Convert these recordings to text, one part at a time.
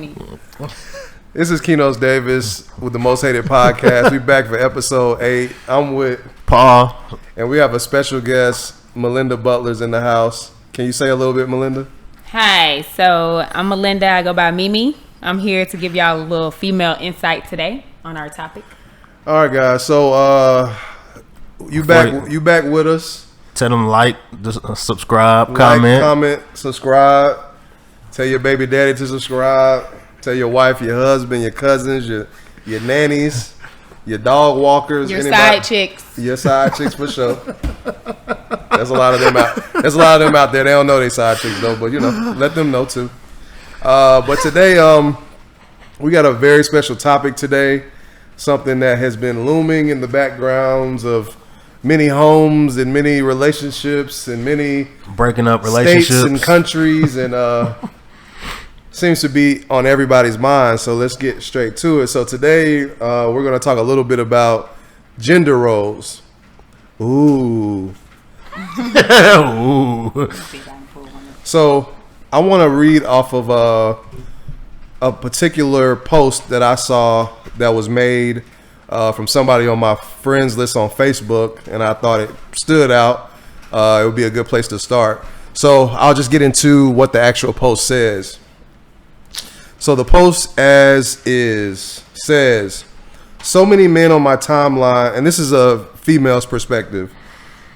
funny. This is Keno's Davis with the Most Hated Podcast. We back for episode 8. I'm with Paul. And we have a special guest, Melinda Butler's in the house. Can you say a little bit, Melinda? Hi, so I'm Melinda. I go by Mimi. I'm here to give y'all a little female insight today on our topic. All right, guys. So you back with us. Tell them subscribe, comment, subscribe. Tell your baby daddy to subscribe. Tell your wife, your husband, your cousins, your nannies, your dog walkers, side chicks. Your side chicks for sure. There's a lot of them out there. They don't know they side chicks though, but let them know too. But today, we got a very special topic today. Something that has been looming in the backgrounds of many homes and many relationships and many breaking up relationships, states and countries, and seems to be on everybody's mind. So let's get straight to it. So today we're going to talk a little bit about gender roles. Ooh. Ooh. So I want to read off of a particular post that I saw that was made from somebody on my friends list on Facebook, and I thought it stood out. It would be a good place to start. So I'll just get into what the actual post says. So the post as is says, so many men on my timeline, and this is a female's perspective,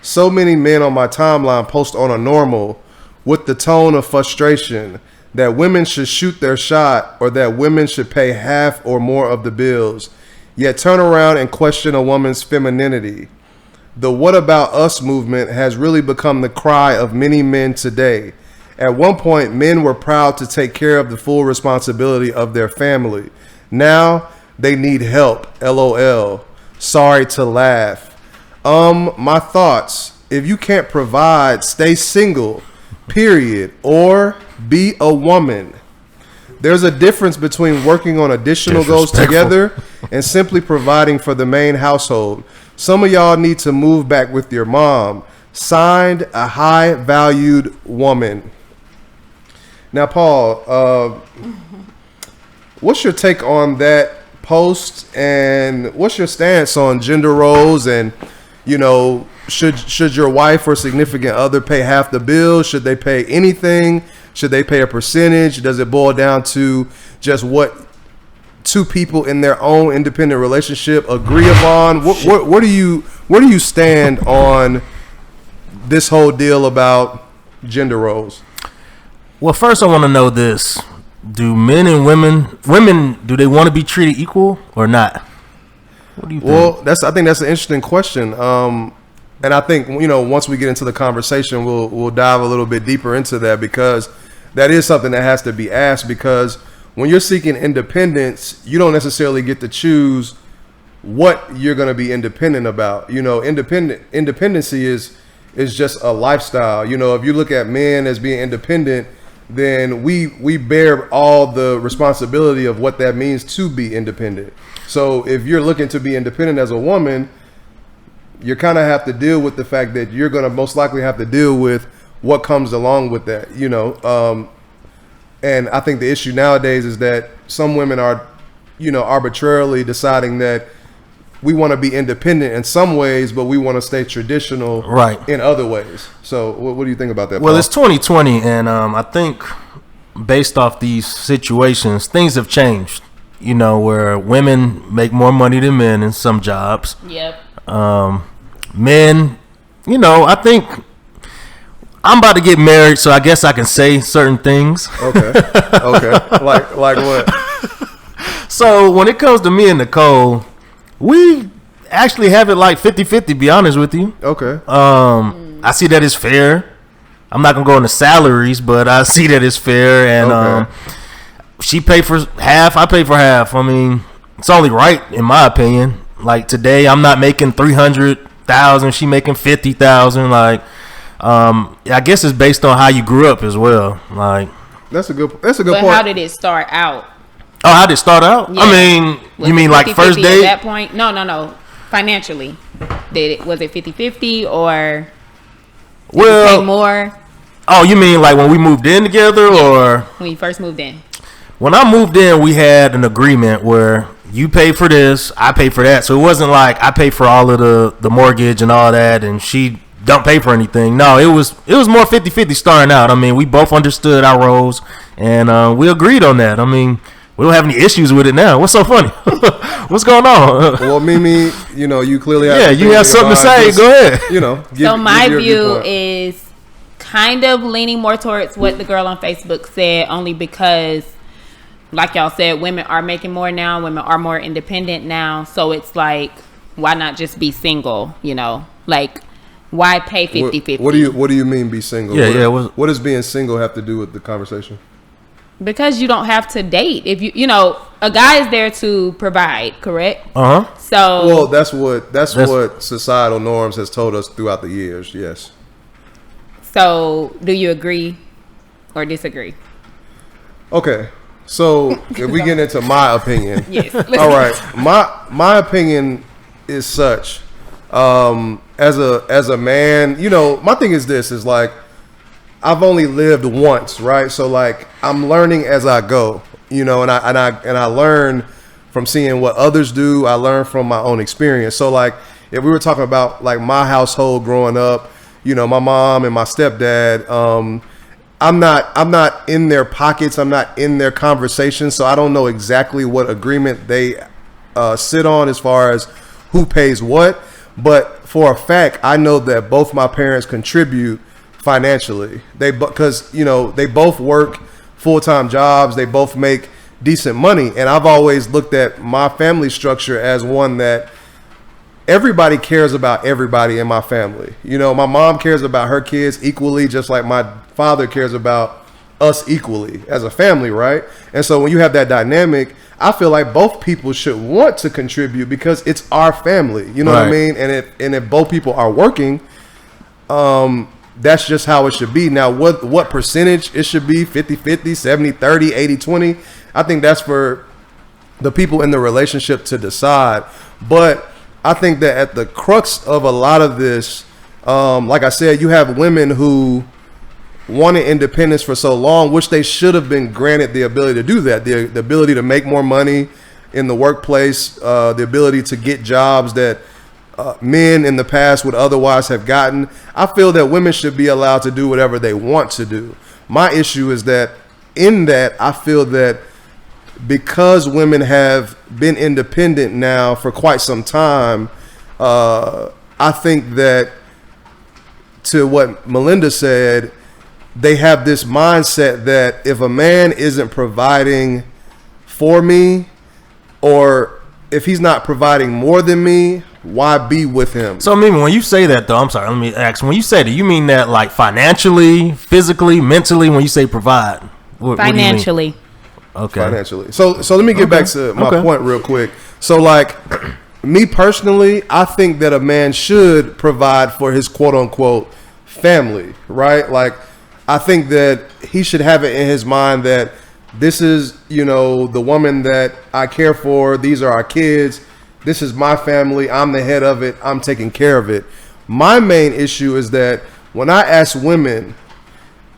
so many men on my timeline post on a normal with the tone of frustration that women should shoot their shot or that women should pay half or more of the bills, yet turn around and question a woman's femininity. The what about us movement has really become the cry of many men today. At one point, men were proud to take care of the full responsibility of their family. Now they need help. LOL. Sorry to laugh. My thoughts. If you can't provide, stay single. Period. Or be a woman. There's a difference between working on additional goals together and simply providing for the main household. Some of y'all need to move back with your mom. Signed, a high-valued woman. Now, Paul, what's your take on that post, and what's your stance on gender roles? And should your wife or significant other pay half the bill? Should they pay anything? Should they pay a percentage? Does it boil down to just what two people in their own independent relationship agree upon? Where do you stand on this whole deal about gender roles? Well, first I want to know this: do men and women, do they want to be treated equal or not? What do you think? Well, I think that's an interesting question. And I think, once we get into the conversation, we'll dive a little bit deeper into that, because that is something that has to be asked, because when you're seeking independence, you don't necessarily get to choose what you're going to be independent about. Independency is just a lifestyle. If you look at men as being independent, then we bear all the responsibility of what that means to be independent. So if you're looking to be independent as a woman, you kind of have to deal with the fact that you're going to most likely have to deal with what comes along with that, and I think the issue nowadays is that some women are, arbitrarily deciding that we want to be independent in some ways, but we want to stay traditional in other ways. So what do you think about that, Well, Paul? it's 2020, and I think based off these situations, things have changed, where women make more money than men in some jobs. Yep. Men, I think I'm about to get married, so I guess I can say certain things. Okay. Like what? So when it comes to me and Nicole, we actually have it like 50-50, be honest with you. Okay. I see that it's fair. I'm not going to go into salaries, but I see that it's fair. And she paid for half, I pay for half. I mean, it's only right, in my opinion. Like today, I'm not making $300,000. She making $50,000. Like, I guess it's based on how you grew up as well. Like, that's a good point. But how did it start out? Oh, how did it start out? Yeah. I mean, you mean like first date? At that point? No. Financially, was it 50-50 or did you pay more? Oh, you mean like when we moved in together, or when you first moved in? when I moved in, we had an agreement where you pay for this, I pay for that. So it wasn't like I pay for all of the mortgage and all that, and she don't pay for anything. No, it was more 50-50 starting out. I mean, we both understood our roles, and we agreed on that. I mean, we don't have any issues with it now. What's so funny? What's going on? Well, Mimi, you clearly have. Yeah, you have something to say. Go ahead. So my view is kind of leaning more towards what the girl on Facebook said, only because, like y'all said, women are making more now. Women are more independent now. So it's like, why not just be single? Like, why pay 50-50? What do you mean be single? Yeah, what does being single have to do with the conversation? Because you don't have to date. If a guy is there to provide, correct? So well, that's what societal norms has told us throughout the years. Yes. So, do you agree or disagree? Okay. So, if we get into my opinion, yes. All right. My opinion is such. As a man, my thing is this: is like, I've only lived once, right? So like, I'm learning as I go, and I learn from seeing what others do. I learn from my own experience. So like, if we were talking about like my household growing up, my mom and my stepdad, I'm not in their pockets. I'm not in their conversations. So I don't know exactly what agreement they sit on as far as who pays what. But for a fact, I know that both my parents contribute financially. Because they both work full-time jobs. They both make decent money. And I've always looked at my family structure as one that everybody cares about everybody in my family. My mom cares about her kids equally, just like my father cares about us equally as a family, right? And so when you have that dynamic, I feel like both people should want to contribute because it's our family. You know what I mean? And if both people are working, that's just how it should be. Now, what percentage it should be, 50-50, 70-30, 80-20, I think that's for the people in the relationship to decide. But I think that at the crux of a lot of this, like I said, you have women who wanted independence for so long, which they should have been granted the ability to do that, the ability to make more money in the workplace, the ability to get jobs that men in the past would otherwise have gotten. I feel that women should be allowed to do whatever they want to do. My issue is that I feel that because women have been independent now for quite some time, I think that, to what Melinda said, they have this mindset that if a man isn't providing for me, or if he's not providing more than me, why be with him? So, Mimi, when you say that, though, I'm sorry, let me ask. When you say that, you mean that like financially, physically, mentally? When you say provide, financially. What do you mean? Okay. Financially. So let me get back to my point real quick. So, like, me personally, I think that a man should provide for his quote unquote family, right? Like, I think that he should have it in his mind that this is, the woman that I care for. These are our kids. This is my family. I'm the head of it. I'm taking care of it. My main issue is that when I ask women,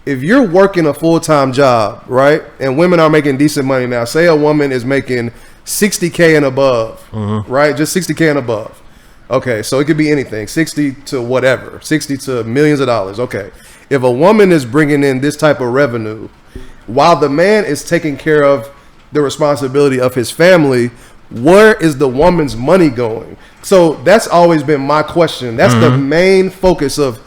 if you're working a full-time job, right, and women are making decent money now, say a woman is making $60K and above, right, just $60K and above. Okay, so it could be anything, 60 to whatever, 60 to millions of dollars. Okay, if a woman is bringing in this type of revenue, while the man is taking care of the responsibility of his family, where is the woman's money going? So that's always been my question. That's the main focus of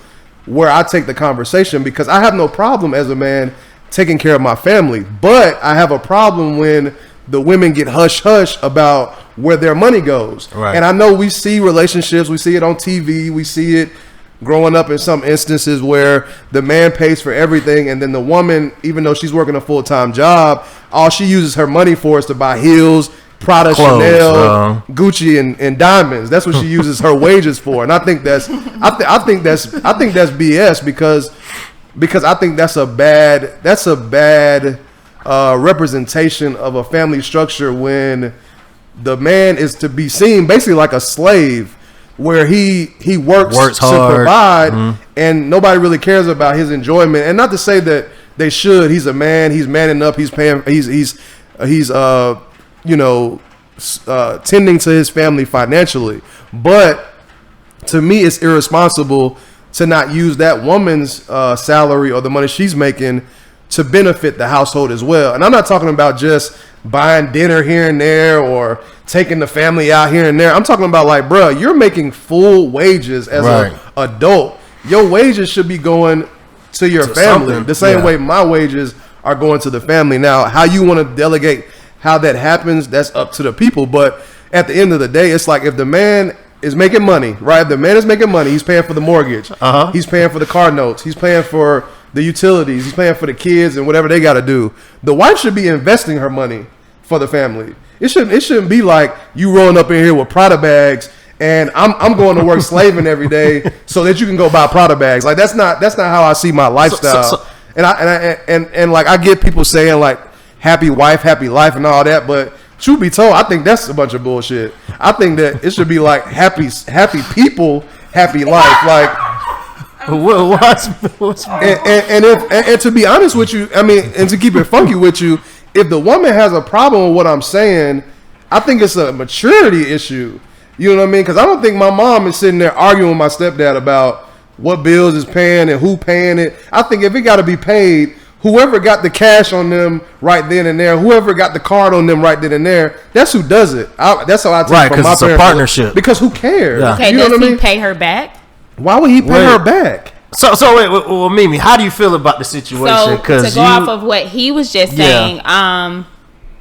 where I take the conversation, because I have no problem as a man taking care of my family, but I have a problem when the women get hush about where their money goes. Right. And I know we see relationships, we see it on TV, we see it growing up in some instances where the man pays for everything, and then the woman, even though she's working a full-time job, all she uses her money for is to buy heels, Prada, clothes, Chanel, Gucci, and diamonds. That's what she uses her wages for. And I think that's BS, because I think that's a bad representation of a family structure when the man is to be seen basically like a slave, where he works hard to provide, and nobody really cares about his enjoyment. And not to say that they should. He's a man. He's manning up. He's paying. He's He's tending to his family financially. But to me, it's irresponsible to not use that woman's salary or the money she's making to benefit the household as well. And I'm not talking about just buying dinner here and there or taking the family out here and there. I'm talking about like, bro, you're making full wages as an adult. Your wages should be going to your family something. The same way my wages are going to the family. Now, how you want to delegate how that happens, that's up to the people. But at the end of the day, it's like if the man is making money, right? If the man is making money, he's paying for the mortgage. He's paying for the car notes. He's paying for the utilities. He's paying for the kids and whatever they got to do. The wife should be investing her money for the family. It shouldn't be like you rolling up in here with Prada bags and I'm going to work slaving every day so that you can go buy Prada bags. Like that's not how I see my lifestyle. And like I get people saying like happy wife, happy life and all that, but truth be told, I think that's a bunch of bullshit. I think that it should be like happy people, happy life. Like and to be honest with you, I mean, and to keep it funky with you, if the woman has a problem with what I'm saying, I think it's a maturity issue. You know what I mean? Because I don't think my mom is sitting there arguing with my stepdad about what bills is paying and who paying it. I think if it got to be paid, whoever got the cash on them right then and there, whoever got the card on them right then and there, that's who does it. That's how I take it from my parents. Right, because it's a partnership. Because who cares? Yeah. Okay, you know does he pay her back? Why would he pay her back? So wait, well, Mimi, how do you feel about the situation? So to go off of what he was just saying,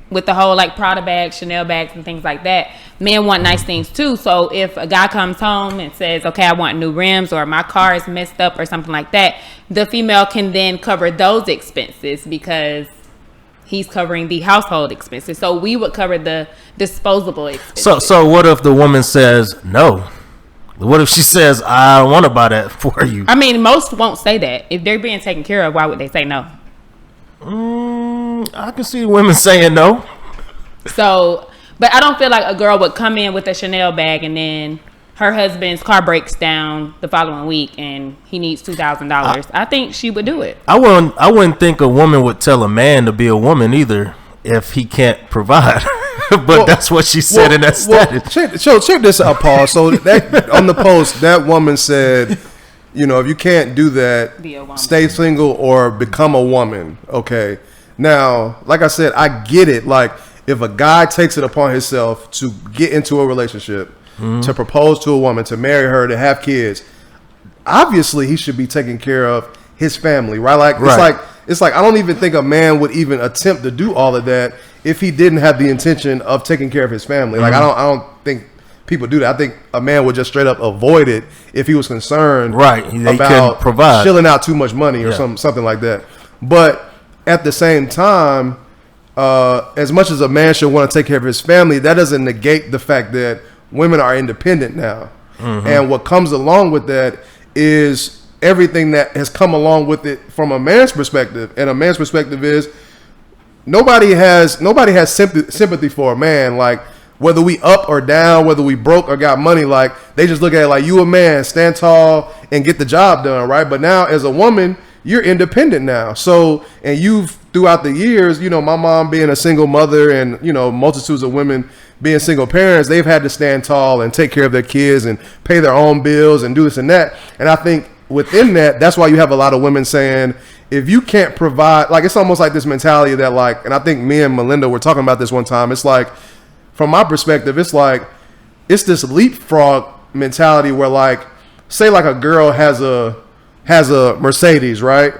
with the whole like Prada bags, Chanel bags, and things like that, men want nice things too. So if a guy comes home and says, "Okay, I want new rims," or "My car is messed up," or something like that, the female can then cover those expenses because he's covering the household expenses. So we would cover the disposable expenses. So what if the woman says no? What if she says, "I don't want to buy that for you"? I mean, most won't say that. If they're being taken care of, why would they say no? I can see women saying no. So, but I don't feel like a girl would come in with a Chanel bag and then her husband's car breaks down the following week and he needs $2,000. I think she would do it. I wouldn't think a woman would tell a man to be a woman either if he can't provide. But that's what she said in that status. Check this out, Paul. So that on the post, that woman said, you know, if you can't do that, stay single or become a woman. Okay. Now, like I said, I get it. Like if a guy takes it upon himself to get into a relationship, to propose to a woman, to marry her, to have kids, obviously he should be taking care of his family, right? Like it's like I don't even think a man would even attempt to do all of that if he didn't have the intention of taking care of his family. Like I don't think people do that. I think a man would just straight up avoid it if he was concerned about shilling out too much money or something like that. But at the same time, as much as a man should want to take care of his family, that doesn't negate the fact that women are independent now. And what comes along with that is everything that has come along with it from a man's perspective. And a man's perspective is nobody has sympathy for a man. Like whether we up or down, whether we broke or got money, like they just look at it like you a man, stand tall and get the job done, right? But now as a woman, you're independent now. So, and you've throughout the years, you know, my mom being a single mother and, you know, multitudes of women being single parents, they've had to stand tall and take care of their kids and pay their own bills and do this and that. And I think within that, that's why you have a lot of women saying, if you can't provide, like, it's almost like this mentality that like, and I think me and Melinda were talking about this one time. It's like, from my perspective, it's like, it's this leapfrog mentality where like, say like a girl has a Mercedes, right?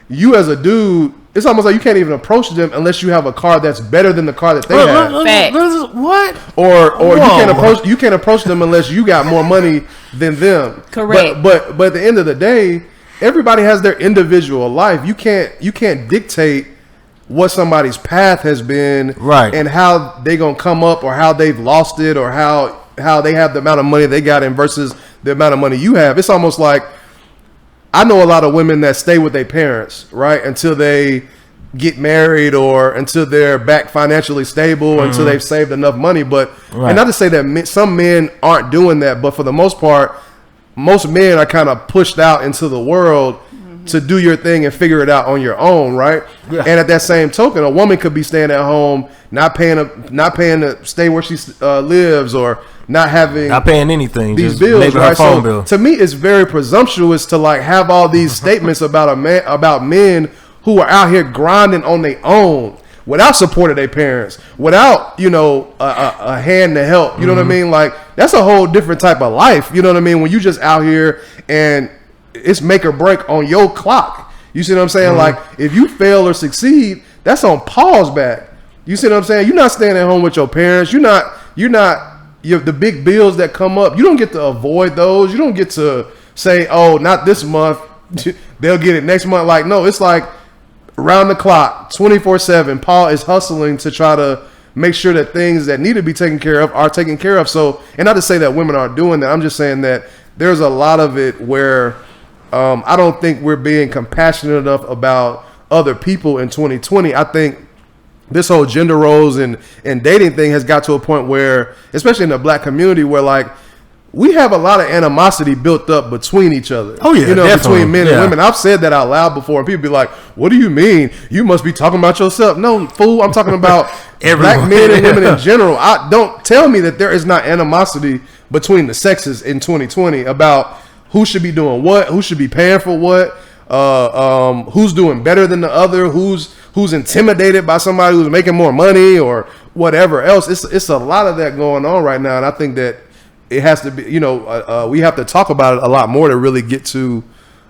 You as a dude, it's almost like you can't even approach them unless you have a car that's better than the car that they have. What? Or you can't approach them unless you got more money than them. Correct. But at the end of the day, everybody has their individual life. You can't dictate what somebody's path has been, right? And how they gonna come up, or how they've lost it, or how they have the amount of money they got in versus the amount of money you have. It's almost like, I know a lot of women that stay with their parents, right, until they get married or until they're back financially stable, until they've saved enough money. But and not to say that some men aren't doing that, but for the most part, most men are kind of pushed out into the world to do your thing and figure it out on your own, right? Yeah. And at that same token, a woman could be staying at home, not paying to stay where she lives, or not paying anything, these just bills, maybe right? her phone So bill. to me, it's very presumptuous to like have all these statements about men who are out here grinding on their own without support of their parents, without a hand to help. You know what I mean? Like that's a whole different type of life. You know what I mean? When you just out here and it's make or break on your clock. You see what I'm saying? Like if you fail or succeed, that's on pause back. You see what I'm saying? You're not staying at home with your parents. You're not the big bills that come up. You don't get to avoid those. You don't get to say, oh, not this month. They'll get it next month. Like, no, it's like around the clock, 24/7. Paul is hustling to try to make sure that things that need to be taken care of are taken care of. So, and not to say that women aren't doing that. I'm just saying that there's a lot of it where I don't think we're being compassionate enough about other people in 2020. I think this whole gender roles and dating thing has got to a point where, especially in the black community, where like we have a lot of animosity built up between each other. Oh yeah, between men and women. I've said that out loud before, and people be like, "What do you mean? You must be talking about yourself." No, fool. I'm talking about black men and women in general. Don't tell me that there is not animosity between the sexes in 2020 about who should be doing what, who should be paying for what, who's doing better than the other, who's intimidated by somebody who's making more money or whatever else. It's a lot of that going on right now, and I think that it has to be, we have to talk about it a lot more to really get to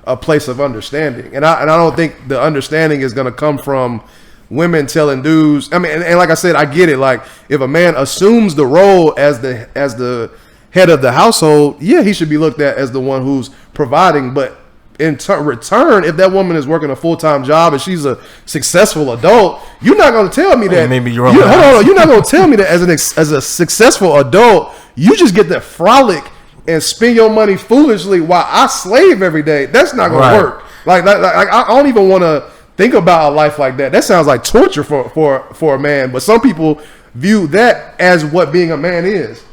a place of understanding. And I don't think the understanding is going to come from women telling dudes. I mean, and like I said, I get it. Like if a man assumes the role as the head of the household, yeah, he should be looked at as the one who's providing. But in return, if that woman is working a full-time job and she's a successful adult, you're not going to tell me that. Maybe hold on. You're not going to tell me that as a successful adult, you just get to frolic and spend your money foolishly while I slave every day. That's not going to work. Like I don't even want to think about a life like that. That sounds like torture for a man. But some people view that as what being a man is.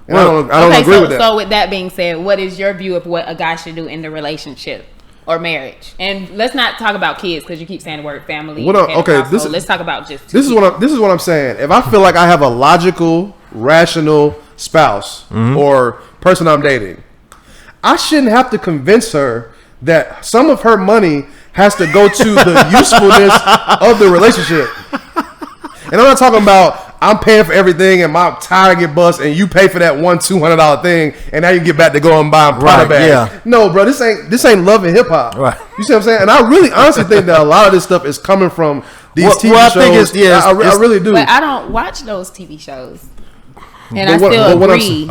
And I don't agree with that. So with that being said, what is your view of what a guy should do in the relationship or marriage? And let's not talk about kids because you keep saying the word family. Let's talk about just this is what I'm saying. If I feel like I have a logical, rational spouse or person I'm dating, I shouldn't have to convince her that some of her money has to go to the usefulness of the relationship. And I'm not talking about I'm paying for everything and my tire get bust and you pay for that $200 thing and now you get back to go and buy Prada bags. Yeah. No, bro, this ain't love and hip hop. Right. You see what I'm saying? And I really honestly think that a lot of this stuff is coming from these TV shows. I really do. But I don't watch those TV shows. And I still agree.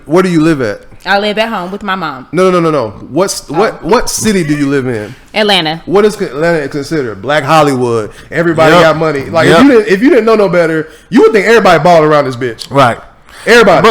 Where do you live at? I live at home with my mom. No. What city do you live in? Atlanta. What is Atlanta considered? Black Hollywood. Everybody got money. Like if you didn't know no better, you would think everybody balling around this bitch. Right. Everybody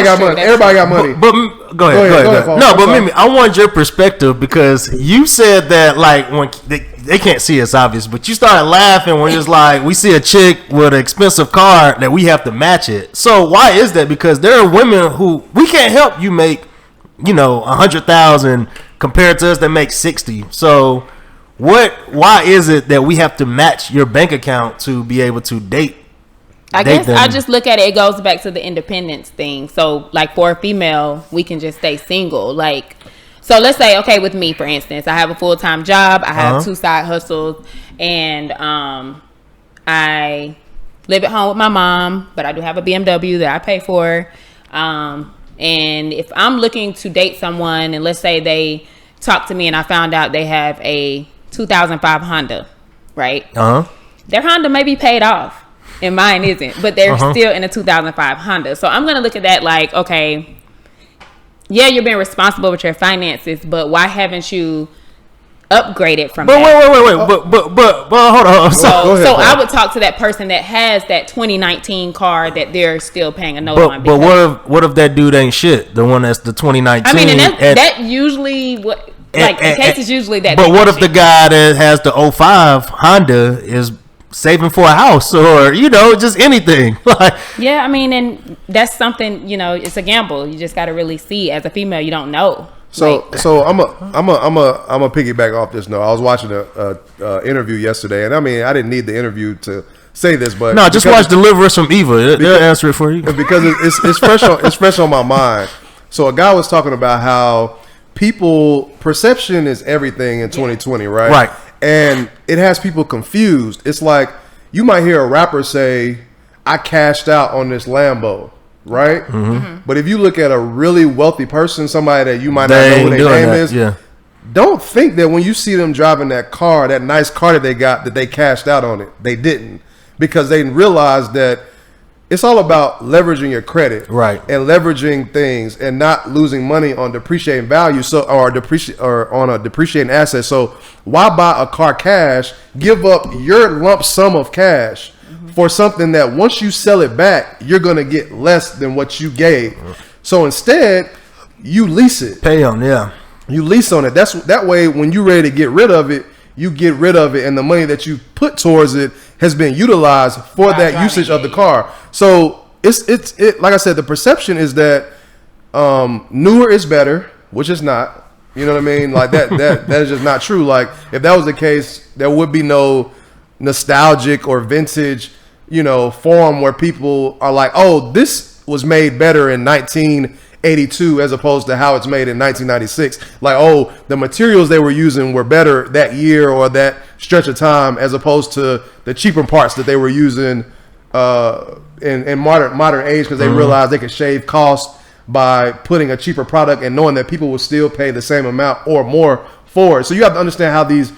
got money. Everybody got money. But go ahead. Paul. No, but Mimi, I want your perspective because you said that like when they can't see us obvious, but you started laughing when it's like we see a chick with an expensive car that we have to match it. So why is that? Because there are women who we can't help you make, $100,000 compared to us that make 60. So why is it that we have to match your bank account to be able to date? I guess I just look at it goes back to the independence thing. So like for a female, we can just stay single. Like, so let's say, okay, with me, for instance, I have a full-time job. I have 2 side hustles and I live at home with my mom, but I do have a BMW that I pay for. And if I'm looking to date someone and let's say they talk to me and I found out they have a 2005 Honda, right? Their Honda may be paid off. And mine isn't, but they're still in a 2005 Honda. So I'm going to look at that like, okay, yeah, you're being responsible with your finances, but why haven't you upgraded from that? But hold on. So I would talk to that person that has that 2019 car that they're still paying a note on. But what if that dude ain't shit? The one that's the 2019. I mean, and that usually what the case is usually that. But what if the guy that has the 05 Honda is saving for a house or just anything? Yeah, I mean, and that's something, it's a gamble. You just got to really see. As a female, you don't know. So I'm a piggyback off this note. I was watching a interview yesterday, and I mean, I didn't need the interview to say this, but no, just watch Deliverance from Eva. They'll answer it for you because it's fresh on my mind. So a guy was talking about how perception is everything in 2020, right? Right. And it has people confused. It's like you might hear a rapper say, "I cashed out on this Lambo." Right? Mm-hmm. But if you look at a really wealthy person, somebody that you might not know who their name is, don't think that when you see them driving that car, that nice car that they got, that they cashed out on it. They didn't. Because they realized that it's all about leveraging your credit. Right. And leveraging things and not losing money on depreciating value or on a depreciating asset. So why buy a car cash, give up your lump sum of cash for something that once you sell it back, you're going to get less than what you gave. So instead, you lease it. Pay on, yeah. You lease on it. That way, when you're ready to get rid of it, you get rid of it, and the money that you put towards it has been utilized for that usage of the car. So it's like I said, the perception is that newer is better, which is not. You know what I mean? Like that is just not true. Like if that was the case, there would be no nostalgic or vintage form where people are like, oh, this was made better in 1982 as opposed to how it's made in 1996. Like, oh, the materials they were using were better that year or that stretch of time as opposed to the cheaper parts that they were using in modern age because they realized they could shave costs by putting a cheaper product and knowing that people will still pay the same amount or more for it. So you have to understand how these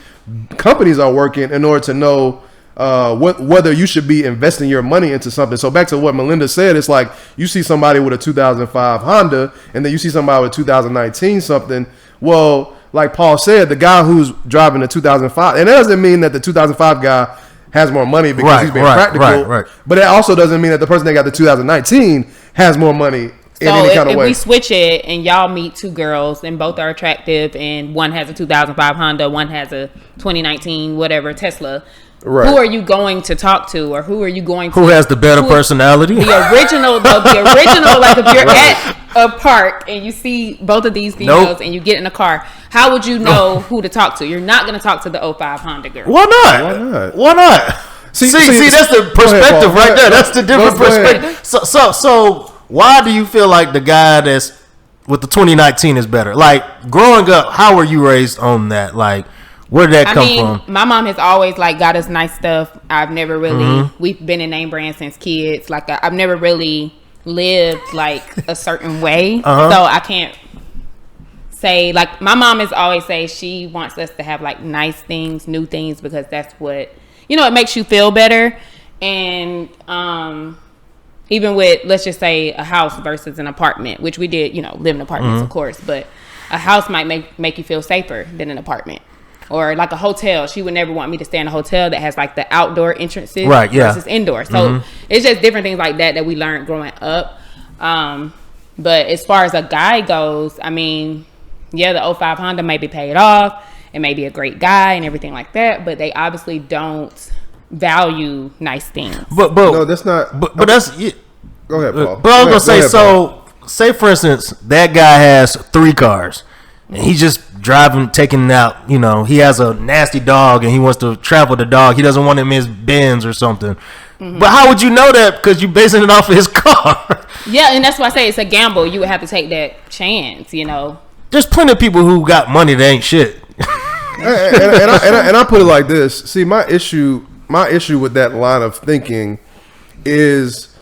companies are working in order to know whether you should be investing your money into something. So back to what Melinda said, it's like you see somebody with a 2005 Honda and then you see somebody with 2019 something. Well, like Paul said, the guy who's driving the 2005, and that doesn't mean that the 2005 guy has more money because he's being practical. Right. But that also doesn't mean that the person that got the 2019 has more money. So if we switch it and y'all meet two girls and both are attractive and one has a 2005 Honda, one has a 2019 whatever Tesla, who are you going to talk to, or who are you going to? Who has the better personality? The original, like if you're at a park and you see both of these females and you get in a car, how would you know who to talk to? You're not going to talk to the 05 Honda girl. Why not? See, that's the perspective right there. That's the different perspective. So why do you feel like the guy that's with the 2019 is better? Like growing up, how were you raised on that? Like where did that come from? My mom has always got us nice stuff. I've never really, we've been in name brand since kids. Like I've never really lived like a certain way. So I can't say, like my mom is always say she wants us to have like nice things, new things, because that's what, it makes you feel better. And, even with, let's just say, a house versus an apartment, which we did, live in apartments, of course, but a house might make you feel safer than an apartment. Or like a hotel. She would never want me to stay in a hotel that has like the outdoor entrances versus indoor. So it's just different things like that we learned growing up. But as far as a guy goes, the 05 Honda may be paid off. It may be a great guy and everything like that, but they obviously don't value nice things. But no, that's not. But that's. Yeah. Go ahead, Paul. But I was gonna say, say for instance, that guy has 3 cars, and he's just driving, taking out. He has a nasty dog, and he wants to travel the dog. He doesn't want him in his Benz or something. But how would you know that? Because you're basing it off of his car. Yeah, and that's why I say it's a gamble. You would have to take that chance. There's plenty of people who got money that ain't shit. and I put it like this. See, my issue with that line of thinking is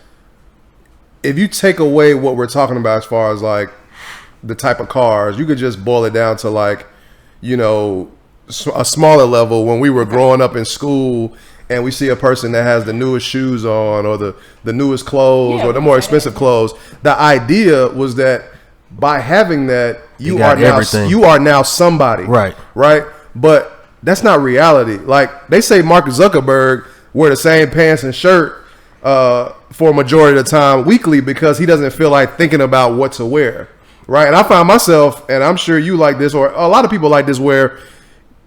if you take away what we're talking about as far as like the type of cars, you could just boil it down to like, a smaller level when we were growing up in school and we see a person that has the newest shoes on or the newest clothes or the more expensive clothes. The idea was that by having that, you are now somebody. Right. But that's not reality. Like they say Mark Zuckerberg wear the same pants and shirt for a majority of the time weekly because he doesn't feel like thinking about what to wear. Right. And I find myself, and I'm sure you like this, or a lot of people like this, where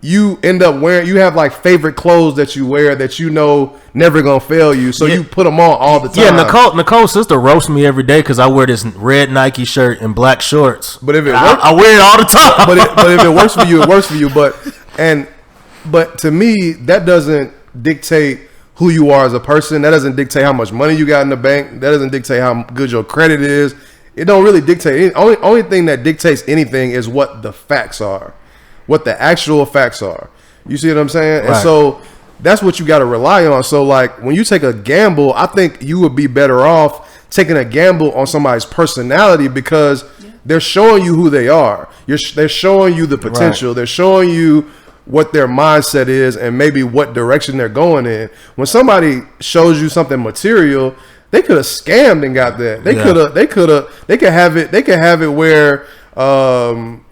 you end up wearing, you have like favorite clothes that you wear that you know never gonna fail you, so you put them on all the time. Yeah, Nicole's sister roasts me every day because I wear this red Nike shirt and black shorts. But if it I wear it all the time. But if it works for you, it works for you. But to me, that doesn't dictate who you are as a person. That doesn't dictate how much money you got in the bank. That doesn't dictate how good your credit is. It don't really dictate. Only thing that dictates anything is what the facts are. What the actual facts are. You see what I'm saying? Right. And so that's what you got to rely on. So like when you take a gamble, I think you would be better off taking a gamble on somebody's personality because they're showing you who they are. They're showing you the potential. Right. They're showing you what their mindset is and maybe what direction they're going in. When somebody shows you something material, they could have scammed and got that. They could have it where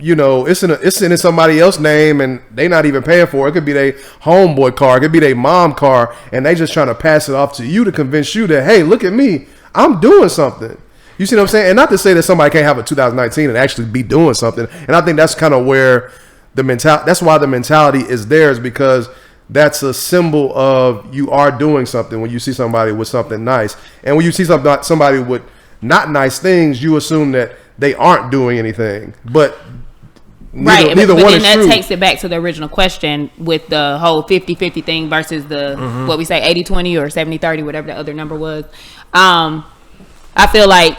it's in somebody else's name and they not even paying for it. It could be their homeboy car, it could be their mom car, and they just trying to pass it off to you to convince you that, hey, look at me, I'm doing something. You see what I'm saying? And not to say that somebody can't have a 2019 and actually be doing something. And I think that's kind of where that's why the mentality is there, is because that's a symbol of you are doing something when you see somebody with something nice. And when you see somebody with not nice things, you assume that they aren't doing anything. But neither one is true. That takes it back to the original question with the whole 50-50 thing versus the what we say 80-20 or 70-30, whatever the other number was. I feel like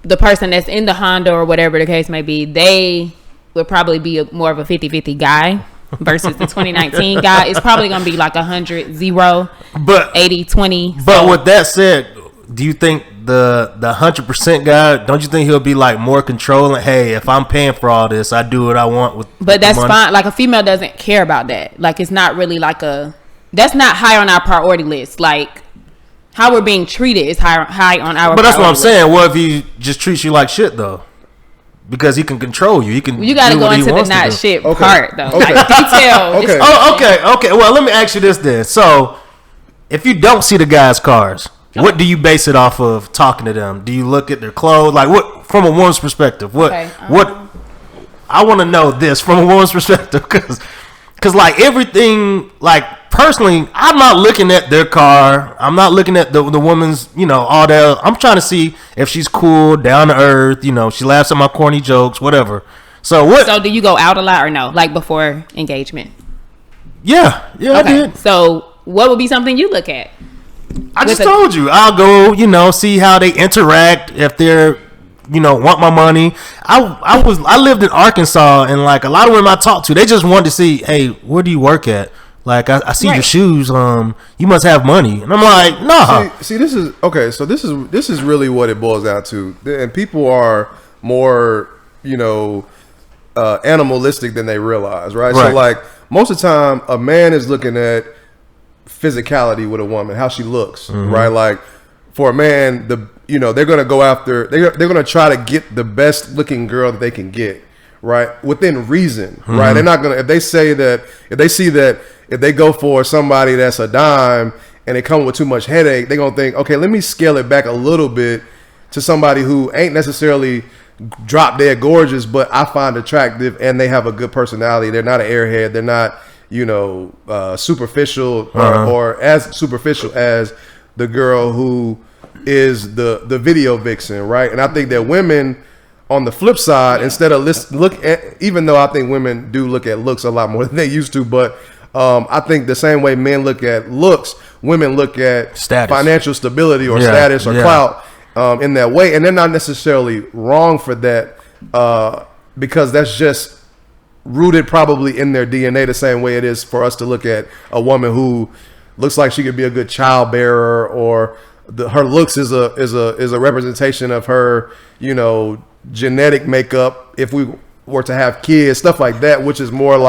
the person that's in the Honda or whatever the case may be, they would probably be more of a 50-50 guy versus the 2019 guy. It's probably going to be like 100-0, but 80-20. But with that said, do you think the 100% guy, don't you think he'll be like more controlling? Hey, if I'm paying for all this, I do what I want with. But that's fine. Like a female doesn't care about that. Like it's not really like that's not high on our priority list. Like how we're being treated is high on our. But that's what I'm saying. What if he just treats you like shit though? Because he can control you. He can. You got to go into the not shit part though. Okay. Like detail. Okay. Okay. Well, let me ask you this then. So, if you don't see the guy's cars, what do you base it off of talking to them? Do you look at their clothes? Like what, from a woman's perspective? What? I want to know this from a woman's perspective because like everything, like personally, I'm not looking at their car. I'm not looking at the woman's, all that. I'm trying to see if she's cool, down to earth. She laughs at my corny jokes, whatever. So what? So do you go out a lot or no? Like before engagement? Yeah, okay. I did. So what would be something you look at? I just told you. I'll go, see how they interact. If they're, want my money. I lived in Arkansas, and like a lot of women I talked to, they just wanted to see, hey, where do you work at? Like I see your shoes. You must have money, and I'm like, nah. See, this is okay. So this is really what it boils down to, and people are more, animalistic than they realize, right? So like most of the time, a man is looking at physicality with a woman, how she looks, right? Like for a man, they're gonna go after, they're gonna try to get the best looking girl that they can get, right? Within reason, right? They're not gonna, if they see that if they go for somebody that's a dime and they come with too much headache, they're gonna think, okay, let me scale it back a little bit to somebody who ain't necessarily drop dead gorgeous, but I find attractive and they have a good personality. They're not an airhead. They're not, superficial or as superficial as the girl who is the video vixen, right? And I think that women, on the flip side, instead of even though I think women do look at looks a lot more than they used to, but I think the same way men look at looks, women look at financial stability or status or clout in that way, and they're not necessarily wrong for that because that's just rooted probably in their DNA the same way it is for us to look at a woman who looks like she could be a good child bearer, or her looks is a representation of her, genetic makeup if we were to have kids, stuff like that, which is more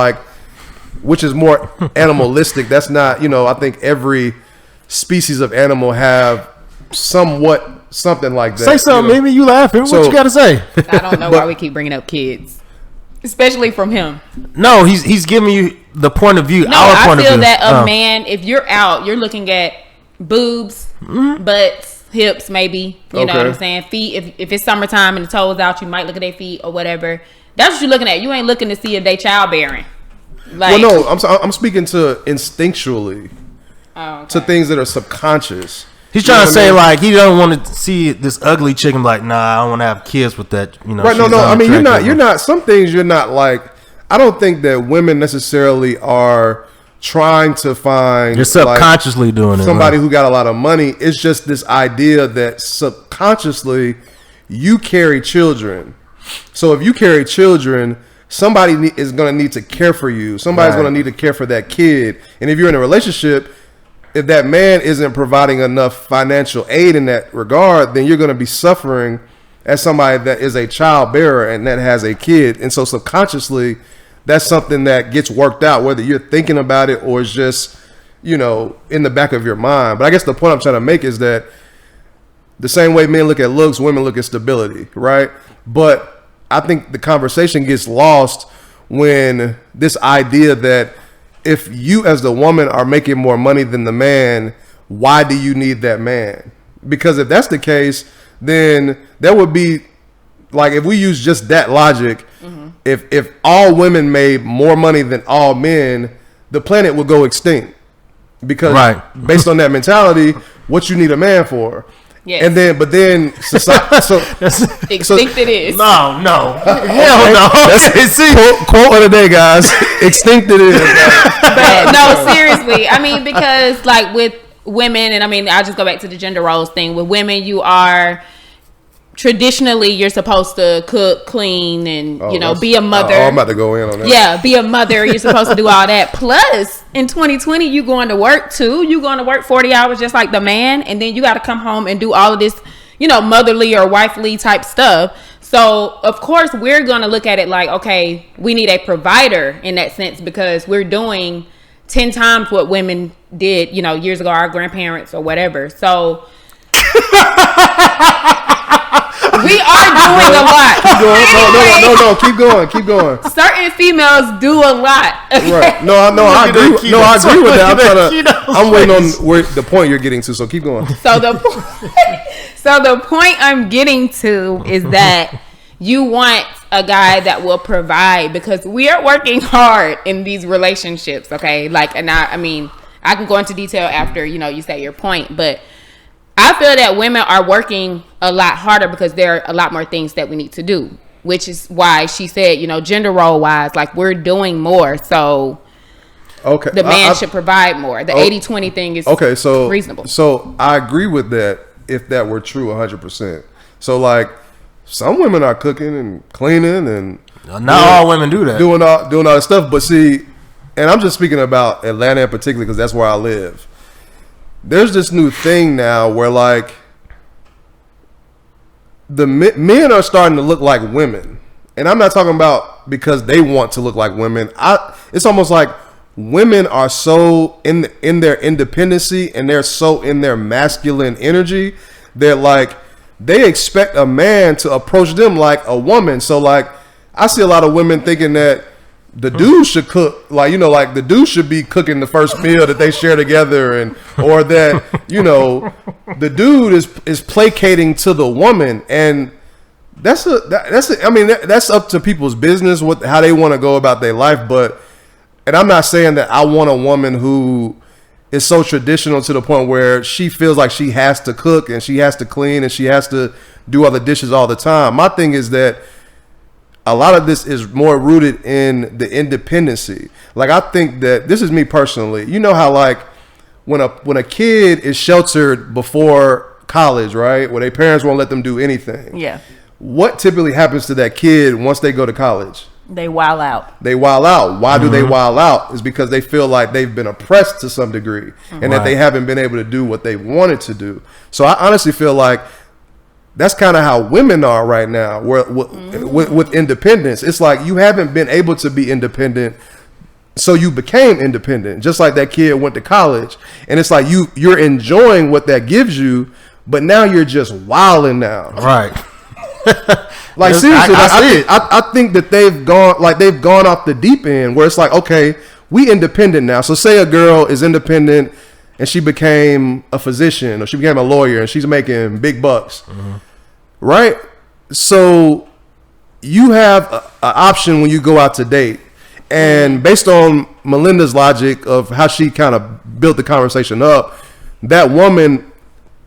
animalistic. That's not, I think every species of animal have somewhat something like that. Say something, maybe you laughing. What you got to say? I don't know why we keep bringing up kids. Especially from him. No, he's giving you the point of view. No, I feel that a man, if you're out, you're looking at boobs, butts, hips, maybe. You know what I'm saying? Feet. If it's summertime and the toes out, you might look at their feet or whatever. That's what you're looking at. You ain't looking to see if they childbearing. Like, well, no, I'm speaking to instinctually, to things that are subconscious. He's trying to say, like, he don't want to see this ugly chick and like, nah, I don't want to have kids with that. You know, right? No. I mean, you're not. Some things you're not like. I don't think that women necessarily are trying to find. You're subconsciously like, doing it. Somebody who got a lot of money. It's just this idea that subconsciously you carry children. So if you carry children, somebody is going to need to care for you. Somebody's going to need to care for that kid. And if you're in a relationship, if that man isn't providing enough financial aid in that regard, then you're going to be suffering as somebody that is a child bearer and that has a kid. And so subconsciously, that's something that gets worked out, whether you're thinking about it or it's just, you know, in the back of your mind. But I guess the point I'm trying to make is that the same way men look at looks, women look at stability, right? But I think the conversation gets lost when this idea that if you as the woman are making more money than the man, why do you need that man? Because if that's the case, then there would be, like, if we use just that logic, if all women made more money than all men, the planet would go extinct. Because based on that mentality, what you need a man for? Yes. And then society. So extinct it is. No, hell no. That's quote of the day, guys. Extinct it is. But no, seriously. I mean, because like with women, and I mean, I'll just go back to the gender roles thing. With women, you are traditionally you're supposed to cook, clean, and be a mother. I'm about to go in on that. Yeah, be a mother. You're supposed to do all that. Plus, in 2020, you going to work too. You going to work 40 hours just like the man, and then you got to come home and do all of this, motherly or wifely type stuff. So, of course, we're going to look at it like, okay, we need a provider in that sense because we're doing 10 times what women did, years ago, our grandparents or whatever. So we are doing a lot. Keep going. Keep going. Certain females do a lot. Right. No, I agree with that. I'm waiting on where the point you're getting to. So keep going. So the point I'm getting to is that you want a guy that will provide because we are working hard in these relationships. Okay. Like, and I mean, I can go into detail after, you say your point, but I feel that women are working a lot harder because there are a lot more things that we need to do, which is why she said, gender role wise, like we're doing more. So the man should provide more. The 80-20 thing is reasonable. So I agree with that if that were true 100%. So like some women are cooking and cleaning and not all women do that. Doing all that stuff. But see, and I'm just speaking about Atlanta in particular because that's where I live. There's this new thing now where like the men are starting to look like women, and I'm not talking about because they want to look like women. It's almost like women are so in their independency and they're so in their masculine energy. They're like they expect a man to approach them like a woman. So like I see a lot of women thinking that the dude should cook, like the dude should be cooking the first meal that they share together, or that the dude is placating to the woman, and that's up to people's business how they want to go about their life. And I'm not saying that I want a woman who is so traditional to the point where she feels like she has to cook and she has to clean and she has to do all the dishes all the time. My thing is that a lot of this is more rooted in the independency. Like I think that this is me personally. You know how like when a kid is sheltered before college, right? Where their parents won't let them do anything. Yeah. What typically happens to that kid once they go to college? They wild out. Why do they wild out? It's because they feel like they've been oppressed to some degree and that they haven't been able to do what they wanted to do. So I honestly feel like that's kind of how women are right now with independence. It's like you haven't been able to be independent, so you became independent, just like that kid went to college. And it's like you're enjoying what that gives you, but now you're just wilding now. Right. Like seriously, I think that they've gone off the deep end where it's like, okay, we independent now. So say a girl is independent and she became a physician or she became a lawyer and she's making big bucks, right? So you have an option when you go out to date. And based on Melinda's logic of how she kind of built the conversation up, that woman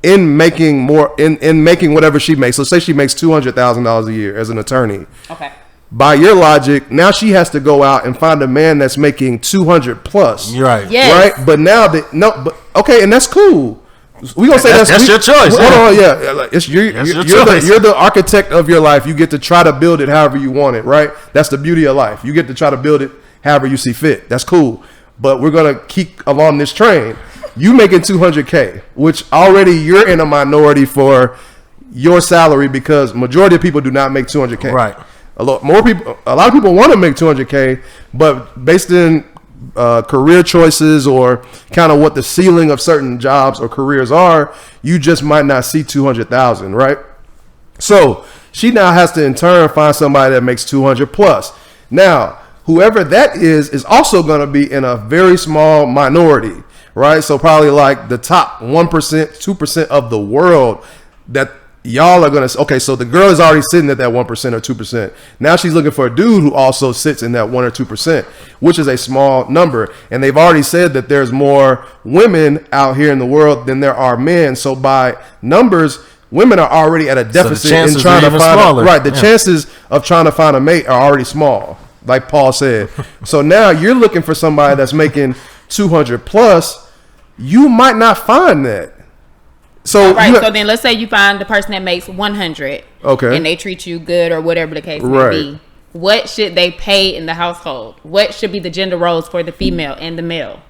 in making whatever she makes, let's say she makes $200,000 a year as an attorney. Okay. By your logic, now she has to go out and find a man that's making 200 plus. Right. Yes. Right. But now okay, and that's cool. We gonna say that's your choice. Hold on, yeah. It's you're the architect of your life. You get to try to build it however you want it, right? That's the beauty of life. You get to try to build it however you see fit. That's cool. But we're gonna keep along this train. You making $200K, which already you're in a minority for your salary because majority of people do not make $200K. Right. A lot of people want to make $200K, but based in career choices or kind of what the ceiling of certain jobs or careers are, you just might not see 200,000, right? So she now has to in turn find somebody that makes 200 plus. Now, whoever that is also going to be in a very small minority, right? So probably like the top 1%, 2% of the world that y'all are going to, okay, so the girl is already sitting at that 1% or 2%. Now she's looking for a dude who also sits in that 1 or 2%, which is a small number. And they've already said that there's more women out here in the world than there are men. So by numbers, women are already at a deficit in trying to find the chances of trying to find a mate are already small, like Paul said. So now you're looking for somebody that's making 200 plus. You might not find that. So so then let's say you find the person that makes 100, okay, and they treat you good or whatever the case may be. What should they pay in the household? What should be the gender roles for the female and the male?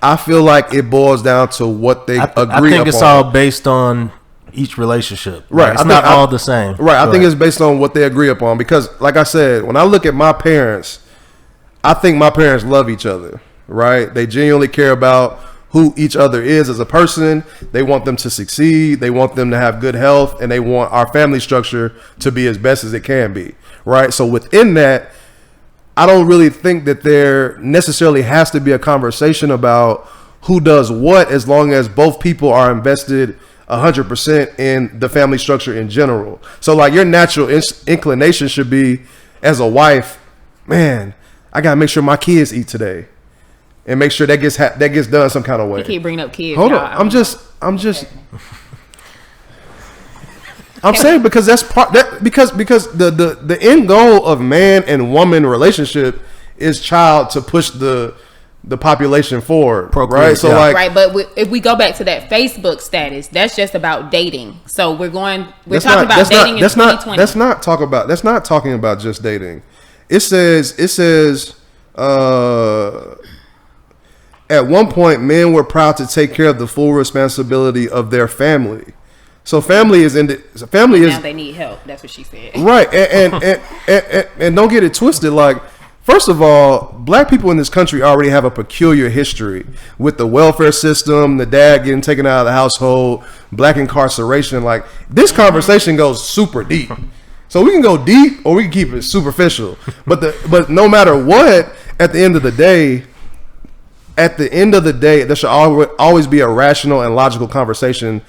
I feel like it boils down to what they agree upon. I think it's all based on each relationship. Right. It's not all the same. Right. I think it's based on what they agree upon because, like I said, when I look at my parents, I think my parents love each other, right? They genuinely care about who each other is as a person. They want them to succeed. They want them to have good health, and they want our family structure to be as best as it can be, right? So within that, I don't really think that there necessarily has to be a conversation about who does what as long as both people are invested 100% in the family structure in general. So like your natural inclination should be as a wife, man, I got to make sure my kids eat today. And make sure that gets done some kind of way. You keep bringing up kids. Hold on, I'm just. I'm saying because that's because the end goal of man and woman relationship is to push the population forward, right? So right, but if we go back to that Facebook status, that's just about dating. So we're talking about dating in 2020. That's not talking about just dating. It says. At one point, men were proud to take care of the full responsibility of their family. So family is now they need help. That's what she said. Right, and don't get it twisted. Like, first of all, black people in this country already have a peculiar history with the welfare system, the dad getting taken out of the household, black incarceration. Like, this conversation goes super deep. So we can go deep or we can keep it superficial. But no matter what, at the end of the day, there should always be a rational and logical conversation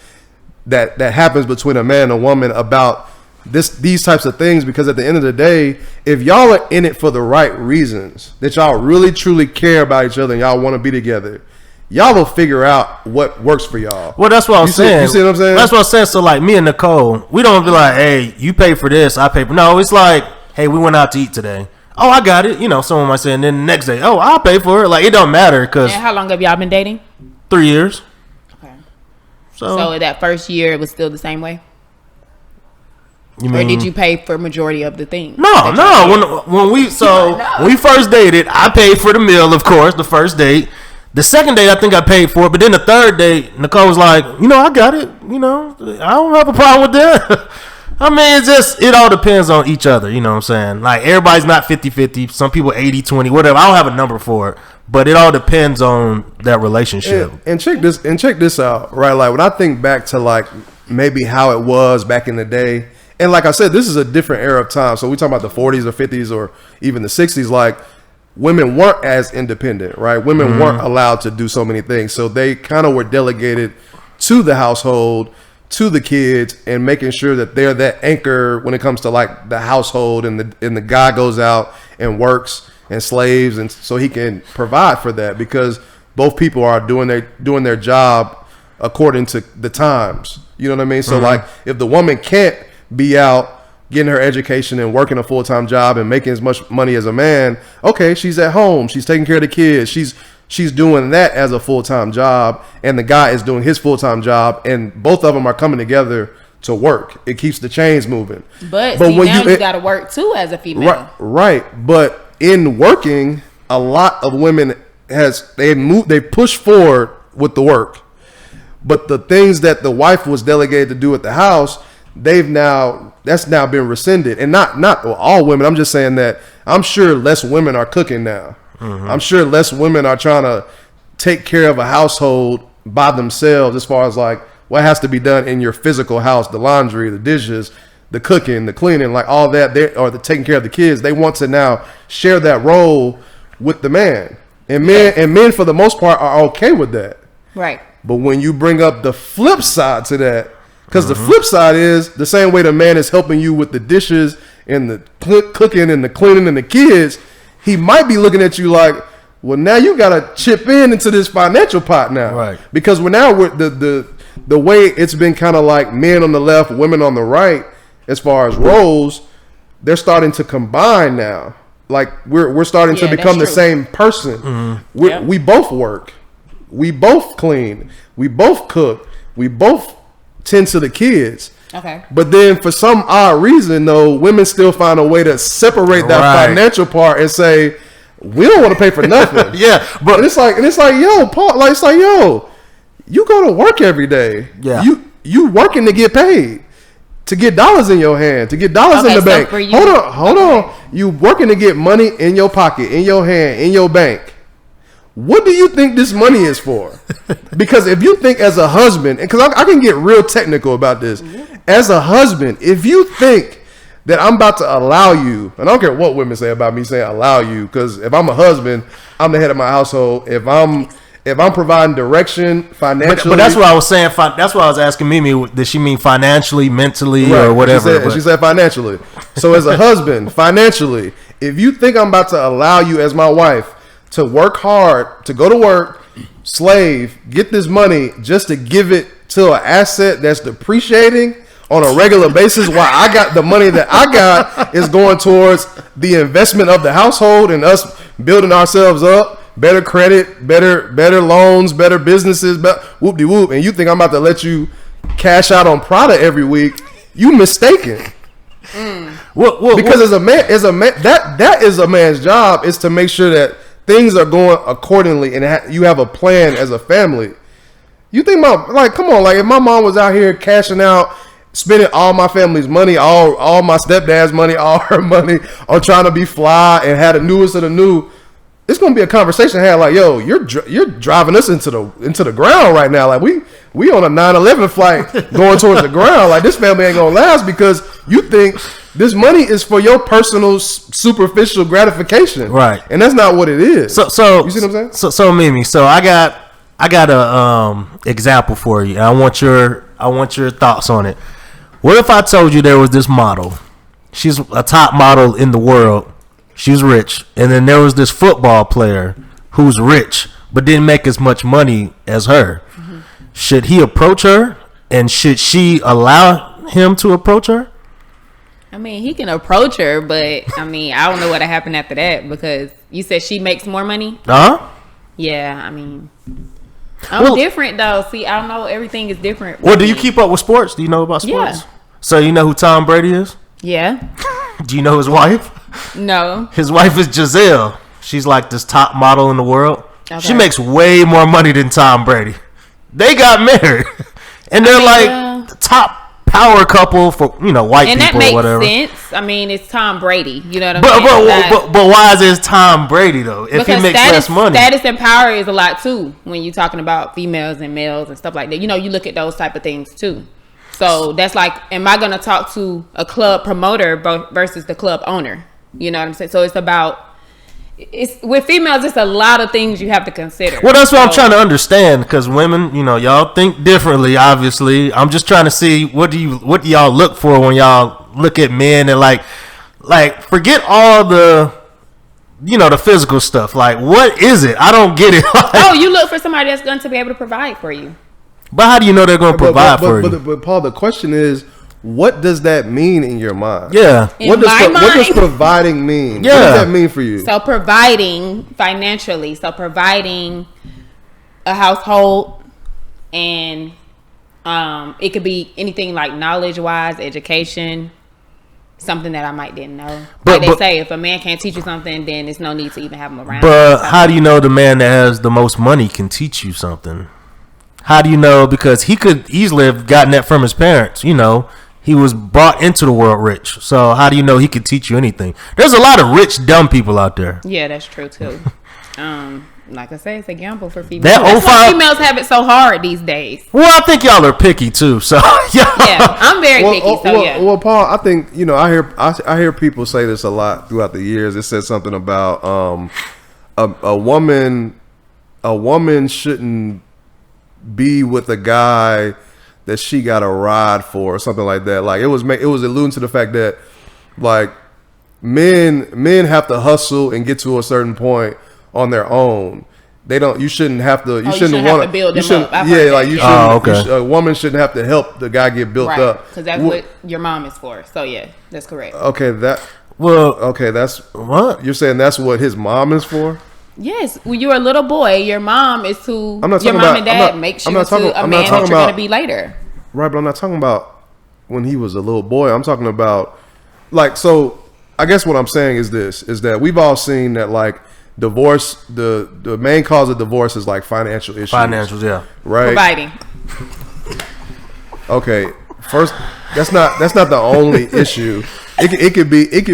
that happens between a man and a woman about these types of things. Because at the end of the day, if y'all are in it for the right reasons, that y'all really truly care about each other and y'all want to be together, y'all will figure out what works for y'all. Well, that's what I'm saying. You see what I'm saying? That's what I'm saying. So like me and Nicole, we don't be like, hey, you pay for this, I pay for. No, it's like, hey, we went out to eat today. Oh, I got it. You know, someone might say, and then the next day, oh, I'll pay for it. Like, it don't matter because. And how long have y'all been dating? 3 years. Okay. So that first year, it was still the same way? You mean, or did you pay for majority of the things? No. When we first dated, I paid for the meal, of course, the first date. The second date, I think I paid for it. But then the third date, Nicole was like, I got it. I don't have a problem with that. I mean, it all depends on each other, you know what I'm saying? Like, everybody's not 50-50, some people 80-20, whatever. I don't have a number for it, but it all depends on that relationship. And check this out, right? Like, when I think back to, like, maybe how it was back in the day, and like I said, this is a different era of time. So we talking about the 40s or 50s or even the 60s, like, women weren't as independent, right? Women weren't allowed to do so many things. So they kind of were delegated to the household, to the kids, and making sure that they're that anchor when it comes to like the household, and the guy goes out and works and slaves, and so he can provide for that, because both people are doing their job according to the times. You know what I mean? So like, if the woman can't be out getting her education and working a full-time job and making as much money as a man, okay, she's at home, she's taking care of the kids, she's doing that as a full-time job, and the guy is doing his full-time job, and both of them are coming together to work. It keeps the chains moving. But see, when you got to work too as a female. Right. But in working, a lot of women they push forward with the work, but the things that the wife was delegated to do at the house, that's now been rescinded. And not all women. I'm just saying that I'm sure less women are cooking now. I'm sure less women are trying to take care of a household by themselves, as far as like what has to be done in your physical house, the laundry, the dishes, the cooking, the cleaning, like all that, or the taking care of the kids. They want to now share that role with the man. And men for the most part are okay with that. Right. But when you bring up the flip side to that, because the flip side is the same way the man is helping you with the dishes and the cooking and the cleaning and the kids, he might be looking at you like, well, now you got to chip into this financial pot now. Right. Because we're now with the way it's been kind of like men on the left, women on the right, as far as roles, they're starting to combine now. Like we're starting to become the same person. We both work, we both clean, we both cook, we both tend to the kids. Okay. But then for some odd reason though, women still find a way to separate that financial part and say, we don't want to pay for nothing. But it's like yo, Paul, like, it's like, yo, you go to work every day. Yeah. You working to get paid, to get dollars in your hand, to get dollars in the bank. Hold on. You working to get money in your pocket, in your hand, in your bank. What do you think this money is for? Because if you think as a husband, because I can get real technical about this. As a husband, if you think that I'm about to allow you, and I don't care what women say about me saying allow you, because if I'm a husband, I'm the head of my household. If I'm providing direction financially, but that's what I was saying. That's what I was asking Mimi. Did she mean financially, mentally, or whatever? She said financially. So as a husband, financially, if you think I'm about to allow you as my wife to work hard, to go to work, slave, get this money just to give it to an asset that's depreciating on a regular basis, while I got the money that I got is going towards the investment of the household and us building ourselves up, better credit, better loans, better businesses, whoop de whoop, and you think I'm about to let you cash out on Prada every week? You mistaken. Because as a man, that is a man's job, is to make sure that things are going accordingly and you have a plan as a family. You think come on, like if my mom was out here cashing out, spending all my family's money, all my stepdad's money, all her money on trying to be fly and had the newest of the new, it's gonna be a conversation had like, yo, you're driving us into the ground right now. Like we on a 9/11 flight going towards the ground. Like this family ain't gonna last because you think this money is for your personal superficial gratification, right? And that's not what it is. So you see what I'm saying? So Mimi, so I got a example for you. And I want your thoughts on it. What if I told you there was this model? She's a top model in the world. She's rich. And then there was this football player who's rich but didn't make as much money as her. Mm-hmm. Should he approach her? And should she allow him to approach her? I mean, he can approach her, but I mean, I don't know what'll happen after that, because you said she makes more money. Yeah, I mean, I'm different though. See, I don't know. Everything is different. Well, do you keep up with sports? Do you know about sports? Yeah. So you know who Tom Brady is? Yeah. Do you know his wife? No. His wife is Giselle. She's like this top model in the world. Okay. She makes way more money than Tom Brady. They got married, and they're the top power couple for white and people or whatever. And that makes sense. I mean, it's Tom Brady. You know what I'm saying? But why is it Tom Brady though? If he makes less money, status and power is a lot too. When you're talking about females and males and stuff like that, you look at those type of things too. So that's like, am I going to talk to a club promoter versus the club owner? You know what I'm saying? So it's with females, it's a lot of things you have to consider. Well, that's what I'm trying to understand, because women, y'all think differently, obviously. I'm just trying to see what do y'all look for when y'all look at men, and like forget all the the physical stuff. Like, what is it? I don't get it. Like, you look for somebody that's going to be able to provide for you. But how do you know they're going to provide for you? But Paul, the question is, what does that mean in your mind? Yeah. What does providing mean? Yeah. What does that mean for you? So providing financially. So providing a household, and it could be anything like knowledge-wise, education, something that I might didn't know. But they say if a man can't teach you something, then there's no need to even have him around. But how do you know the man that has the most money can teach you something? How do you know? Because he could easily have gotten that from his parents. He was brought into the world rich. So how do you know he could teach you anything? There's a lot of rich, dumb people out there. Yeah, that's true too. Like I say, it's a gamble for females. That's why females have it so hard these days. Well, I think y'all are picky too. So yeah, I'm very picky. Well, Paul, I think I hear people say this a lot throughout the years. It says something about a woman shouldn't be with a guy that she got a ride for or something like that. Like it was alluding to the fact that like men have to hustle and get to a certain point on their own. You shouldn't have to. You shouldn't want to build them up. A woman shouldn't have to help the guy get built up. Because that's what your mom is for. So yeah, that's correct. Okay, that's what you're saying. That's what his mom is for. Yes, when you're a little boy, your mom is who your mom and dad makes you into a man that you're going to be later. Right, but I'm not talking about when he was a little boy. I'm talking about so I guess what I'm saying is that we've all seen that like divorce, the main cause of divorce is like financial issues. Financials, yeah. Right. Providing. Okay. First, that's not the only issue. It could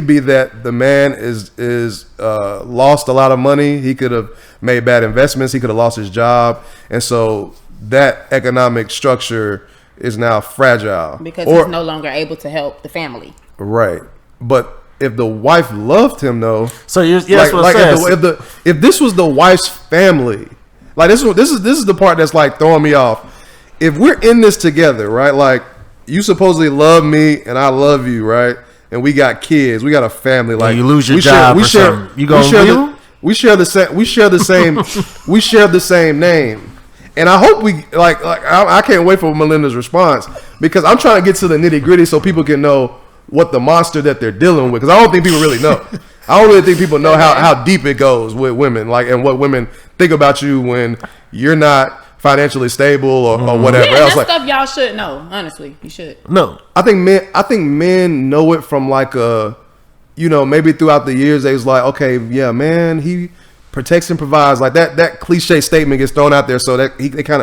be that the man is lost a lot of money. He could have made bad investments. He could have lost his job, and so that economic structure is now fragile because he's no longer able to help the family. Right, but if the wife loved him though, so if this was the wife's family, like this is the part that's like throwing me off. If we're in this together, right, like you supposedly love me and I love you, right? And we got kids, we got a family. Like you lose your job, we share the same name. And I hope we I can't wait for Melinda's response because I'm trying to get to the nitty gritty so people can know what the monster that they're dealing with. Because I don't think people really know. I don't really think people know how deep it goes with women, like, and what women think about you when you're not financially stable or whatever else. That's like stuff y'all should know. Honestly, you should. No, I think men know it from like maybe throughout the years they was like, okay, yeah, man, he protects and provides. Like that cliche statement gets thrown out there, so that he kind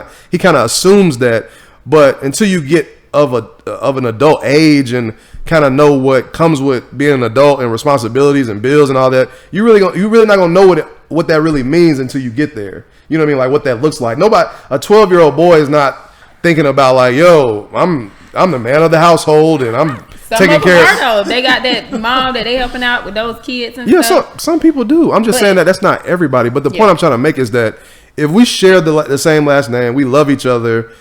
of assumes that. But until you get of an adult age and kind of know what comes with being an adult and responsibilities and bills and all that, you're really not gonna know what that really means until you get there. You know what I mean? Like what that looks like. Nobody, a 12-year-old boy is not thinking about like, yo, I'm the man of the household and I'm taking care of. They got that mom that they helping out with those kids and stuff. Yeah, some people do. I'm just saying that's not everybody. But the point I'm trying to make is that if we share the same last name, we love each other,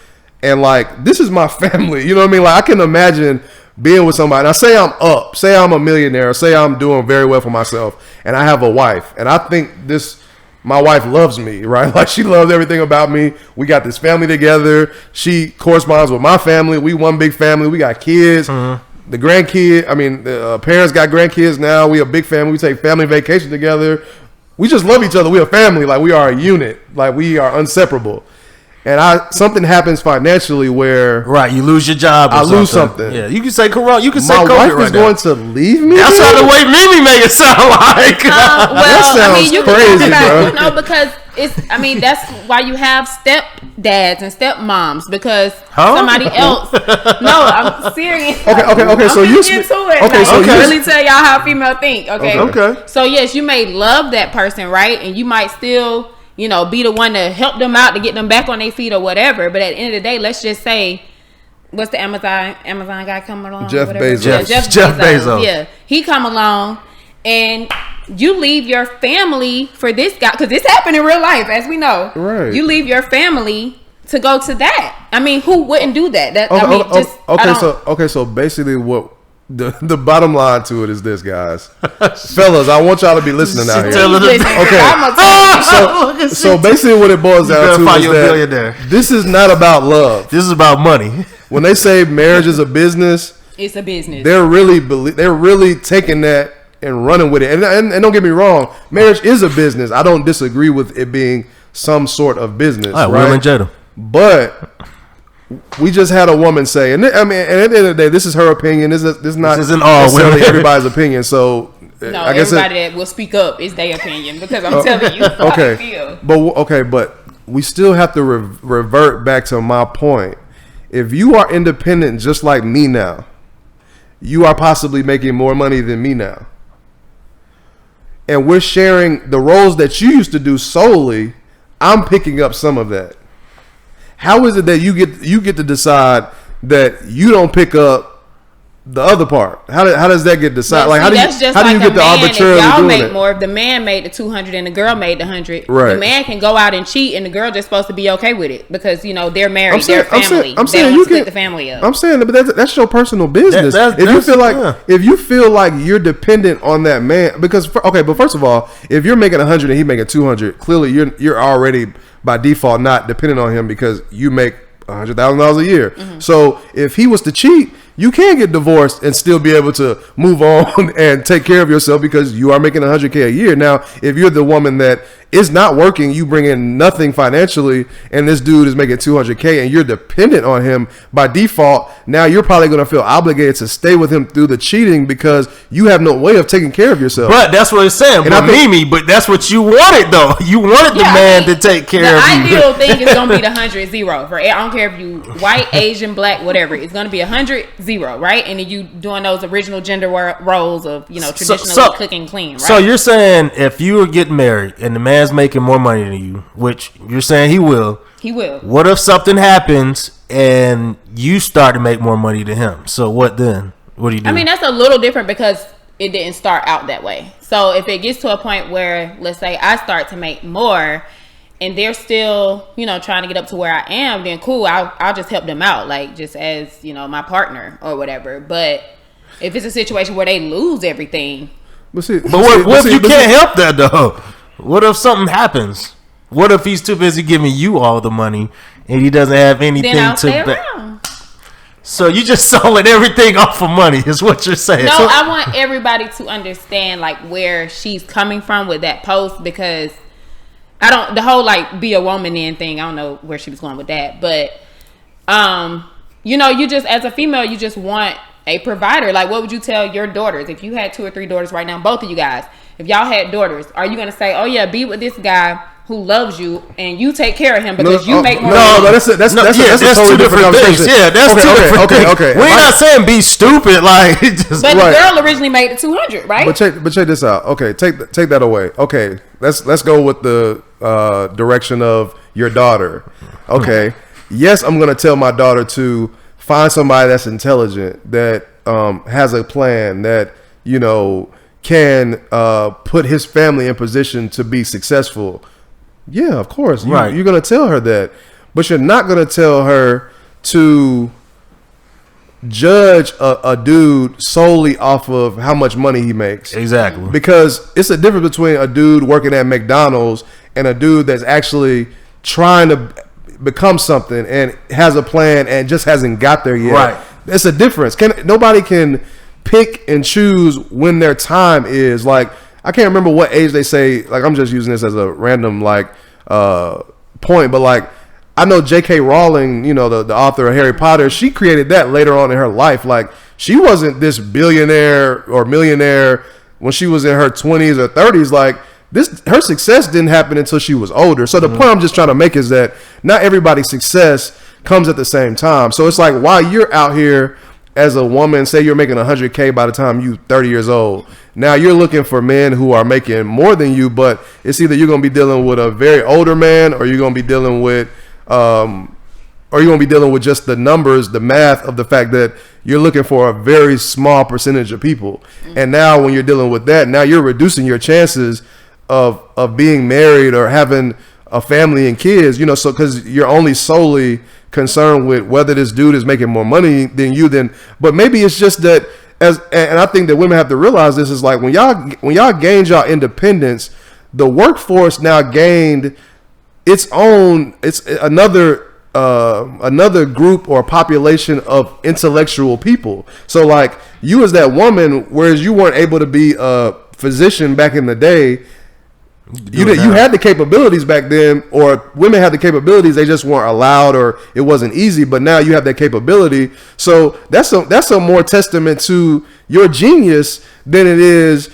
and like this is my family. You know what I mean? Like I can imagine being with somebody. Now say I'm up, say I'm a millionaire, say I'm doing very well for myself, and I have a wife, and I think my wife loves me, right? Like she loves everything about me. We got this family together. She corresponds with my family. We one big family. We got kids. Mm-hmm. The grandkid. I mean, the parents got grandkids now. We a big family. We take family vacation together. We just love each other. We a family. Like we are a unit. Like we are inseparable. And something happens financially where you lose your job. I lose something. Yeah, you can say Corona. You can say my COVID wife right is now. going to leave me. That's how the way Mimi make it sound like. That sounds you crazy, can talk about, because it's. I mean, that's why you have stepdads and stepmoms because somebody else. No, I'm serious. Okay. So you get to it. Okay, so really tell y'all how female think. Okay. So yes, you may love that person, right? And you might still, be the one to help them out to get them back on their feet or whatever. But at the end of the day, let's just say, what's the Amazon guy coming along? Jeff Bezos. Jeff Bezos. Yeah, he come along, and you leave your family for this guy because this happened in real life, as we know. Right. You leave your family to go to that. I mean, who wouldn't do that? So basically, what The bottom line to it is this, guys. Fellas, I want y'all to be listening out here. Okay. So basically what it boils down to is that this is not about love. This is about money. When they say marriage is a business, it's a business. They're really taking that and running with it. And don't get me wrong, marriage is a business. I don't disagree with it being some sort of business. All right, Will and Jada. But we just had a woman say, and I mean, and at the end of the day, this is her opinion. This isn't all necessarily everybody's opinion. So no, I guess everybody that will speak up is their opinion because I'm telling you how I feel. But we still have to revert back to my point. If you are independent just like me now, you are possibly making more money than me now, and we're sharing the roles that you used to do solely. I'm picking up some of that. How is it that you get to decide that you don't pick up the other part? How does that get decided? Like, how do you get the arbitrarily y'all doing make it? more, if the man made the 200 and the girl made the 100, right. The man can go out and cheat, and the girl just supposed to be okay with it because they're married, they're family. I'm saying you can split the family up. I'm saying, but that's your personal business. If you feel like you're dependent on that man, but first of all, if you're making 100 and he making 200, clearly you're already by default not dependent on him because you make $100,000 a year. Mm-hmm. So if he was to cheat, you can get divorced and still be able to move on and take care of yourself because you are making $100K a year. Now, if you're the woman that is not working, you bring in nothing financially, and this dude is making $200K and you're dependent on him by default, now you're probably going to feel obligated to stay with him through the cheating because you have no way of taking care of yourself. But that's what it's saying. But that's what you wanted, though. You wanted the man to take care of you. The ideal thing is going to be the 100-0. I don't care if you white, Asian, black, whatever. It's going to be 100-0, right? And then you doing those original gender roles of, traditionally cooking clean, right? So you're saying if you were getting married and the man's making more money than you, which you're saying he will. He will. What if something happens and you start to make more money than him? So what then? What do you do? I mean, that's a little different because it didn't start out that way. So if it gets to a point where, let's say, I start to make more and they're still, trying to get up to where I am, then cool, I'll just help them out, like just as, my partner or whatever. But if it's a situation where they lose everything. What if you can't help that, though? What if something happens? What if he's too busy giving you all the money and he doesn't have anything to So you just selling everything off of money is what you're saying. No, I want everybody to understand like where she's coming from with that post, because the whole like be a woman in thing, I don't know where she was going with that, but you just, as a female, you just want a provider. Like, what would you tell your daughters if you had 2 or 3 daughters right now, both of you guys? If y'all had daughters, are you going to say, oh yeah, be with this guy who loves you and you take care of him because you make more money? No, that's a totally different conversation. Yeah, that's two different things. Okay. We're not saying be stupid, like. But the girl originally made the 200, right? But check this out. Okay, take that away. Okay, let's go with the direction of your daughter. Okay, yes, I'm going to tell my daughter to find somebody that's intelligent, that has a plan, that can put his family in position to be successful. Yeah, of course. You're going to tell her that. But you're not going to tell her to judge a dude solely off of how much money he makes. Exactly. Because it's a difference between a dude working at McDonald's and a dude that's actually trying to become something and has a plan and just hasn't got there yet. Right. It's a difference. Nobody can pick and choose when their time is. Like, I can't remember what age they say. Like, I'm just using this as a random point, but like, I know J.K. Rowling, the author of Harry Potter, she created that later on in her life. Like, she wasn't this billionaire or millionaire when she was in her 20s or 30s. Like, her success didn't happen until she was older. So the point I'm just trying to make is that not everybody's success comes at the same time. So it's like, while you're out here as a woman, say you're making 100K by the time you're 30 years old. Now you're looking for men who are making more than you, but it's either you're going to be dealing with a very older man, or you're going to be dealing with, just the numbers, the math of the fact that you're looking for a very small percentage of people. Mm-hmm. And now when you're dealing with that, now you're reducing your chances of being married or having a family and kids, so because you're only solely concerned with whether this dude is making more money than you, but maybe it's just that and I think that women have to realize this is like when y'all gained y'all independence, the workforce now gained its another group or population of intellectual people. So like you as that woman, whereas you weren't able to be a physician back in the day, you had the capabilities back then, or women had the capabilities, they just weren't allowed or it wasn't easy, but now you have that capability. So that's a more testament to your genius than it is,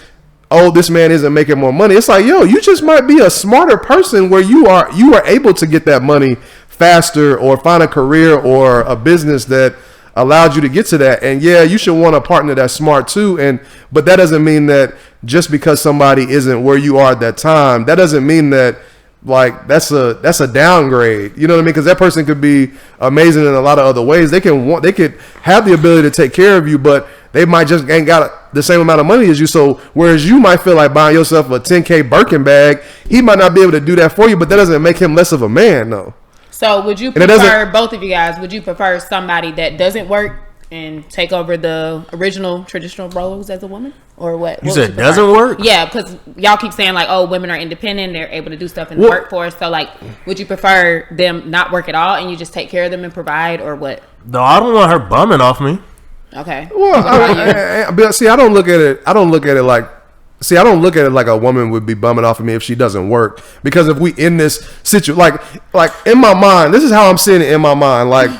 oh, this man isn't making more money. It's like, yo, you just might be a smarter person where you are able to get that money faster or find a career or a business that allowed you to get to that. And yeah, you should want a partner that's smart too. But that doesn't mean that just because somebody isn't where you are at that time, that doesn't mean that like that's a downgrade. You know what I mean? Because that person could be amazing in a lot of other ways. They could have the ability to take care of you, but they might just ain't got the same amount of money as you. So whereas you might feel like buying yourself a $10K Birkin bag, he might not be able to do that for you, but that doesn't make him less of a man, though. So would you prefer, both of you guys, would you prefer somebody that doesn't work and take over the original traditional roles as a woman? Or what? You said doesn't work? Yeah, because y'all keep saying like, oh, women are independent, they're able to do stuff in the workforce. So like, would you prefer them not work at all and you just take care of them and provide, or what? No, I don't want her bumming off me. Okay. Well, I don't look at it like a woman would be bumming off of me if she doesn't work. Because if we in this situation, like in my mind, this is how I'm seeing it in my mind. Like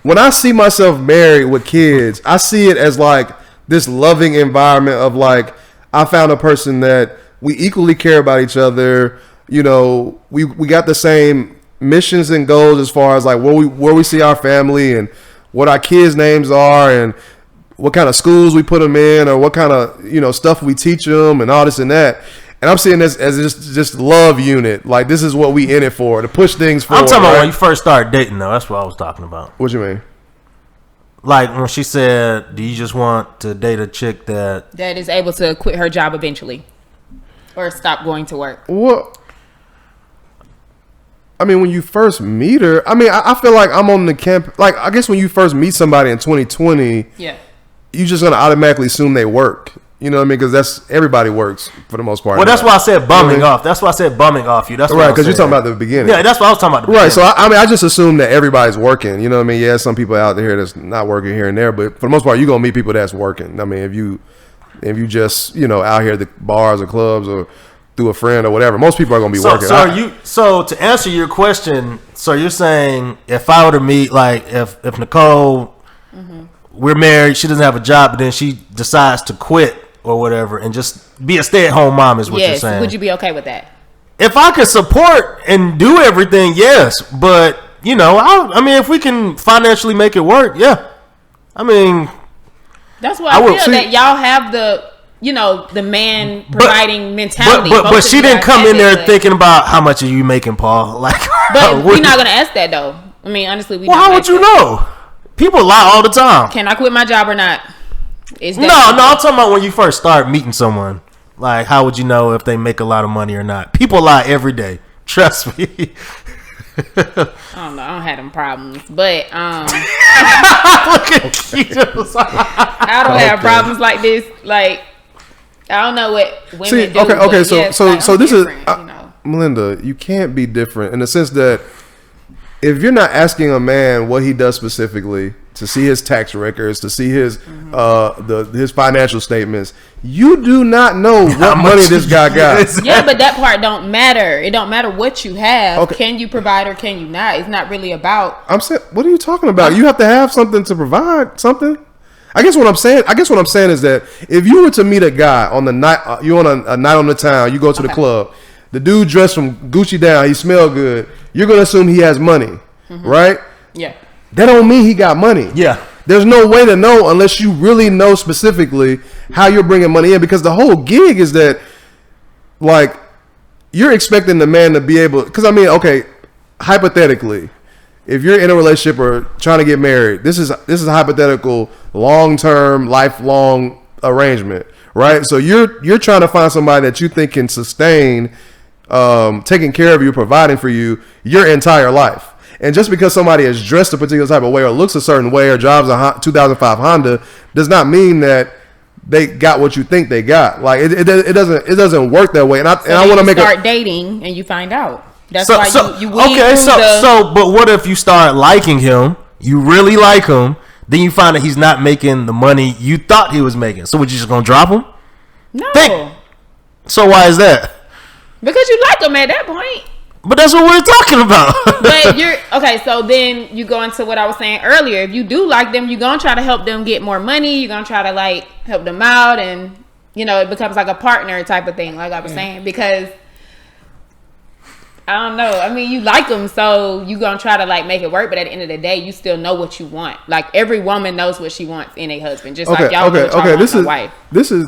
when I see myself married with kids, I see it as like this loving environment of like, I found a person that we equally care about each other. You know, we got the same missions and goals as far as like where we see our family and what our kids' names are and what kind of schools we put them in, or what kind of, stuff we teach them and all this and that. And I'm seeing this as just love unit. Like, this is what we in it for, to push things forward. I'm talking about when you first started dating, though. That's what I was talking about. What you mean? Like, when she said, do you just want to date a chick that is able to quit her job eventually or stop going to work? Well, I mean, when you first meet her, I feel like I'm on the camp. Like, I guess when you first meet somebody in 2020, yeah, you just gonna automatically assume they work. You know what I mean? Because everybody works for the most part. Well, that's why I said bumming off. That's why I said bumming off you. That's right, because you're talking about the beginning. Yeah, that's what I was talking about. Right. So I just assume that everybody's working. You know what I mean? Yeah, some people out there that's not working here and there, but for the most part, you're gonna meet people that's working. I mean, if you just out here at the bars or clubs or through a friend or whatever, most people are gonna be working. So to answer your question, so you're saying if I were to meet, like if Nicole, we're married, she doesn't have a job, but then she decides to quit or whatever and just be a stay-at-home mom is what you're saying. Would you be okay with that? If I could support and do everything, yes. But I mean, if we can financially make it work, yeah. I mean, that's why I feel that y'all have the man providing mentality. But she didn't come in there thinking about how much are you making, Paul. Like, but we're not gonna ask that though. I mean, honestly, how would you know? People lie all the time. Can I quit my job or not? No, I'm talking about when you first start meeting someone. Like, how would you know if they make a lot of money or not? People lie every day. Trust me. I don't know. I don't have them problems, but look at you. I don't have problems like this. Like, I don't know what women do. Okay. So this is Melinda. You can't be different in the sense that if you're not asking a man what he does specifically, to see his tax records, to see his his financial statements, you do not know what money this guy got. Yeah, but that part don't matter. It don't matter what you have. Okay. Can you provide or can you not? It's not really about. I'm saying, what are you talking about? You have to have something to provide something. I guess what I'm saying is that if you were to meet a guy on the night, you're on a night on the town, you go to the club, the dude dressed from Gucci down, he smell good, you're gonna assume he has money, right? Yeah. That don't mean he got money. Yeah. There's no way to know unless you really know specifically how you're bringing money in, because the whole gig is that, like, you're expecting the man to be able, because I mean, okay, hypothetically, if you're in a relationship or trying to get married, this is a hypothetical long-term, lifelong arrangement, right? So you're trying to find somebody that you think can sustain taking care of you, providing for you your entire life. And just because somebody is dressed a particular type of way or looks a certain way or drives a 2005 Honda does not mean that they got what you think they got. Like it doesn't work that way. And I want to start dating and you find out. That's why you but what if you start liking him? You really like him, then you find that he's not making the money you thought he was making. So would you just gonna drop him? No. So why is that? Because you like him at that point. But that's what we're talking about. But okay. So then you go into what I was saying earlier. If you do like them, you're gonna try to help them get more money. You're gonna try to like help them out, and it becomes like a partner type of thing. Like I was saying, because I don't know. I mean, you like them, so you gonna try to like make it work. But at the end of the day, you still know what you want. Like every woman knows what she wants in a husband, just like y'all know what y'all want in a wife. This is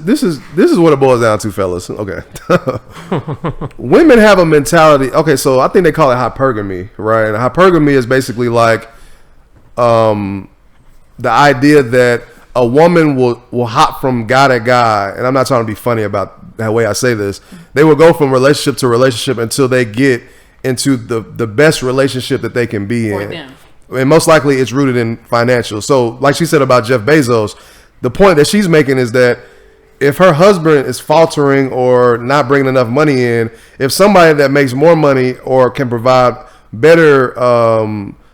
what it boils down to, fellas. Okay, women have a mentality. Okay, so I think they call it hypergamy, right? And hypergamy is basically like the idea that a woman will hop from guy to guy, and I'm not trying to be funny about that way I say this. They will go from relationship to relationship until they get into the best relationship that they can be in. Them. And most likely it's rooted in financial. So like she said about Jeff Bezos, the point that she's making is that if her husband is faltering or not bringing enough money in, if somebody that makes more money or can provide better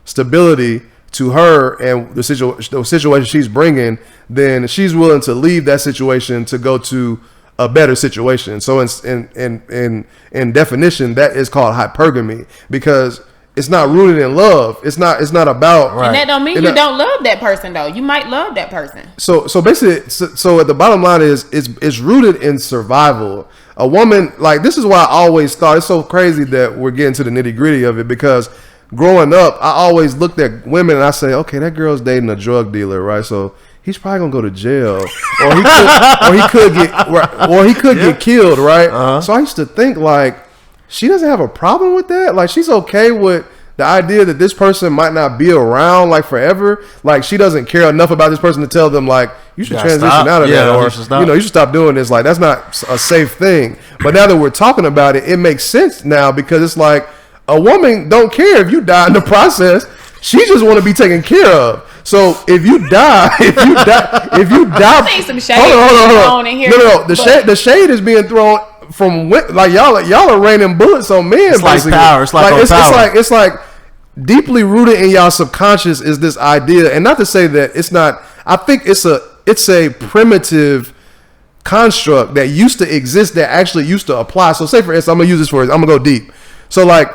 stability to her and the situation she's bringing, then she's willing to leave that situation to go to a better situation. So in definition, that is called hypergamy because it's not rooted in love. It's not about. Right. And that don't mean you don't love that person though. You might love that person. So basically, so at the bottom line is it's rooted in survival. A woman, like, this is why I always thought it's so crazy that we're getting to the nitty gritty of it, because growing up, I always looked at women and I say, okay, that girl's dating a drug dealer, right? So he's probably gonna go to jail, or he could get killed, right? Uh-huh. So I used to think, like, she doesn't have a problem with that. Like, she's okay with the idea that this person might not be around like forever. Like, she doesn't care enough about this person to tell them, like, you should transition out of that, or you should stop doing this. Like, that's not a safe thing. But now that we're talking about it, it makes sense now, because it's like a woman don't care if you die in the process. She just want to be taken care of. So if you die, I think some shade hold on. No. The shade is being thrown from, like, y'all are raining bullets on men. It's basically. Like power. It's like deeply rooted in y'all subconscious is this idea, and not to say that it's not. I think it's a primitive construct that used to exist, that actually used to apply. So say for instance, I'm gonna go deep. So like,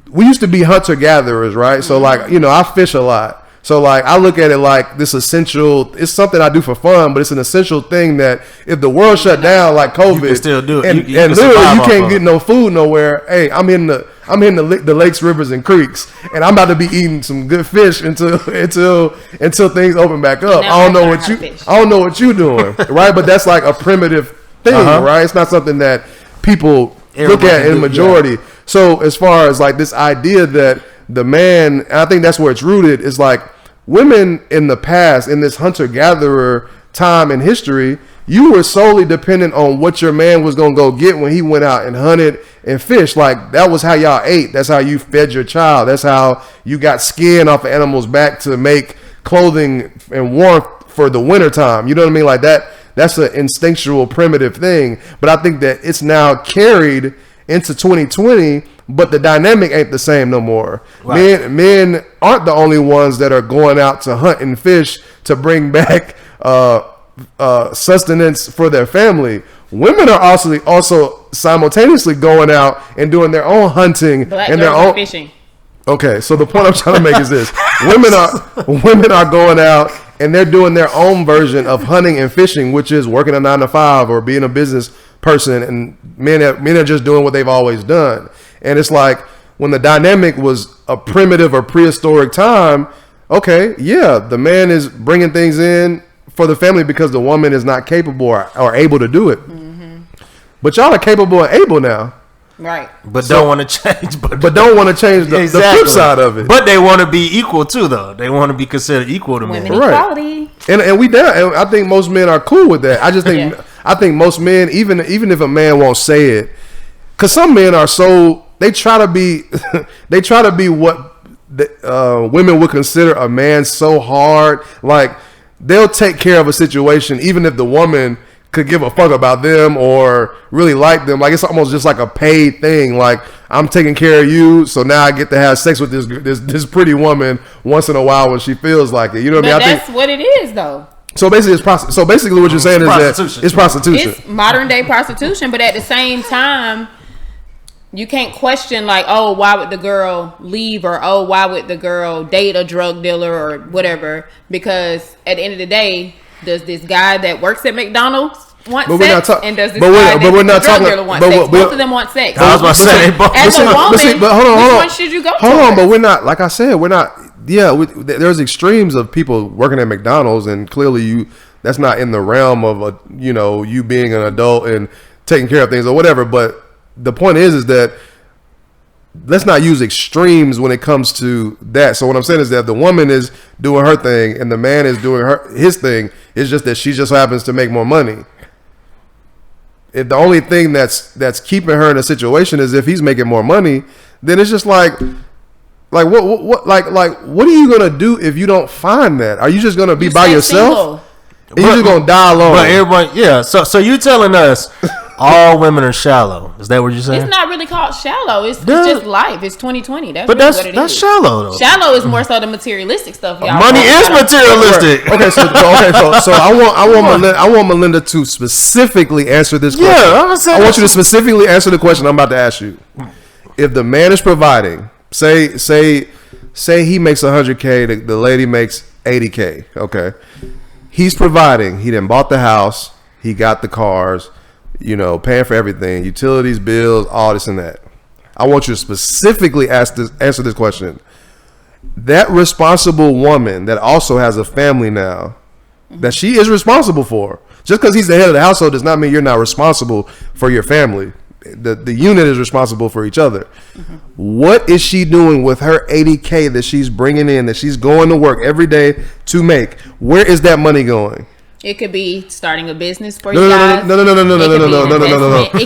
we used to be hunter gatherers, right? So like, I fish a lot. So like, I look at it like this essential. It's something I do for fun, but it's an essential thing that if the world shut down like COVID, you can still do it. And literally you can't get no food nowhere. Hey, I'm hitting the lakes, rivers, and creeks, and I'm about to be eating some good fish until things open back up. I don't know what you doing, right? But that's like a primitive thing, right? It's not something that people look at in the majority. Yeah. So as far as like this idea that the man, and I think that's where it's rooted, is like women in the past, in this hunter-gatherer time in history, you were solely dependent on what your man was going to go get when he went out and hunted and fished. Like, that was how y'all ate. That's how you fed your child. That's how you got skin off of animals' back to make clothing and warmth for the wintertime. You know what I mean? Like that's an instinctual, primitive thing. But I think that it's now carried into 2020, but the dynamic ain't the same no more. Right. Men aren't the only ones that are going out to hunt and fish to bring back sustenance for their family. Women are also simultaneously going out and doing their own hunting and their own fishing. Okay, so the point I'm trying to make is this: women are going out and they're doing their own version of hunting and fishing, which is working a 9-to-5 or being a business person, and men are just doing what they've always done. And it's like, when the dynamic was a primitive or prehistoric time, okay, yeah, the man is bringing things in for the family because the woman is not capable or able to do it. Mm-hmm. But y'all are capable and able now. Right. But don't want to change. But don't want to change the flip side of it. But they want to be equal too, though. They want to be considered equal to men. Women equality. And we down. And I think most men are cool with that. I just think I think most men, even if a man won't say it, because some men are so, they try to be what women would consider a man so hard. Like, they'll take care of a situation even if the woman could give a fuck about them or really like them. Like, it's almost just like a paid thing. Like, I'm taking care of you, so now I get to have sex with this pretty woman once in a while when she feels like it. You know what I mean? That's what it is, though. So basically, what you're saying is that it's prostitution. It's modern day prostitution, but at the same time, you can't question like, oh, why would the girl leave, or oh, why would the girl date a drug dealer or whatever? Because at the end of the day, does this guy that works at McDonald's want sex? And does this guy that the drug dealer want sex? Both of them want sex. I was about to say, as a woman, which one should you go for? Hold on, but we're not, like I said, we're not. Yeah, there's extremes of people working at McDonald's, and clearly that's not in the realm of you being an adult and taking care of things or whatever. But the point is that let's not use extremes when it comes to that. So what I'm saying is that the woman is doing her thing and the man is doing his thing. It's just that she just happens to make more money. If the only thing that's keeping her in a situation is if he's making more money, then it's just like what are you gonna do if you don't find that? Are you just gonna be by yourself? You're just gonna die alone. But everybody, yeah. So you telling us all women are shallow? Is that what you're saying? It's not really called shallow. It's just life. It's 2020. That's what it is. That's shallow though. Shallow is more so the materialistic stuff. Y'all money is materialistic. Okay, so I want Melinda to specifically answer this question. Yeah, I want you to specifically answer the question I'm about to ask you. If the man is providing, say he makes $100K, the lady makes $80K. Okay, he's providing. He then bought the house. He got the cars. Paying for everything, utilities, bills, all this and that. I want you to specifically answer this question. That responsible woman that also has a family now, that she is responsible for. Just because he's the head of the household does not mean you're not responsible for your family. The unit is responsible for each other. Mm-hmm. What is she doing with her $80K that she's bringing in, that she's going to work every day to make? Where is that money going? It could be starting a business for you guys. No. It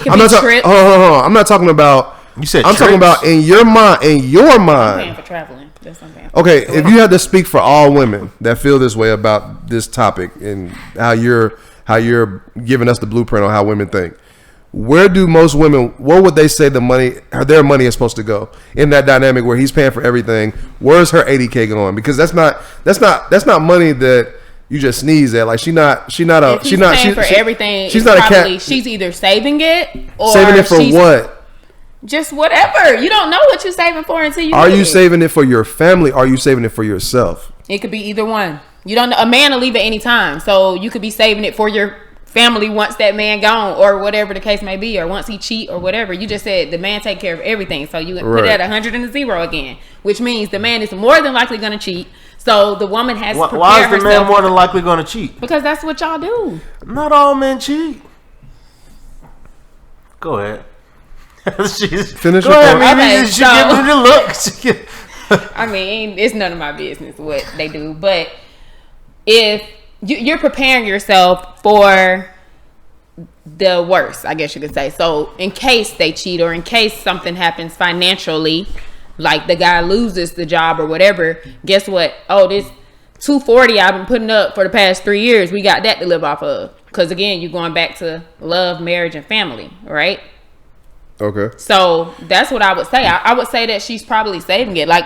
could be trips. I'm not talking about. You said I'm talking about in your mind. I'm paying for traveling. Okay, if you had to speak for all women that feel this way about this topic and how you're giving us the blueprint on how women think, where do most women? Where would they say their money is supposed to go in that dynamic where he's paying for everything? Where's her $80K going? Because that's not money that you just sneeze at. Like she's not paying for everything. She's not a cat. She's either saving it or saving it for what? Just whatever. You don't know what you're saving for until you. Are you saving it for your family? Or are you saving it for yourself? It could be either one. You don't know. A man will leave at any time, so you could be saving it for your family once that man gone, or whatever the case may be, or once he cheat or whatever. You just said the man take care of everything, so you put it at 100 and a 0 again, which means the man is more than likely going to cheat. So the woman has to prepare herself. Why is the man more than likely going to cheat? Because that's what y'all do. Not all men cheat. Go ahead. Finish your point. Okay, she give me the look. I mean, it's none of my business what they do, but if you're preparing yourself for the worst, I guess you could say. So in case they cheat, or in case something happens financially, like the guy loses the job or whatever, guess what? Oh, this $240 I've been putting up for the past 3 years, we got that to live off of. Because again, you're going back to love, marriage, and family, right? Okay. So that's what I would say. I would say that she's probably saving it. Like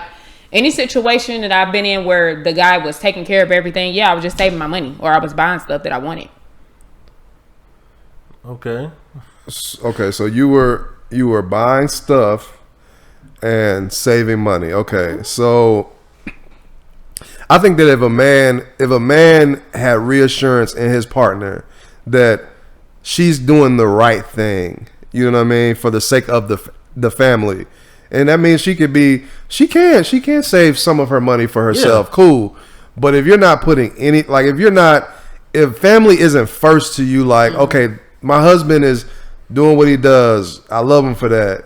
any situation that I've been in where the guy was taking care of everything, I was just saving my money, or I was buying stuff that I wanted. Okay. So you were buying stuff and saving money. Okay. So I think that if a man had reassurance in his partner that she's doing the right thing, you know what I mean, for the sake of the family, and that means she can save some of her money for herself. Yeah. Cool. But if you're not putting any, like if family isn't first to you, like, okay, my husband is doing what he does, I love him for that.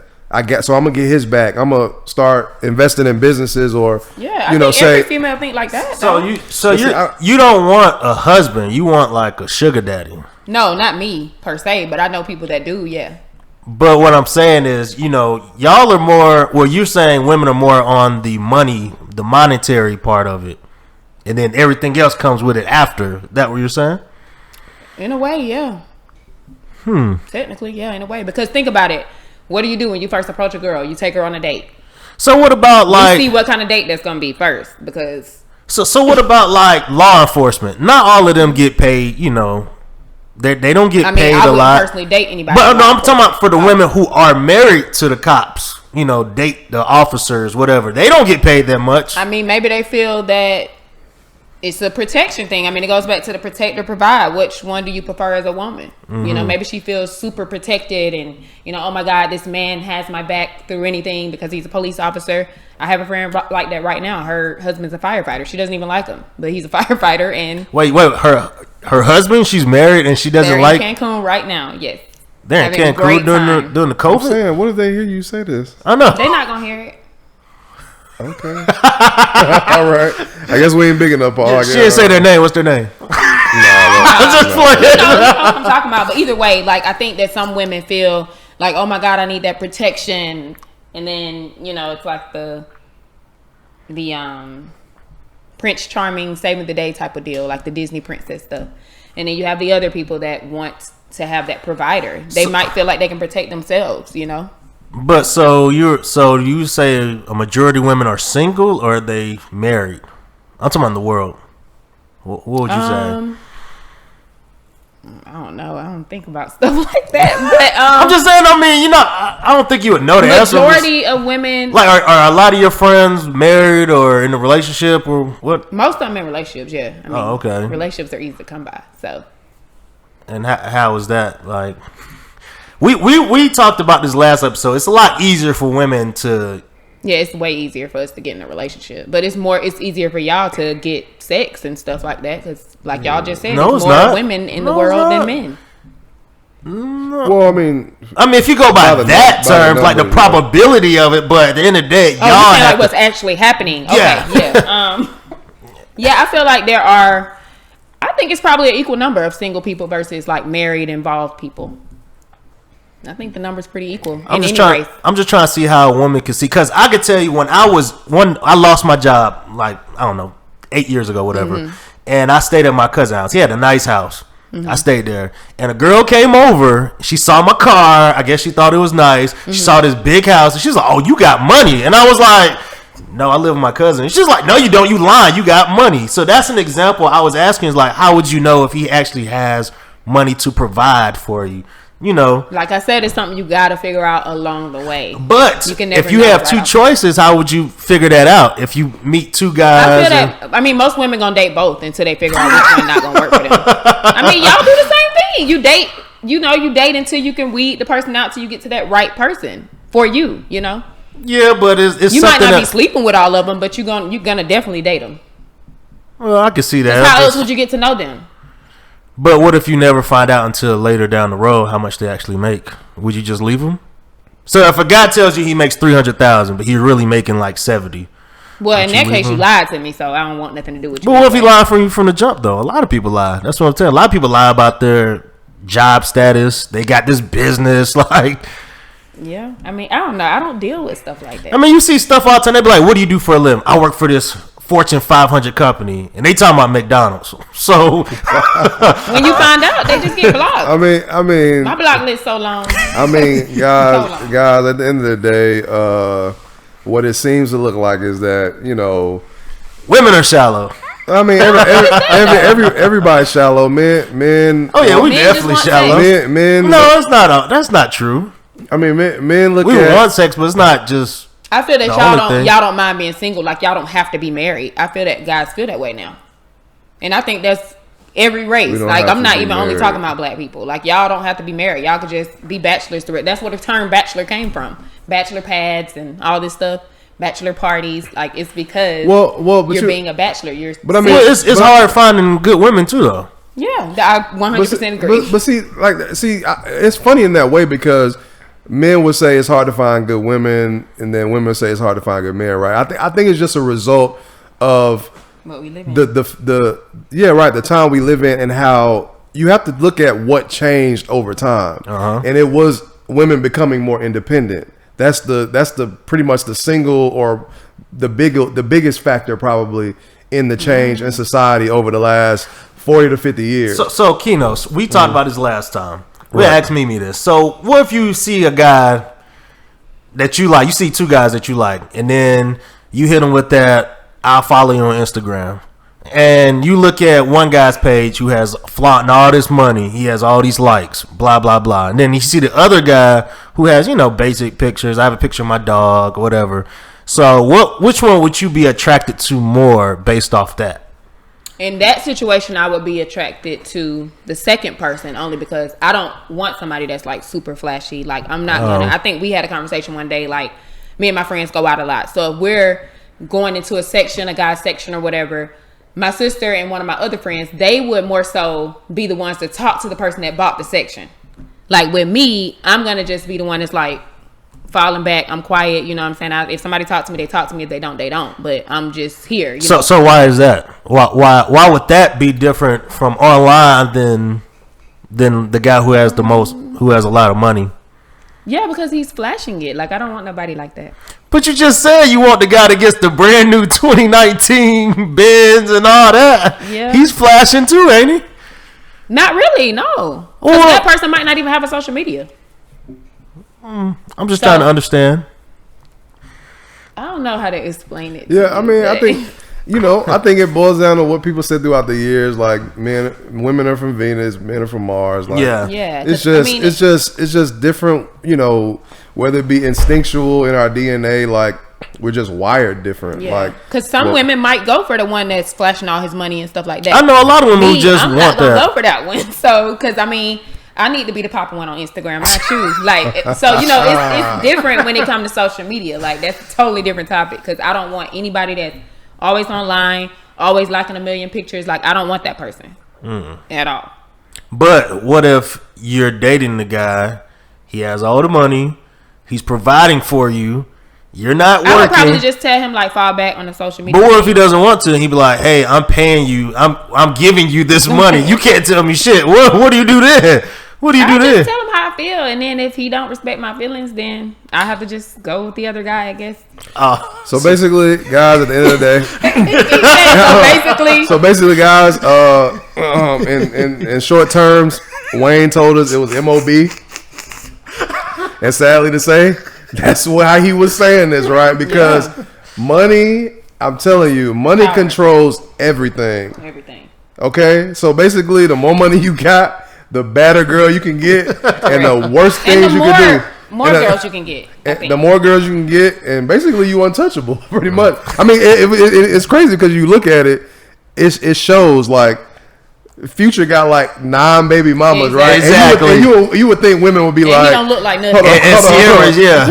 So I'm gonna get his back. I'm gonna start investing in businesses, or every female think like that. You don't want a husband. You want like a sugar daddy. No, not me per se, but I know people that do. Yeah. But what I'm saying is, y'all are more. Well, you're saying women are more on the money, the monetary part of it. and then everything else comes with it after. That what you're saying? In a way, yeah. Technically, yeah, in a way. Because think about it. What do you do when you first approach a girl? You take her on a date. So what about like... You see what kind of date that's going to be first. Because... So what about like law enforcement? Not all of them get paid, you know. They don't get paid a lot. I wouldn't personally date anybody. But no, I'm talking about for the women who are married to the cops. You know, date the officers, whatever. They don't get paid that much. I mean, maybe they feel that it's a protection thing. I mean, it goes back to the protect or provide. Which one do you prefer as a woman? Mm-hmm. You know, maybe she feels super protected and, you know, oh my God, this man has my back through anything because he's a police officer. I have a friend like that right now. Her husband's a firefighter. She doesn't even like him, but he's a firefighter. And wait, her husband? She's married and she doesn't like Cancun right now. Yes, they're in Cancun during the COVID. I'm saying, what if they hear you say this? I know they're not gonna hear it. Okay. All right. I guess we ain't big enough, Paul. She didn't say their name. What's their name? I'm just playing. You know what I'm talking about. But either way, like I think that some women feel like, oh my God, I need that protection. And then, you know, it's like the Prince Charming, saving the day type of deal, like the Disney princess stuff. And then you have the other people that want to have that provider. They might feel like they can protect themselves, you know? But so you say a majority of women are single or are they married? I'm talking about in the world. What would you say? I don't know. I don't think about stuff like that. But I'm just saying. I mean, you know, I don't think you would know the answer. Majority of women, like, are a lot of your friends married or in a relationship or what? Most of them in relationships. Yeah. I mean, okay. Relationships are easy to come by. So. And how is that? Like, we talked about this last episode. It's a lot easier for women to. Yeah, it's way easier for us to get in a relationship, but it's easier for y'all to get sex and stuff like that because, like y'all just said, there's more women in the world than men. No. Well, I mean, if you go by that term, like the probability of it, but at the end of the day, y'all have like what's actually happening. Okay, yeah. Yeah, I feel like there are. I think it's probably an equal number of single people versus like married, involved people. I think the number's pretty equal. I'm just trying to see how a woman can see, because I could tell you when I lost my job, like, I don't know, 8 years ago, whatever, and I stayed at my cousin's house. He had a nice house. I stayed there, and a girl came over. She saw my car. I guess she thought it was nice. She saw this big house, and she was like, "Oh, you got money," and I was like, "No, I live with my cousin." And she's like, "No, you don't. You lying. You got money." So that's an example I was asking, is like, how would you know if he actually has money to provide for you? You know, like I said, it's something you got to figure out along the way. But if you have two choices, how would you figure that out? If you meet two guys, I mean, most women gonna date both until they figure out which one not gonna work for them. I mean, y'all do the same thing. You date, you date until you can weed the person out till you get to that right person for you. You know. Yeah, but it's you might not be sleeping with all of them, but you're gonna definitely date them. Well, I can see that. How else would you get to know them? But what if you never find out until later down the road how much they actually make? Would you just leave them? So if a guy tells you he makes $300,000, but he's really making like 70. Well, in that case, you lied to me, so I don't want nothing to do with you. But what if he lied from you from the jump, though? A lot of people lie. That's what I'm telling you. A lot of people lie about their job status. They got this business, like. Yeah, I mean, I don't know. I don't deal with stuff like that. I mean, you see stuff all the time. They be like, "What do you do for a living?" "I work for this Fortune 500 company," and they talking about McDonald's. So when you find out, they just get blocked. I mean, my block list so long. I mean, guys, at the end of the day, what it seems to look like is that, you know, women are shallow. I mean, everybody's shallow. Men. Oh yeah, we definitely shallow. Men. No, that's not true. I mean, men look. We want sex, but it's not just. I feel that y'all don't mind being single. Like, y'all don't have to be married. I feel that guys feel that way now, and I think that's every race. Like, I'm not even only talking about black people. Like, y'all don't have to be married. Y'all could just be bachelors through it. That's where the term bachelor came from. Bachelor pads and all this stuff. Bachelor parties. Like, it's because you're being a bachelor. But I mean, it's hard finding good women too, though. Yeah, I 100% agree. But see, it's funny in that way because men would say it's hard to find good women, and then women say it's hard to find good men, right? I think it's just a result of what we live in. The time we live in, and how you have to look at what changed over time, and it was women becoming more independent. That's the pretty much the single or the biggest factor probably in the change in society over the last 40 to 50 years. So Kinos, we talked about this last time. We asked Mimi this. So what if you see a guy that you like, you see two guys that you like, and then you hit them with that, I'll follow you on Instagram. And you look at one guy's page who has flaunting all this money. He has all these likes, blah, blah, blah. And then you see the other guy who has, basic pictures. I have a picture of my dog, whatever. So which one would you be attracted to more based off that? In that situation, I would be attracted to the second person only because I don't want somebody that's like super flashy. Like I'm not gonna. I think we had a conversation one day. Like me and my friends go out a lot. So if we're going into a section, a guy's section or whatever, my sister and one of my other friends, they would more so be the ones to talk to the person that bought the section. Like with me, I'm gonna just be the one that's like falling back. I'm quiet. You know what I'm saying? If somebody talks to me, they talk to me. If they don't, they don't. But I'm just here. So why is that? Why would that be different from online than the guy who has a lot of money? Yeah, because he's flashing it. Like I don't want nobody like that. But you just said you want the guy that gets the brand new 2019 Benz and all that. Yeah, he's flashing too, ain't he? Not really. No, because that person might not even have a social media. I'm just trying to understand. I don't know how to explain it. Yeah, I mean, I think I think it boils down to what people said throughout the years. Like women are from Venus, men are from Mars. Like, yeah. It's just different. Whether it be instinctual in our DNA, like we're just wired different. Yeah. Like because some women might go for the one that's flashing all his money and stuff like that. I know a lot of women who just I'm want not gonna that. go for that one. So because I need to be the popping one on Instagram. I choose. Like, so, it's different when it comes to social media. Like, that's a totally different topic because I don't want anybody that's always online, always liking a million pictures. Like, I don't want that person at all. But what if you're dating the guy, he has all the money, he's providing for you, you're not working. I would probably just tell him, like, fall back on the social media. But what if he doesn't want to? And he'd be like, hey, I'm paying you. I'm giving you this money. You can't tell me shit. What do you do then? What do you do then? Just tell him how I feel, and then if he don't respect my feelings, then I have to just go with the other guy, I guess. So basically, guys, at the end of the day, so basically, guys, in short terms, Wayne told us it was MOB, and sadly to say, that's why he was saying this, right? Because money, I'm telling you, money controls everything. Everything. Okay, so basically, the more money you got, the better girl you can get, and the worst things you can do. More girls you can get. The more girls you can get, and basically you untouchable, pretty much. I mean, it's crazy because you look at it, it shows like Future got like 9 baby mamas, right? Exactly. And you would think women would be like, he don't look like nothing.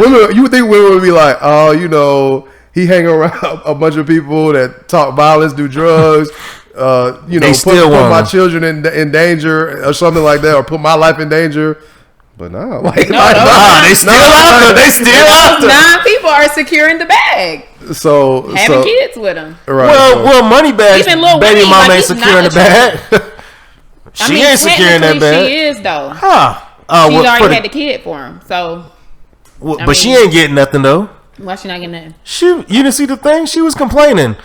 Women, you would think women would be like, oh, he hang around a bunch of people that talk violence, do drugs. Put my children in danger or something like that, or put my life in danger. But no, they still out there. They still out there. 9 people are securing the bag. So having kids with them. Right. Well, money bags. Baby mama ain't securing the bag. She ain't securing that bag. She is though. She already had the kid for him. So, but she ain't getting nothing though. Why she not getting nothing? You didn't see the thing? She was complaining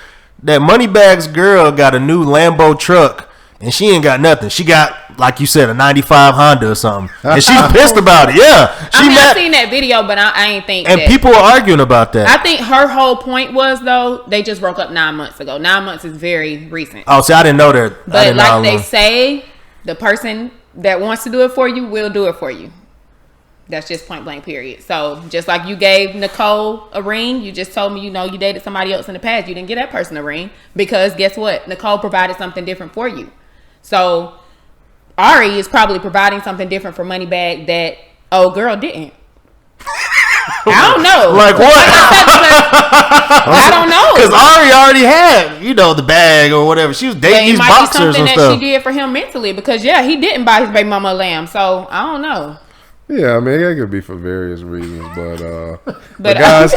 that Moneybags girl got a new Lambo truck and she ain't got nothing. She got, like you said, a 95 Honda or something. And she's pissed about it. Yeah. I've seen that video, but I ain't think and people are arguing about that. I think her whole point was, though, they just broke up 9 months ago. 9 months is very recent. Oh, see, I didn't know that. But like they say, the person that wants to do it for you will do it for you. That's just point blank, period. So just like you gave Nicole a ring, you just told me, you dated somebody else in the past. You didn't give that person a ring because guess what? Nicole provided something different for you. So Ari is probably providing something different for Moneybag that old girl didn't. I don't know. Like what? I don't know. Because Ari already had, the bag or whatever. She was dating these boxers and stuff. That she did for him mentally because, he didn't buy his baby mama a lamb. So I don't know. Yeah, I mean, it could be for various reasons, but guys,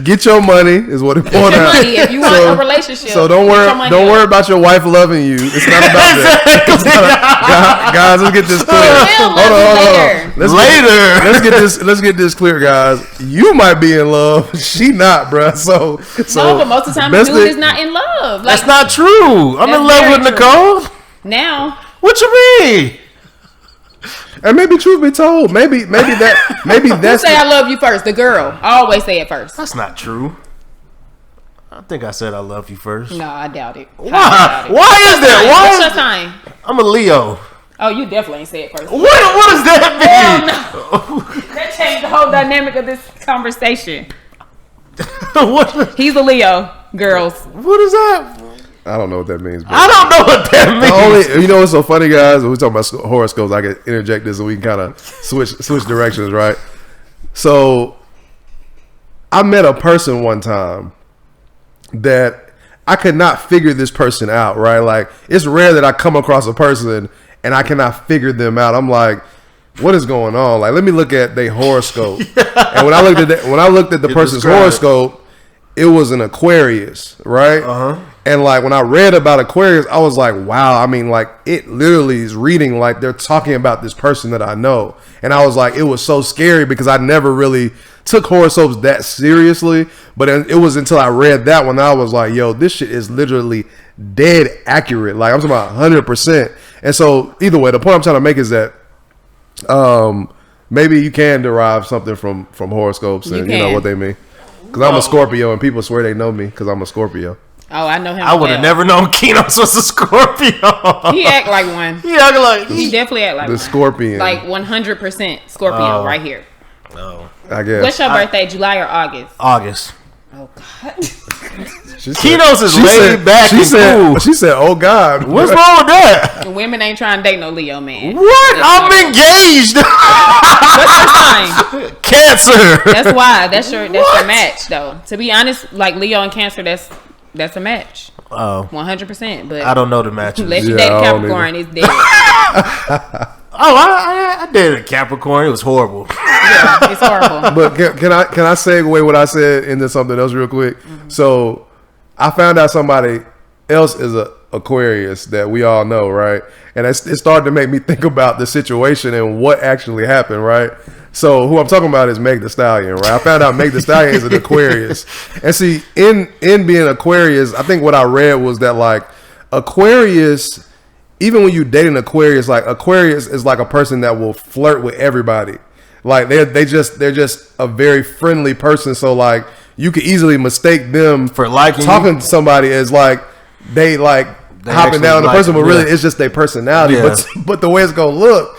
get your money is what it boils down. If you want a relationship, so don't worry about your wife loving you. It's not about that. Guys, let's get this clear. Hold on. Let's get this clear, guys. You might be in love, she not, bruh. So no, but most of the time, the dude is not in love. Like, that's not true. I'm in love with Nicole. Now, what you mean? And maybe truth be told, maybe that's say I love you first. The girl, I always say it first. That's not true. I think I said I love you first. No, I doubt it. Why? Why is that? What's your sign? I'm a Leo. Oh, you definitely ain't say it first. What does that mean? No. That changed the whole dynamic of this conversation. What? He's a Leo, girls. What is that? I don't know what that means. I don't know what that means. You know what's so funny, guys? When we talking about horoscopes, I can interject this and we can kind of switch directions, right? So, I met a person one time that I could not figure this person out, right? Like, it's rare that I come across a person and I cannot figure them out. I'm like, what is going on? Like, let me look at their horoscope. And when I looked at the person's horoscope, it was an Aquarius, right? Uh-huh. And like when I read about Aquarius, I was like, wow. I mean, like it literally is reading like they're talking about this person that I know. And I was like, it was so scary because I never really took horoscopes that seriously. But it was until I read that one that I was like, yo, this shit is literally dead accurate. Like I'm talking about 100%. And so either way, the point I'm trying to make is that maybe you can derive something from horoscopes and you know what they mean. Because I'm a Scorpio and people swear they know me because I'm a Scorpio. Oh, I know him. I would have never known Keno's was a Scorpio. He act like one. He definitely act like the one. Scorpion. Like 100% Scorpio right here. Oh, I guess. What's your birthday? July or August? August. Oh God. Keno's is laid back and cool. She said, "Oh God, what's wrong with that?" Women ain't trying to date no Leo man. What? I'm engaged. What's your sign? Cancer. That's why. That's your match though. To be honest, like Leo and Cancer, that's a match. Oh, 100%. But I don't know the matches. Unless you date a Capricorn, it's dead. I dated a Capricorn. It was horrible. Yeah, it's horrible. But can I segue what I said into something else real quick? Mm-hmm. So I found out somebody else is a Aquarius that we all know, right? And it started to make me think about the situation and what actually happened, right? So who I'm talking about is Meg Thee Stallion, right? I found out Meg Thee Stallion is an Aquarius. And see, in being Aquarius, I think what I read was that like Aquarius, even when you date an Aquarius, like Aquarius is like a person that will flirt with everybody. Like they're just a very friendly person. So like you could easily mistake them for liking talking to somebody as like they hopping down on the person, but really it's just their personality. Yeah. But the way it's gonna look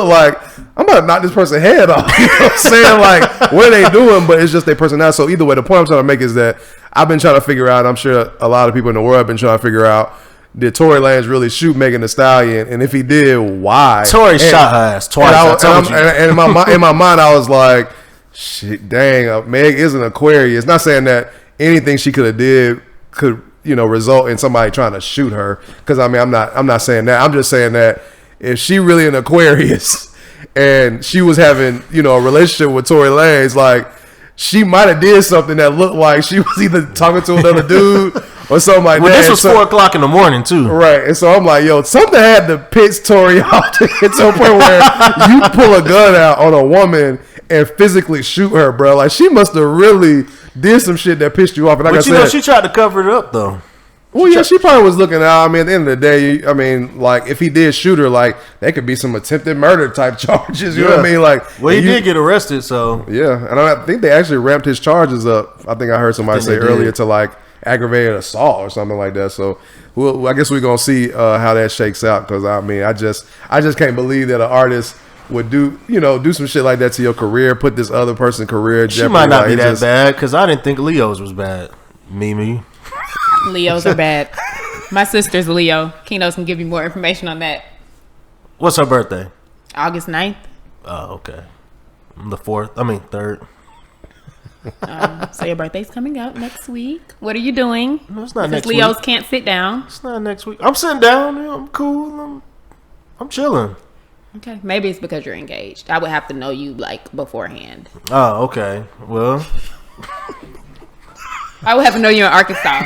like I'm about to knock this person's head off. You know what I'm saying? Like, what are they doing? But it's just their personality. So either way, the point I'm trying to make is that I've been trying to figure out, I'm sure a lot of people in the world have been trying to figure out, did Tory Lanez really shoot Megan Thee Stallion? And if he did, why? Tory shot her ass twice. And in my mind, I was like, shit, dang, Meg is an Aquarius. Not saying that anything she could have did could, result in somebody trying to shoot her. Because I mean, I'm not saying that. I'm just saying that if she really an Aquarius and she was having, a relationship with Tory Lanez, like she might have did something that looked like she was either talking to another dude or something like that. This was 4 o'clock in the morning too. Right. And so I'm like, yo, something had to piss Tory off to get to a point where you pull a gun out on a woman and physically shoot her, bro. Like she must have really did some shit that pissed you off. And like I said, she tried to cover it up though. Well, yeah, she probably was looking out. I mean, at the end of the day, I mean, like, if he did shoot her, like, there could be some attempted murder type charges. You know what I mean? Like, well, he did get arrested, so yeah. And I think they actually ramped his charges up. I think I heard somebody say earlier to like aggravated assault or something like that. So, I guess we're gonna see how that shakes out. Because I mean, I just can't believe that an artist would do some shit like that to your career, put this other person's career in jeopardy. She might not be that bad because I didn't think Leo's was bad. Mimi. Leos are bad. My sister's a Leo. Keno's can give you more information on that. What's her birthday? August 9th. Oh, okay. I'm the 3rd. So your birthday's coming up next week. What are you doing? No, it's not because next Leos week. Can't sit down. It's not next week. I'm sitting down. I'm cool. I'm chilling. Okay, maybe it's because you're engaged. I would have to know you like beforehand. Oh, okay. Well, I would have to know you in Arkansas.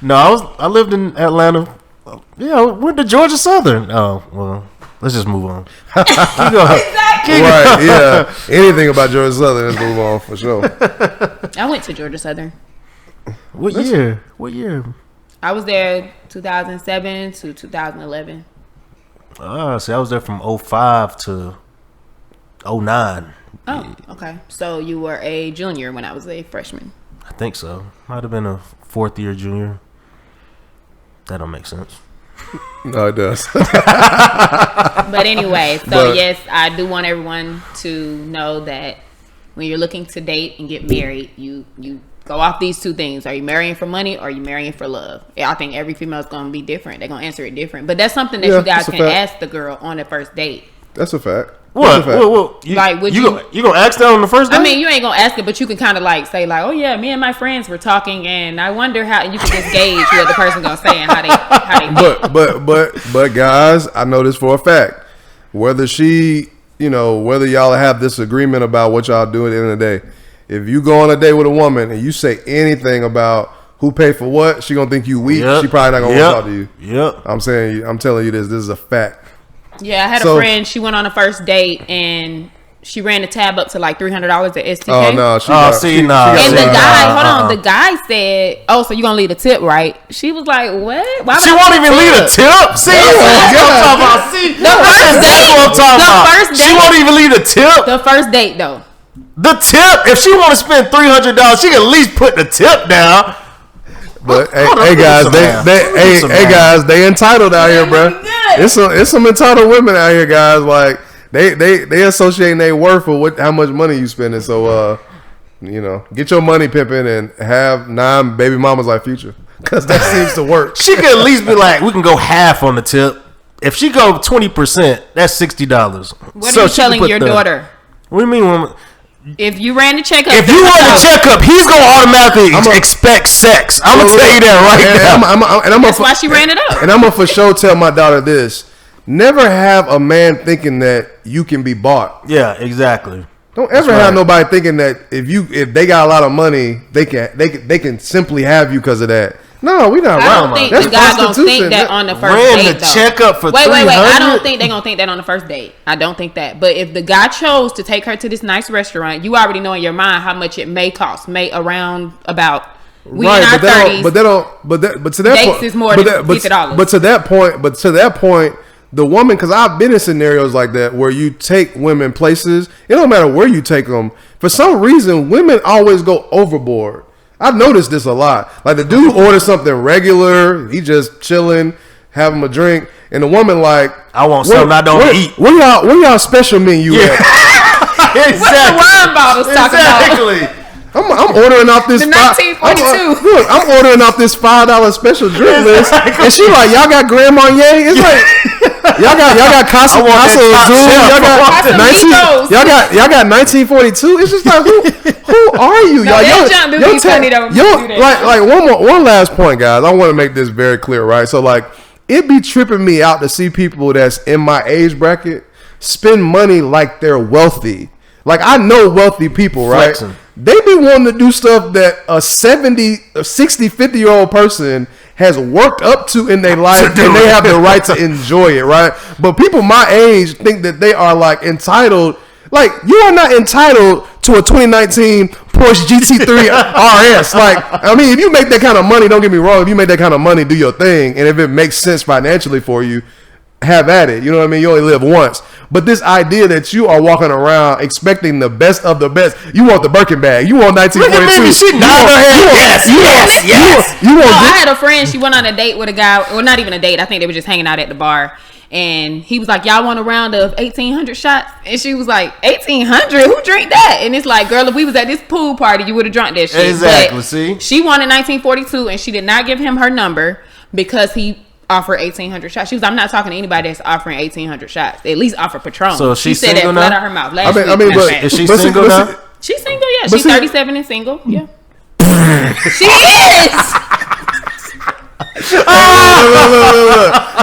No, I lived in Atlanta. Yeah, went to Georgia Southern. Oh, well, let's just move on. Exactly. Right, yeah. Anything about Georgia Southern, let's move on for sure. I went to Georgia Southern. What year? What year? I was there 2007 to 2011. See, I was there from 05 to 09. Oh, okay. So you were a junior when I was a freshman. I think so. Might have been a 4th year junior. That don't make sense. No, it does. But anyway, so yes, I do want everyone to know that when you're looking to date and get married, you go off these two things. Are you marrying for money or are you marrying for love? I think every female is going to be different. They're going to answer it different. But that's something that you guys can ask the girl on the first date. That's a fact. What? Fact. You gonna ask that on the first date? I mean, you ain't gonna ask it, but you can kind of like say like, "Oh yeah, me and my friends were talking, and I wonder how." And you can just gauge what the person gonna say and how they. But guys, I know this for a fact. Whether whether y'all have this agreement about what y'all do at the end of the day, if you go on a date with a woman and you say anything about who paid for what, she gonna think you weak. Yep. She probably not gonna want to talk to you. Yep. I'm telling you this. This is a fact. Yeah, I had a friend. She went on a first date and she ran the tab up to like $300 at STK. Oh no! And the guy said, "Oh, so you gonna leave a tip, right?" She was like, "What? Why she won't even leave a tip." See, the first date. She won't even leave a tip. The first date, though. The tip. If she want to spend $300, she can at least put the tip down. But hey guys, they entitled out here, bro. It's some entitled women out here, guys. Like they associating their worth with how much money you spending. So get your money pimping and have 9 baby mamas like Future, because that seems to work. She could at least be like, we can go half on the tip. If she go 20%, that's $60. What are you telling your daughter? What do you mean? If you ran the checkup, he's gonna automatically expect sex. I'm gonna tell you that right now. That's why she ran it up. And I'm gonna for sure tell my daughter this: never have a man thinking that you can be bought. Yeah, exactly. Don't ever have nobody thinking that if they got a lot of money, they can simply have you because of that. No, we not. I don't think the guy gonna think that on the first date. Checkup for wait. I don't think they gonna think that on the first date. I don't think that. But if the guy chose to take her to this nice restaurant, you already know in your mind how much it may cost. Around about we in our 30s. But to that dates point, is more than $50. But to that point, the woman, because I've been in scenarios like that where you take women places. It don't matter where you take them. For some reason, women always go overboard. I've noticed this a lot. Like the dude orders something regular, he just chilling, having a drink, and the woman like, I want something I don't eat. Where y'all special menu at? Exactly. What the wine bottles talking about? I'm ordering off this. The 1942. Look, I'm ordering off this $5 special drink list, and she like, y'all got Grand Marnier? It's like y'all got Casa Azul. Y'all got 1942. It's just like who are you? No, one last point, guys. I want to make this very clear, right? So like, it be tripping me out to see people that's in my age bracket spend money like they're wealthy. Like I know wealthy people, right? Flexing. They be wanting to do stuff that a 70, 60, 50-year-old person has worked up to in their life, and they have the right to enjoy it, right? But people my age think that they are like entitled. Like, you are not entitled to a 2019 Porsche GT3 RS. Like, I mean, if you make that kind of money, don't get me wrong, if you make that kind of money, do your thing. And if it makes sense financially for you, have at it. You know what I mean? You only live once. But this idea that you are walking around expecting the best of the best, you want the Birkin bag, you want 1942. She nodded her head. Yes. I had a friend, she went on a date with a guy, or not even a date, I think they were just hanging out at the bar. And he was like, y'all want a round of 1,800 shots? And she was like, 1,800? Who drink that? And it's like, girl, if we was at this pool party, you would have drunk that shit. Exactly, but see? She wanted 1942, and she did not give him her number because he offered 1,800 shots. She was, I'm not talking to anybody that's offering 1,800 shots. At least offer Patron. So she said single that now? flat out her mouth. Is she single now? She's single, yeah. She's 37 and single, yeah. She is! Look.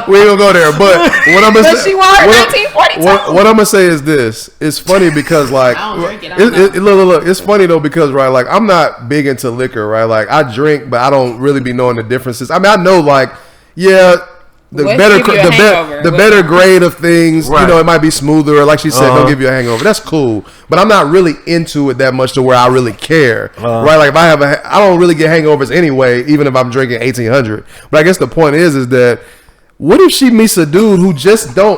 We ain't gonna go there. But what I'm gonna say, she want her 1942. What I'm gonna say is this: it's funny because like, I don't drink it. Look. It's funny though because right, like I'm not big into liquor, right? Like I drink, but I don't really be knowing the differences. I mean, I know like, yeah. The better grade of things, right. You know, it might be smoother, or like she said, don't give you a hangover. That's cool, but I'm not really into it that much to where I really care, right? Like if I don't really get hangovers anyway, even if I'm drinking 1800. But I guess the point is that what if she meets a dude who just give a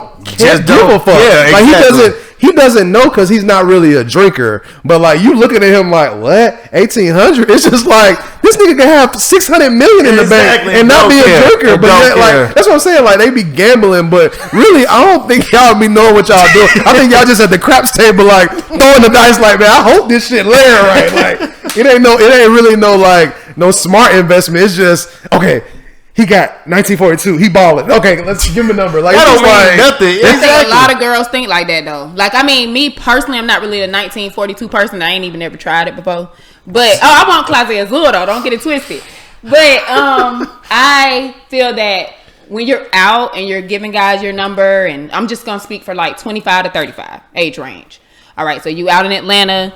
fuck? Yeah, like exactly. He doesn't know because he's not really a drinker. But like you looking at him like, what? 1800? It's just like this nigga can have 600 million in the bank and not be a drinker. But yet, like that's what I'm saying. Like they be gambling, but really I don't think y'all be knowing what y'all doing. I think y'all just at the craps table like throwing the dice like, man, I hope this shit land right. Like it ain't really no smart investment. It's just okay. He got 1942. He balling. Okay, let's give him a number. Like that don't mean nothing. I think a lot of girls think like that though. Like I mean, me personally, I'm not really a 1942 person. I ain't even ever tried it before. But I want Closet Azul though. Don't get it twisted. But I feel that when you're out and you're giving guys your number, and I'm just gonna speak for like 25 to 35 age range. All right, so you out in Atlanta,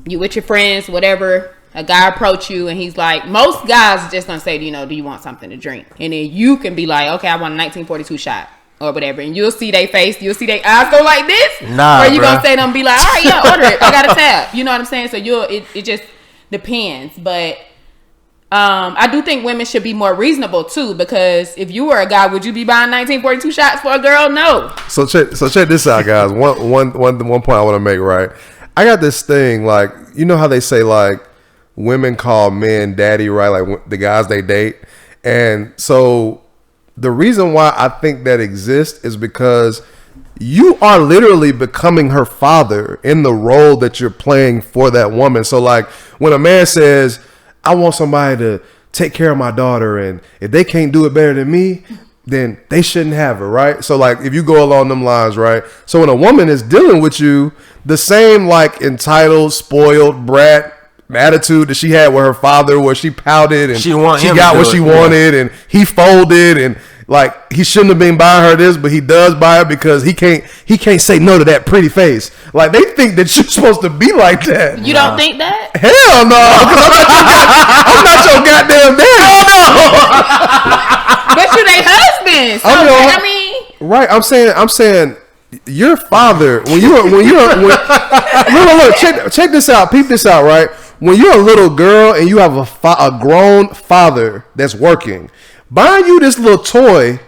you with your friends, whatever. A guy approach you and he's like, most guys just gonna say, do you want something to drink? And then you can be like, okay, I want a 1942 shot or whatever. And you'll see their face, you'll see their eyes go like this. Nah, or you gonna say to them, be like, all right, yeah, order it. I got a tab. You know what I'm saying? So it just depends. But I do think women should be more reasonable too, because if you were a guy, would you be buying 1942 shots for a girl? No. So check this out, guys. One point I want to make, right? I got this thing, like, you know how they say like women call men daddy, right? Like the guys they date. And so the reason why I think that exists is because you are literally becoming her father in the role that you're playing for that woman. So like when a man says, I want somebody to take care of my daughter, and if they can't do it better than me, then they shouldn't have her, right? So like if you go along them lines, right? So when a woman is dealing with you, the same like entitled, spoiled brat attitude that she had with her father, where she pouted and she got what she wanted, and he folded, and like he shouldn't have been buying her this, but he does buy it because he can't say no to that pretty face. Like they think that you're supposed to be like that. You don't think that? Hell no, I'm not your goddamn daddy. But you they husbands. So, I mean, right? I'm saying. Your father, when look, check this out, peep this out, right? When you're a little girl and you have a grown father that's working, buying you this little toy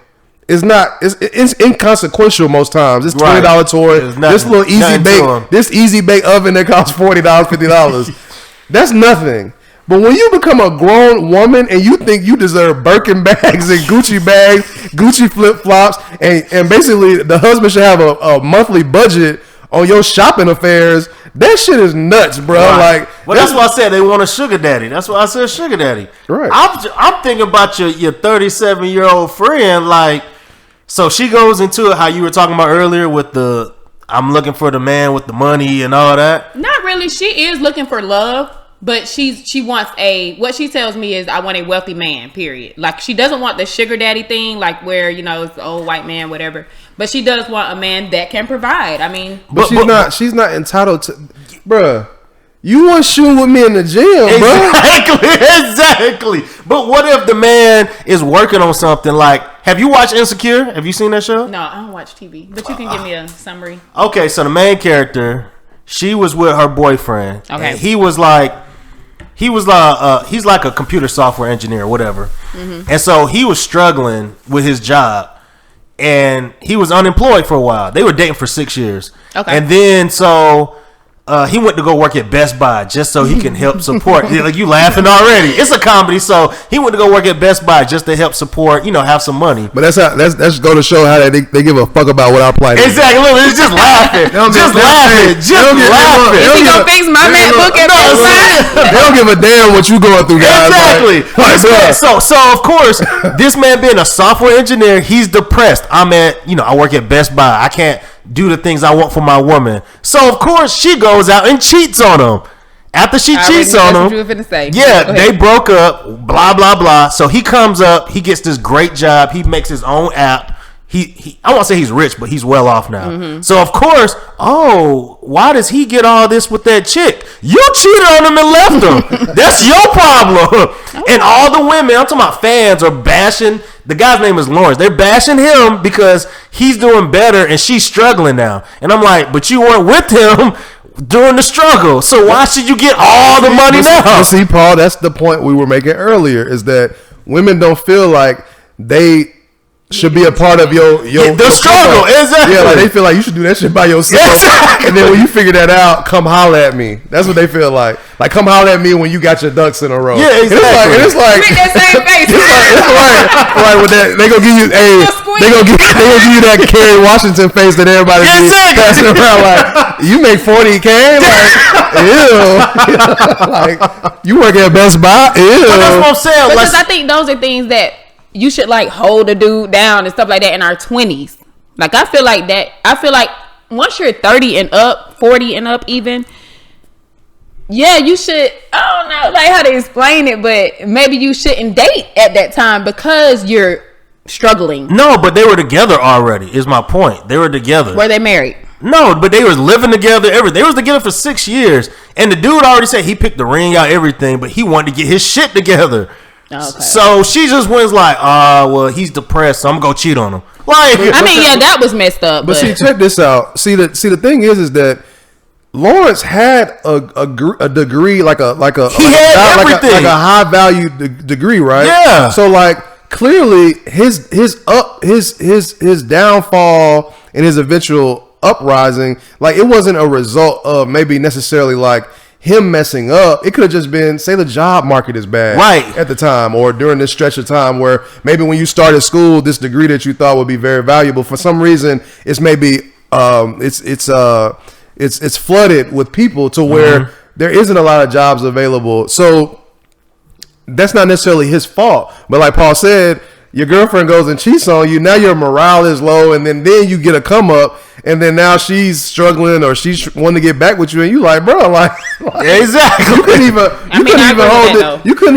is it's inconsequential most times. This $20 toy, this little easy bake oven that costs $40, $50, that's nothing. But when you become a grown woman and you think you deserve Birkin bags and Gucci bags, Gucci flip-flops, and basically the husband should have a monthly budget on your shopping affairs, that shit is nuts, bro. Right. Like, well, that's why I said they want a sugar daddy. That's why I said sugar daddy. Right. I'm thinking about your 37-year-old friend. Like, so she goes into it how you were talking about earlier with I'm looking for the man with the money and all that. Not really. She is looking for love. But she wants what she tells me is, I want a wealthy man, period. Like, she doesn't want the sugar daddy thing, like where, it's the old white man, whatever. But she does want a man that can provide. I mean, but she's not entitled to, bruh. You want shooting with me in the gym, bro. Exactly. But what if the man is working on something like, have you watched Insecure? Have you seen that show? No, I don't watch TV. But you can give me a summary. Okay, so the main character, she was with her boyfriend. Okay. And he's like a computer software engineer or whatever. Mm-hmm. And so he was struggling with his job, and he was unemployed for a while. They were dating for 6 years. Okay. And then so he went to go work at Best Buy just so he can help support. Like, you laughing already. It's a comedy. So he went to go work at Best Buy just to help support, have some money. But that's go to show how they give a fuck about what our plight is. Exactly. Look, it's just laughing. Just laughing. Is he gonna fix my MacBook at Best Buy? They don't give a damn what you going through, guys. Exactly. So of course, this man being a software engineer, he's depressed. I work at Best Buy. I can't do the things I want for my woman. So of course she goes out and cheats on him. After she cheats on him, they broke up, blah, blah, blah. So he comes up, he gets this great job. He makes his own app. I won't say he's rich, but he's well off now. Mm-hmm. So, of course, why does he get all this with that chick? You cheated on him and left him. That's your problem. And all the women, I'm talking about fans, are bashing. The guy's name is Lawrence. They're bashing him because he's doing better and she's struggling now. And I'm like, but you weren't with him during the struggle. So why should you get all the money now? See, Paul, that's the point we were making earlier, is that women don't feel like they should be a part of your struggle. Exactly. Yeah, like they feel like you should do that shit by yourself. Exactly. And then when you figure that out, come holler at me. That's what they feel like. Like, come holler at me when you got your ducks in a row. Yeah, exactly. And it's like that same face. It's like with that, they gonna give you they gonna give you that Kerry Washington face that everybody be passing around like, you make $40K, like, ew. Like, you work at Best Buy, ew. But that's what I'm saying. Because I think those are things that you should like hold a dude down and stuff like that in our 20s. Like, I feel like that. I feel like once you're 30 and up, 40 and up even, yeah, you should, I don't know like how to explain it, but maybe you shouldn't date at that time because you're struggling. No, but they were together already, is my point. They were together. Were they married? No, but they was living together. They was together for 6 years. And the dude already said he picked the ring out, everything, but he wanted to get his shit together. Okay. So she just went like, well, he's depressed, so I'm gonna go cheat on him. Like, I mean, yeah, that was messed up. But see, check this out. See, the thing is that Lawrence had a degree, like a high value degree, right? Yeah. So like, clearly his downfall and his eventual uprising, like, it wasn't a result of maybe necessarily like him messing up. It could have just been, say, the job market is bad at the time, or during this stretch of time where maybe when you started school, this degree that you thought would be very valuable, for some reason it's maybe it's flooded with people to where there isn't a lot of jobs available. So that's not necessarily his fault. But like Paul said, your girlfriend goes and cheats on you. Now your morale is low, and then you get a come up, and then now she's struggling or she's wanting to get back with you, and you like, bro, like yeah, exactly. You couldn't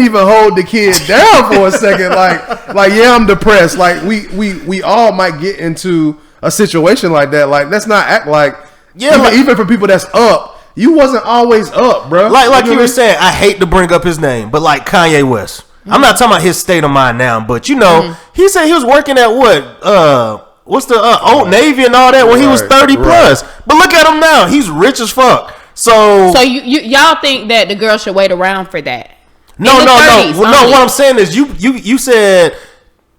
even hold the kid down for a second. Like yeah, I'm depressed. Like we all might get into a situation like that. Like, let's not act like even for people that's up, you wasn't always up, bro. Like you were saying, I hate to bring up his name, but like Kanye West. I'm not talking about his state of mind now, but he said he was working at what's the Old Navy and all that when he was 30 plus. But look at him now; he's rich as fuck. So y'all think that the girl should wait around for that? No. What I'm saying is, you said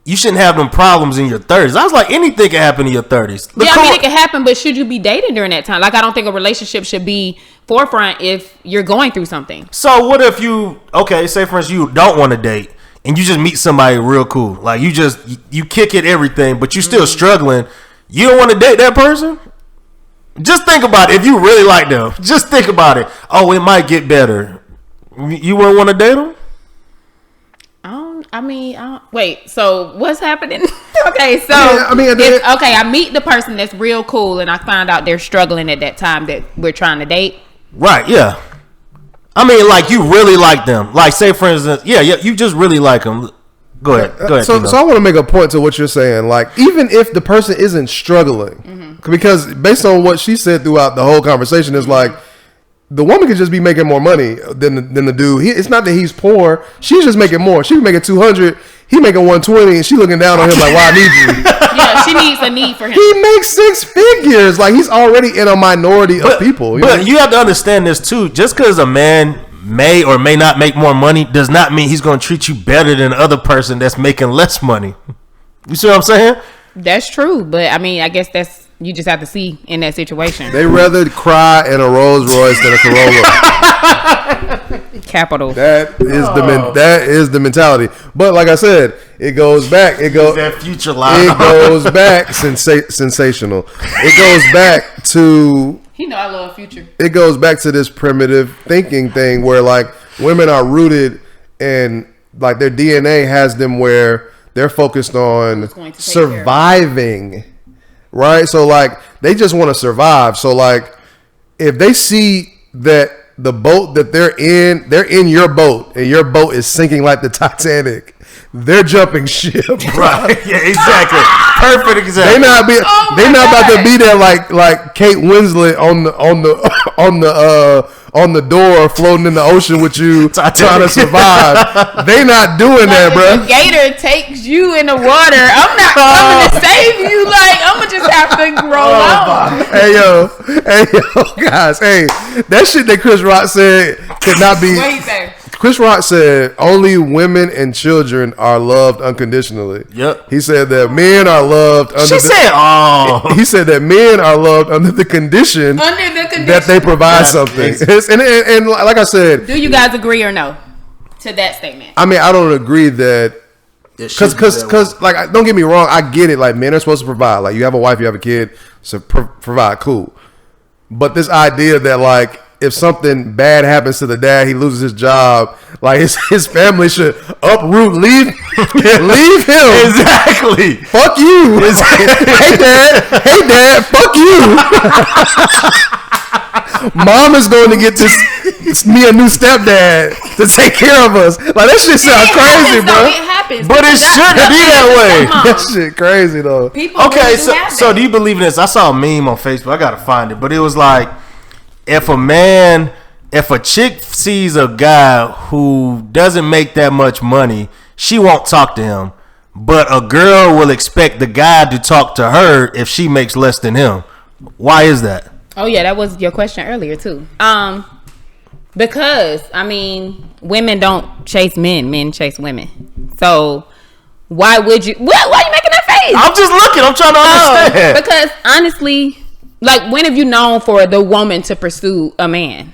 you shouldn't have them problems in your 30s. I was like, anything can happen in your 30s. I mean, it can happen, but should you be dating during that time? Like, I don't think a relationship should be forefront if you're going through something. So what if say for instance, you don't want to date and you just meet somebody real cool, like you kick it, everything, but you still struggling. You don't want to date that person? Just think about it. If you really like them, just think about it. Oh, it might get better. You wouldn't want to date them? Wait, so what's happening? Okay, so I meet the person that's real cool, and I find out they're struggling at that time that we're trying to date. Right, yeah. I mean, like, you really like them. Like, say, for instance, you just really like them. Go ahead. So I want to make a point to what you're saying. Like, even if the person isn't struggling, because based on what she said throughout the whole conversation, is like, the woman could just be making more money than the dude. It's not that he's poor. She's just making more. She be making 200. He making 120, and she looking down on him like, "Why I need you?" Yeah, she needs a need for him. He makes 6 figures. Like, he's already in a minority of people. But you have to understand this too. Just because a man may or may not make more money does not mean he's going to treat you better than the other person that's making less money. You see what I'm saying? That's true, but I mean, I guess you just have to see in that situation. They rather cry in a Rolls Royce than a Corolla. Capital. That is the mentality. But like I said, it goes back. It goes that future line. It goes back sensational. It goes back to. I love Future. It goes back to this primitive thinking thing where like women are rooted and like their DNA has them where they're focused on surviving. Right? So like they just want to survive. So like if they see that the boat that they're in your boat, and your boat is sinking like the Titanic. They're jumping ship, right? Yeah, exactly. Perfect example. They not about to be there like Kate Winslet on the door floating in the ocean with you trying to survive. They not doing that, bro. If a gator takes you in the water, I'm not coming to save you. Like, I'm gonna just have to roll out. Hey yo, guys. Hey, that shit that Chris Rock said could not be. What he say? Chris Rock said only women and children are loved unconditionally. Yep. He said that men are loved under He said that men are loved under the condition that they provide something. And like I said, do you guys agree or no to that statement? I mean, I don't agree that because like, don't get me wrong, I get it. Like, men are supposed to provide. Like, you have a wife, you have a kid, so provide, cool. But this idea that like, if something bad happens to the dad, he loses his job, like his family should uproot, leave him. Exactly. Fuck you. Hey dad, fuck you. Mom is going to get me a new stepdad to take care of us. Like, that shit sounds crazy, bro. It happens, but it shouldn't be that way. That shit crazy though. People okay, so do you believe in this? I saw a meme on Facebook. I gotta find it, but it was like, if a chick sees a guy who doesn't make that much money, she won't talk to him. But a girl will expect the guy to talk to her if she makes less than him. Why is that? Oh yeah, that was your question earlier too. Because I mean, women don't chase men chase women. So why would you? Why are you making that face? I'm just looking. I'm trying to understand. Because honestly, like, when have you known for the woman to pursue a man?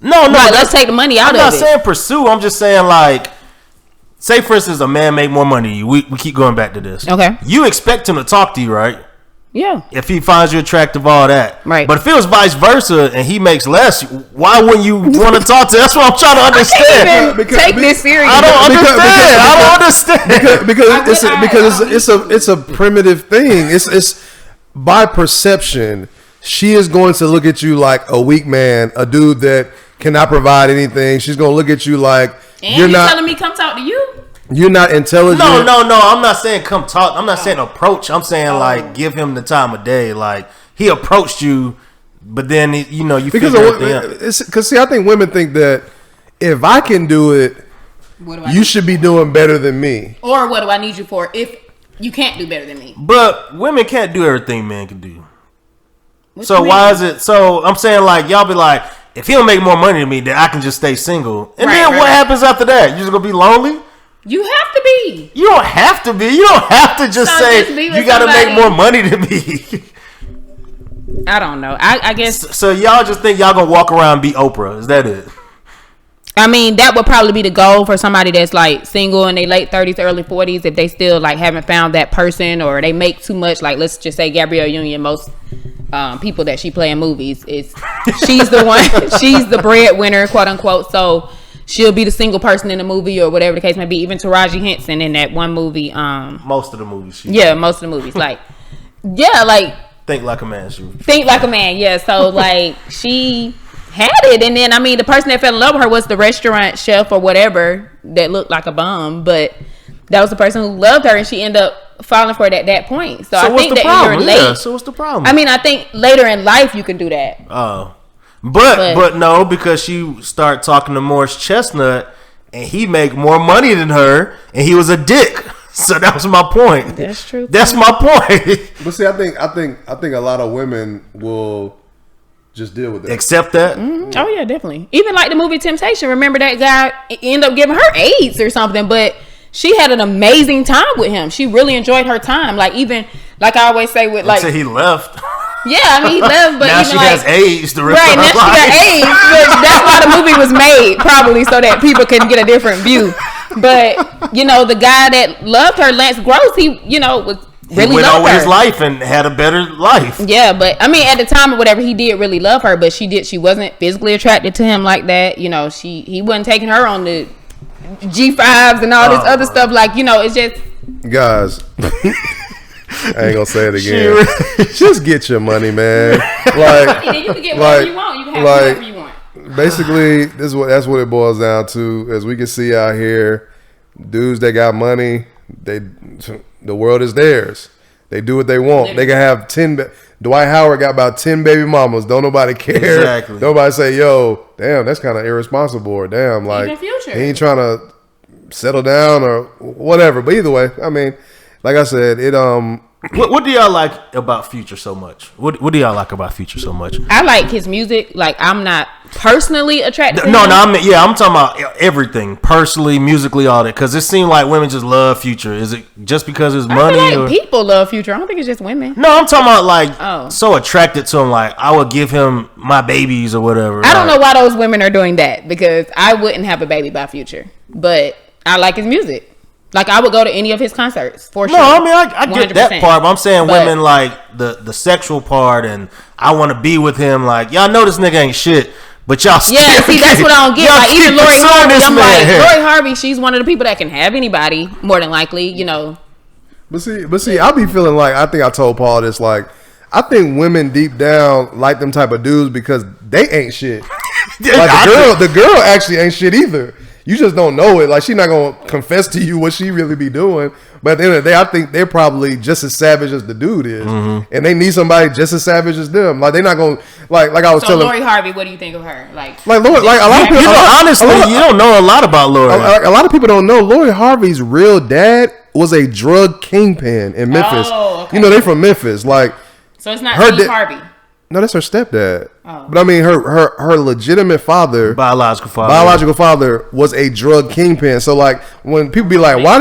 No. Like, let's take the money out of it. I'm not saying pursue. I'm just saying, like, say for instance, a man make more money. We keep going back to this. Okay. You expect him to talk to you, right? Yeah. If he finds you attractive, all that. Right. But if it was vice versa and he makes less, why wouldn't you want to talk to him? That's what I'm trying to understand. Take this serious. I don't understand. Because it's a primitive thing. It's by perception. She is going to look at you like a weak man, a dude that cannot provide anything. She's going to look at you like you're not telling me come talk to you. You're not intelligent. No. I'm not saying come talk. I'm not saying approach. I'm saying like give him the time of day. Like, he approached you, but then you because see, I think women think that if I can do it, you should be doing better than me. Or what do I need you for if you can't do better than me? But women can't do everything men can do. So why is it? So I'm saying, like, y'all be like, if he don't make more money than me, then I can just stay single. And then what happens after that? You just gonna be lonely? You have to be. You don't have to be. You don't have to just say you got to make more money than me. I don't know. I guess. So y'all just think y'all gonna walk around and be Oprah? Is that it? I mean, that would probably be the goal for somebody that's like single in their late 30s, early 40s. If they still like haven't found that person, or they make too much, like let's just say Gabrielle Union, most people that she play in movies she's the one, she's the breadwinner, quote unquote. So she'll be the single person in the movie or whatever the case may be. Even Taraji Henson in that one movie. Most of the movies. Most of the movies. Like, yeah, like Think Like a Man. Think Like a Man. Yeah. So like she had it, and then I mean the person that fell in love with her was the restaurant chef or whatever that looked like a bum, but that was the person who loved her, and she ended up falling for it at that point. So I think that problem? You're late. Yeah, so what's the problem? I mean, I think later in life you can do that. Oh, but no, because she started talking to Morris Chestnut, and he make more money than her, and he was a dick. So that was my point. That's true. That's my point. But see, I think a lot of women will just deal with that. Accept that? Mm-hmm. Oh, yeah, definitely. Even like the movie Temptation. Remember that guy ended up giving her AIDS or something, but she had an amazing time with him. She really enjoyed her time. Like, even, like I always say with like... Until he left. Yeah, I mean, he left, but now even she like... has AIDS the rest right, of her now life. she got AIDS, but that's why the movie was made, probably, so that people can get a different view. But, you know, the guy that loved her, Lance Gross, he, you know, was... really went on with her. his life and had a better life. Yeah, but I mean, at the time or whatever, he did really love her, but she wasn't physically attracted to him like that. You know, he wasn't taking her on the G5s and all this other stuff. Like, you know, it's just guys. I ain't gonna say it again. Just get your money, man. Like, then you can get whatever you want. You can have whatever you want. basically, that's what it boils down to. As we can see out here, dudes that got money, the world is theirs. They do what they want. They can have 10. Dwight Howard got about 10 baby mamas. Don't nobody care. Exactly. Nobody say, yo, damn, that's kind of irresponsible. Or damn, like, even Future. He ain't trying to settle down or whatever. But either way, I mean, like I said, it What do y'all like about Future so much? What do y'all like about Future so much? I like his music. Like, I'm not personally attracted to him. I'm talking about everything, personally, musically, all that. Because it seemed like women just love Future. Is it just because it's money? I feel like people love Future. I don't think it's just women. No, I'm talking about like so attracted to him. Like, I would give him my babies or whatever. I don't know why those women are doing that, because I wouldn't have a baby by Future, but I like his music. Like, I would go to any of his concerts for sure. No, I mean, I get that part, but I'm saying women like the sexual part, and I want to be with him. Like, y'all know this nigga ain't shit, but y'all still see, that's what I don't get. Like, even Lori Harvey, I'm like, Lori Harvey, she's one of the people that can have anybody, more than likely, you know. But see, I be feeling like, I think I told Paul this, like, I think women deep down like them type of dudes because they ain't shit. Like, the girl actually ain't shit either. You just don't know it. Like, she's not going to confess to you what she really be doing. But at the end of the day, I think they're probably just as savage as the dude is. Mm-hmm. And they need somebody just as savage as them. Like, they're not going to, like I was telling. So, Lori Harvey, what do you think of her? Like Lori, like a lot of people, honestly, you don't know a lot about Lori. A lot of people don't know Lori Harvey's real dad was a drug kingpin in Memphis. Oh, okay. You know, they from Memphis. Like, so it's not Steve Harvey. No, that's her stepdad. Oh. But I mean, her legitimate father, biological father, was a drug kingpin. So like, when people be like, why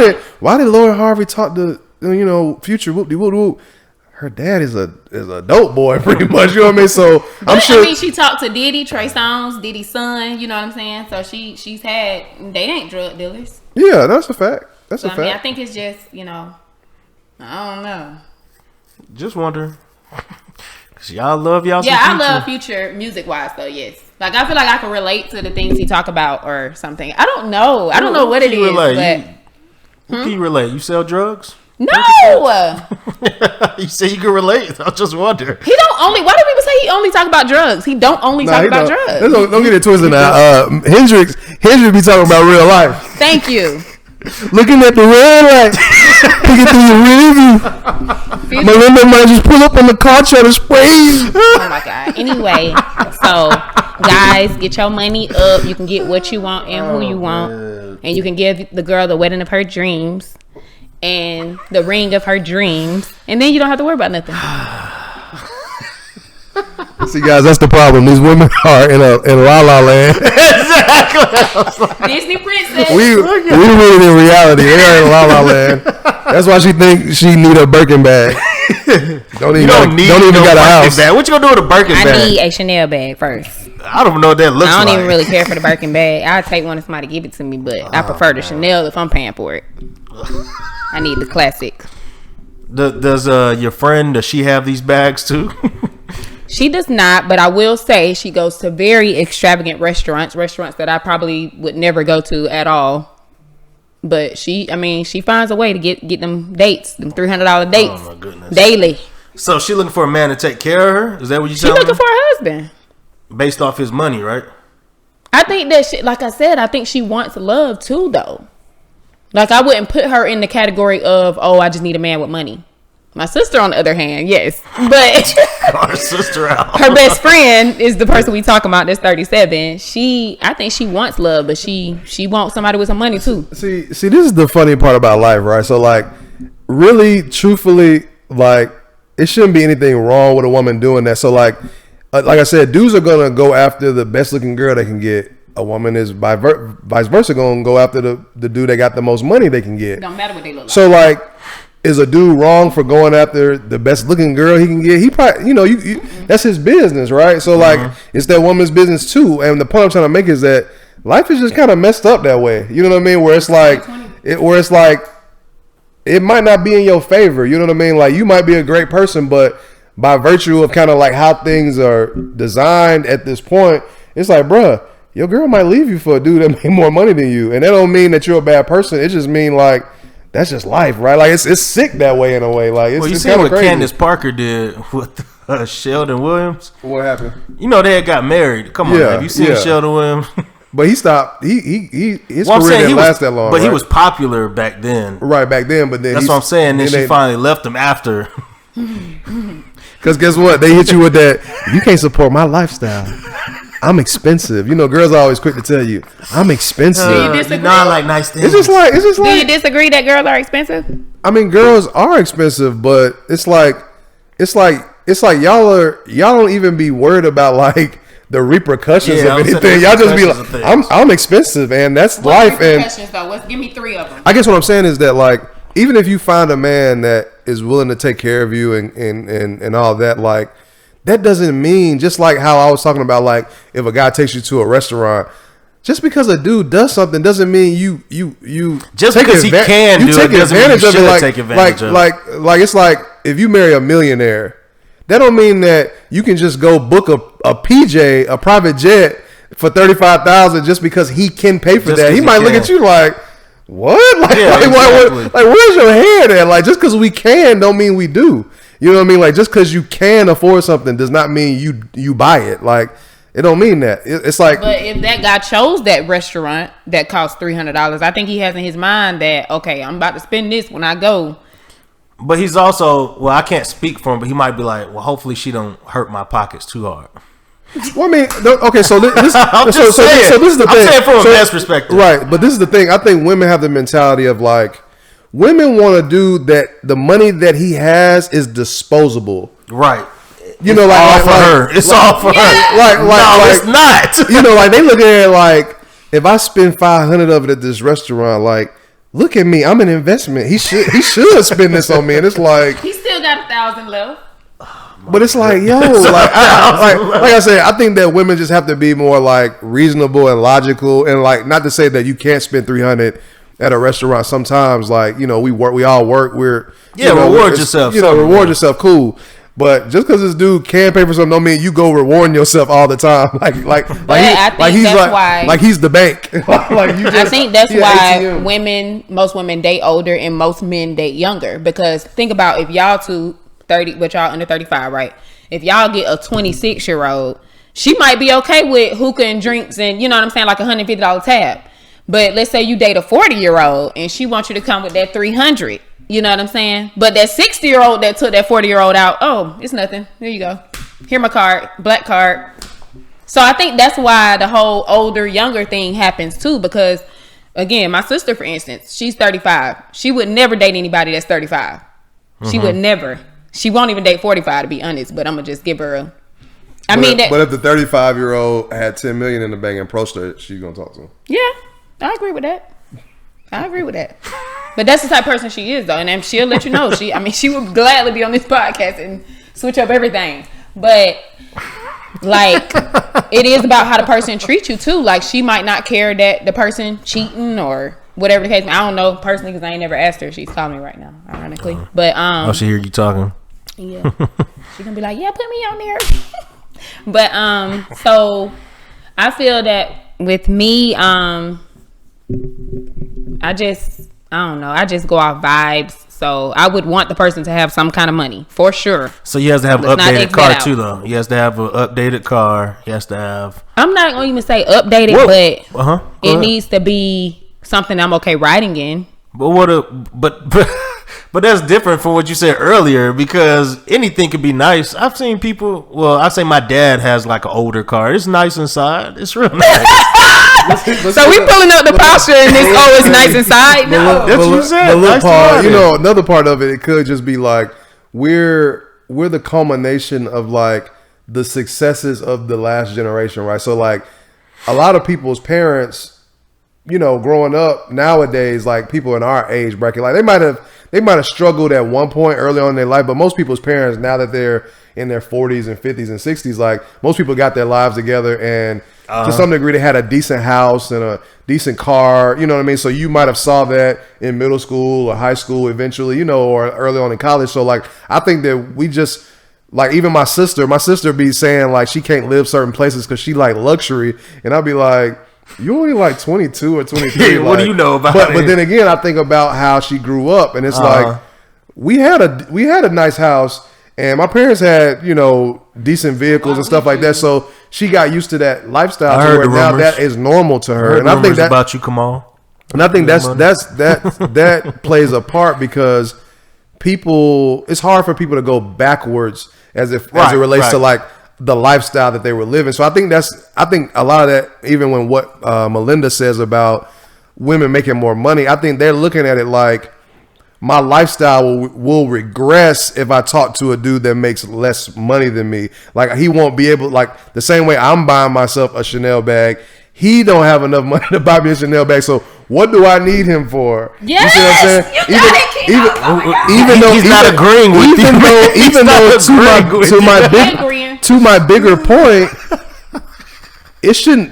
did Lori Harvey talk to Future whoop de whoop whoop? Her dad is a dope boy, pretty much. You know what I mean? So I'm sure. I mean, she talked to Diddy, Trey Songz, Diddy's son. You know what I'm saying? So she's had. They ain't drug dealers. Yeah, that's a fact. That's a fact. I mean, I think it's just I don't know. Just wondering. Y'all love y'all. Yeah, I love Future music wise though. Yes, like I feel like I can relate to the things he talk about or something. I don't know. I don't know what it is. But can you relate? You sell drugs? No. You say you can relate. I just wonder. He don't only. Why do people say he only talk about drugs? He don't only talk about drugs. Don't get it twisted now. Hendrix be talking about real life. Thank you. Looking at the red light, picking through your rear view. Melinda might just pull up on the car trying to spray you. Oh my god. Anyway, so guys, get your money up. You can get what you want and who you want, and you can give the girl the wedding of her dreams and the ring of her dreams, and then you don't have to worry about nothing. See, guys, that's the problem. These women are in La La Land. Exactly. Disney princess. We really in reality. They are in La La Land. That's why she thinks she need a Birkin bag. Don't even got a house. Bag. What you gonna do with a Birkin bag? I need a Chanel bag first. I don't know what that looks like. I don't even really care for the Birkin bag. I'll take one if somebody give it to me, but I prefer the Chanel if I'm paying for it. I need the classic. Does your friend, does she have these bags too? She does not, but I will say she goes to very extravagant restaurants that I probably would never go to at all. But she finds a way to get them dates, them $300 dates. Oh my goodness. Daily. So she looking for a man to take care of her? Is that what you saying? She looking for a husband. Based off his money, right? I think that like I said, I think she wants love too, though. Like, I wouldn't put her in the category of, I just need a man with money. My sister, on the other hand, yes. But our sister out. Her best friend is the person we talking about that's 37. I think she wants love, but she wants somebody with some money too. See, this is the funny part about life, right? So, like, really, truthfully, like, it shouldn't be anything wrong with a woman doing that. So, like I said, dudes are gonna go after the best looking girl they can get. A woman is vice versa gonna go after the dude that got the most money they can get. Don't matter what they look like. So, like, is a dude wrong for going after the best looking girl he can get? He probably, that's his business, right? So, like, it's that woman's business too. And the point I'm trying to make is that life is just kind of messed up that way. You know what I mean? Where it's like, it might not be in your favor. You know what I mean? Like, you might be a great person, but by virtue of kind of like how things are designed at this point, it's like, bruh, your girl might leave you for a dude that make more money than you. And that don't mean that you're a bad person. It just mean like, that's just life, right? Like, it's sick that way in a way. Like, it's you it's see kind of what crazy. Candace Parker did with Sheldon Williams. What happened? You know they had got married. Come on, have you seen Sheldon Williams? But he stopped. His career didn't last that long. But he was popular back then. Right, back then. But then that's what I'm saying. Then she finally left him after. Because guess what? They hit you with that. You can't support my lifestyle. I'm expensive. You know, girls are always quick to tell you, I'm expensive. Do you disagree? Not like nice things. It's just like. Do you disagree that girls are expensive? I mean, girls are expensive, but it's like y'all don't even be worried about like the repercussions of anything. Y'all just be like, I'm expensive, and that's life. Repercussions, though? Give me 3 of them. I guess what I'm saying is that like, even if you find a man that is willing to take care of you and all that, like, that doesn't mean, just like how I was talking about, like, if a guy takes you to a restaurant, just because a dude does something doesn't mean you just because he can do it doesn't mean you should take advantage of it. Like it's like if you marry a millionaire, that don't mean that you can just go book a PJ, a private jet for $35,000 just because he can pay for that. He might look at you like, what? Like, exactly. Like, where's your head at? Like, just because we can don't mean we do. You know what I mean? Like, just because you can afford something does not mean you buy it. Like, it don't mean that. It's like. But if that guy chose that restaurant that costs $300, I think he has in his mind that, okay, I'm about to spend this when I go. But he's also, well, I can't speak for him, but he might be like, well, hopefully she don't hurt my pockets too hard. Well, I mean, okay, so this is the thing. I'm saying from a man's perspective. Right, but this is the thing. I think women have the mentality of like, women want to do that. The money that he has is disposable. Right. You know, like all for her. It's all for her. Like, it's not. You know, like they look at it like, if I spend $500 of it at this restaurant, like, look at me, I'm an investment. He should spend this on me, and it's like he still got 1,000 left. But it's like, yo, like I said, I think that women just have to be more like reasonable and logical, and like, not to say that you can't spend $300 at a restaurant. Sometimes, like, you know, we all work. Reward yourself. You know, reward yourself, cool. But just because this dude can pay for something, don't mean you go rewarding yourself all the time. Like he's the bank. I think that's why most women date older and most men date younger. Because think about if y'all 30, but y'all under 35, right? If y'all get a 26-year-old, she might be okay with hookah and drinks and, you know what I'm saying, like $150 tab. But let's say you date a 40-year-old and she wants you to come with that $300. You know what I'm saying? But that 60-year-old that took that 40-year-old out, oh, it's nothing. Here you go. Here my card, black card. So I think that's why the whole older, younger thing happens too. Because again, my sister, for instance, she's 35. She would never date anybody that's 35. Mm-hmm. She would never. She won't even date 45, to be honest. But I'm gonna just give her a. But if the 35-year-old had $10 million in the bank and approached her, she's gonna talk to him. Yeah, I agree with that. But that's the type of person she is, though, and she'll let you know. She would gladly be on this podcast and switch up everything. But like, it is about how the person treats you too. Like, she might not care that the person cheating or whatever the case. I don't know personally because I ain't never asked her. She's calling me right now, ironically. But she hear you talking. Yeah, she's gonna be like, yeah, put me on there. But so I feel that with me, I don't know. I just go off vibes. So I would want the person to have some kind of money for sure. So he has to have an updated car too, though. He has to have an updated car. He has to have. I'm not gonna even say updated, but it needs to be something I'm okay riding in. But that's different from what you said earlier, because anything could be nice. I've seen people. Well, I say my dad has like an older car. It's nice inside. It's real nice. So we pulling up the posture and it's nice inside. No, that's what you said. Another part of it could just be like we're the culmination of like the successes of the last generation, right? So like a lot of people's parents, you know, growing up nowadays, like people in our age bracket, like they might have struggled at one point early on in their life, but most people's parents, now that they're in their 40s and 50s and 60s, like most people got their lives together, and to some degree they had a decent house and a decent car, you know what I mean? So you might have saw that in middle school or high school eventually, you know, or early on in college. So like I think that we just, like, even my sister be saying like she can't live certain places because she like luxury, and I'll be like, you only like 22 or 23. What do you know about it? But then again, I think about how she grew up, and it's like we had a nice house, And my parents had, decent vehicles and stuff like that. So she got used to that lifestyle. I heard where the now rumors. that is normal to her. And I think that about you, Kamal. And I think that plays a part because it's hard for people to go backwards as it relates to like the lifestyle that they were living. So I think a lot of that, even when what Melinda says about women making more money, I think they're looking at it like my lifestyle will regress if I talk to a dude that makes less money than me. Like he won't be able, like the same way I'm buying myself a Chanel bag, he don't have enough money to buy me a Chanel bag. So what do I need him for? Yes, you see what I'm saying? Even though he's not agreeing with you. Even though to my bigger point,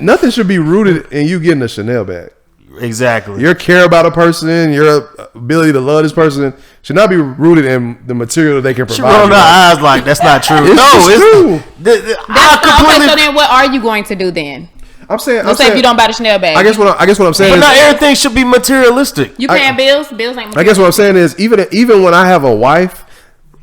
nothing should be rooted in you getting a Chanel bag. Exactly. Your care about a person, your ability to love this person should not be rooted in the material that they can provide. She rolled her eyes like that's not true. It's true. Okay, so then what are you going to do then? I'm saying if you don't buy the Chanel bag. I guess what I'm saying but is not everything should be materialistic. You paying bills? Bills ain't materialistic. I guess what I'm saying is even when I have a wife,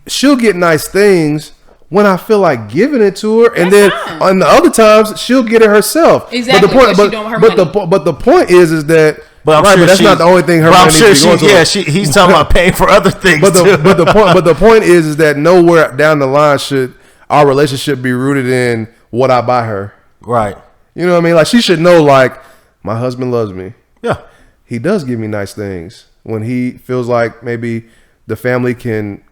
she'll get nice things when I feel like giving it to her, and then on the other times she'll get it herself. Exactly. But the point is that. But that's not the only thing her money needs to be going to. He's talking about paying for other things. But the point is that nowhere down the line should our relationship be rooted in what I buy her. Right. You know what I mean? Like she should know, like my husband loves me. Yeah. He does give me nice things when he feels like maybe the family can,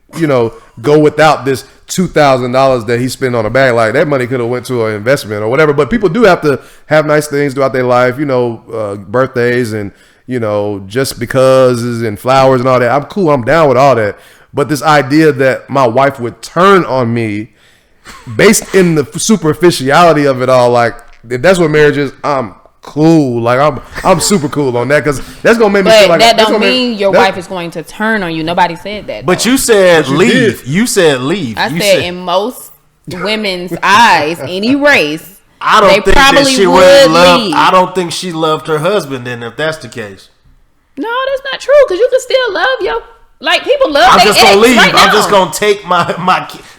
go without this $2,000 that he spent on a bag. Like that money could have went to an investment or whatever. But people do have to have nice things throughout their life, birthdays and, just because and flowers and all that. I'm cool. I'm down with all that. But this idea that my wife would turn on me based in the superficiality of it all, like if that's what marriage is, I'm cool. Like I'm super cool on that because that's gonna make me feel like that don't mean your wife is going to turn on you. Nobody said that. But you said leave. You said leave. I said in most women's eyes, any race, I don't think that she would love. I don't think she loved her husband. Then, if that's the case, no, that's not true. Because you can still love your people love. I'm just gonna leave. Right I'm just gonna take my.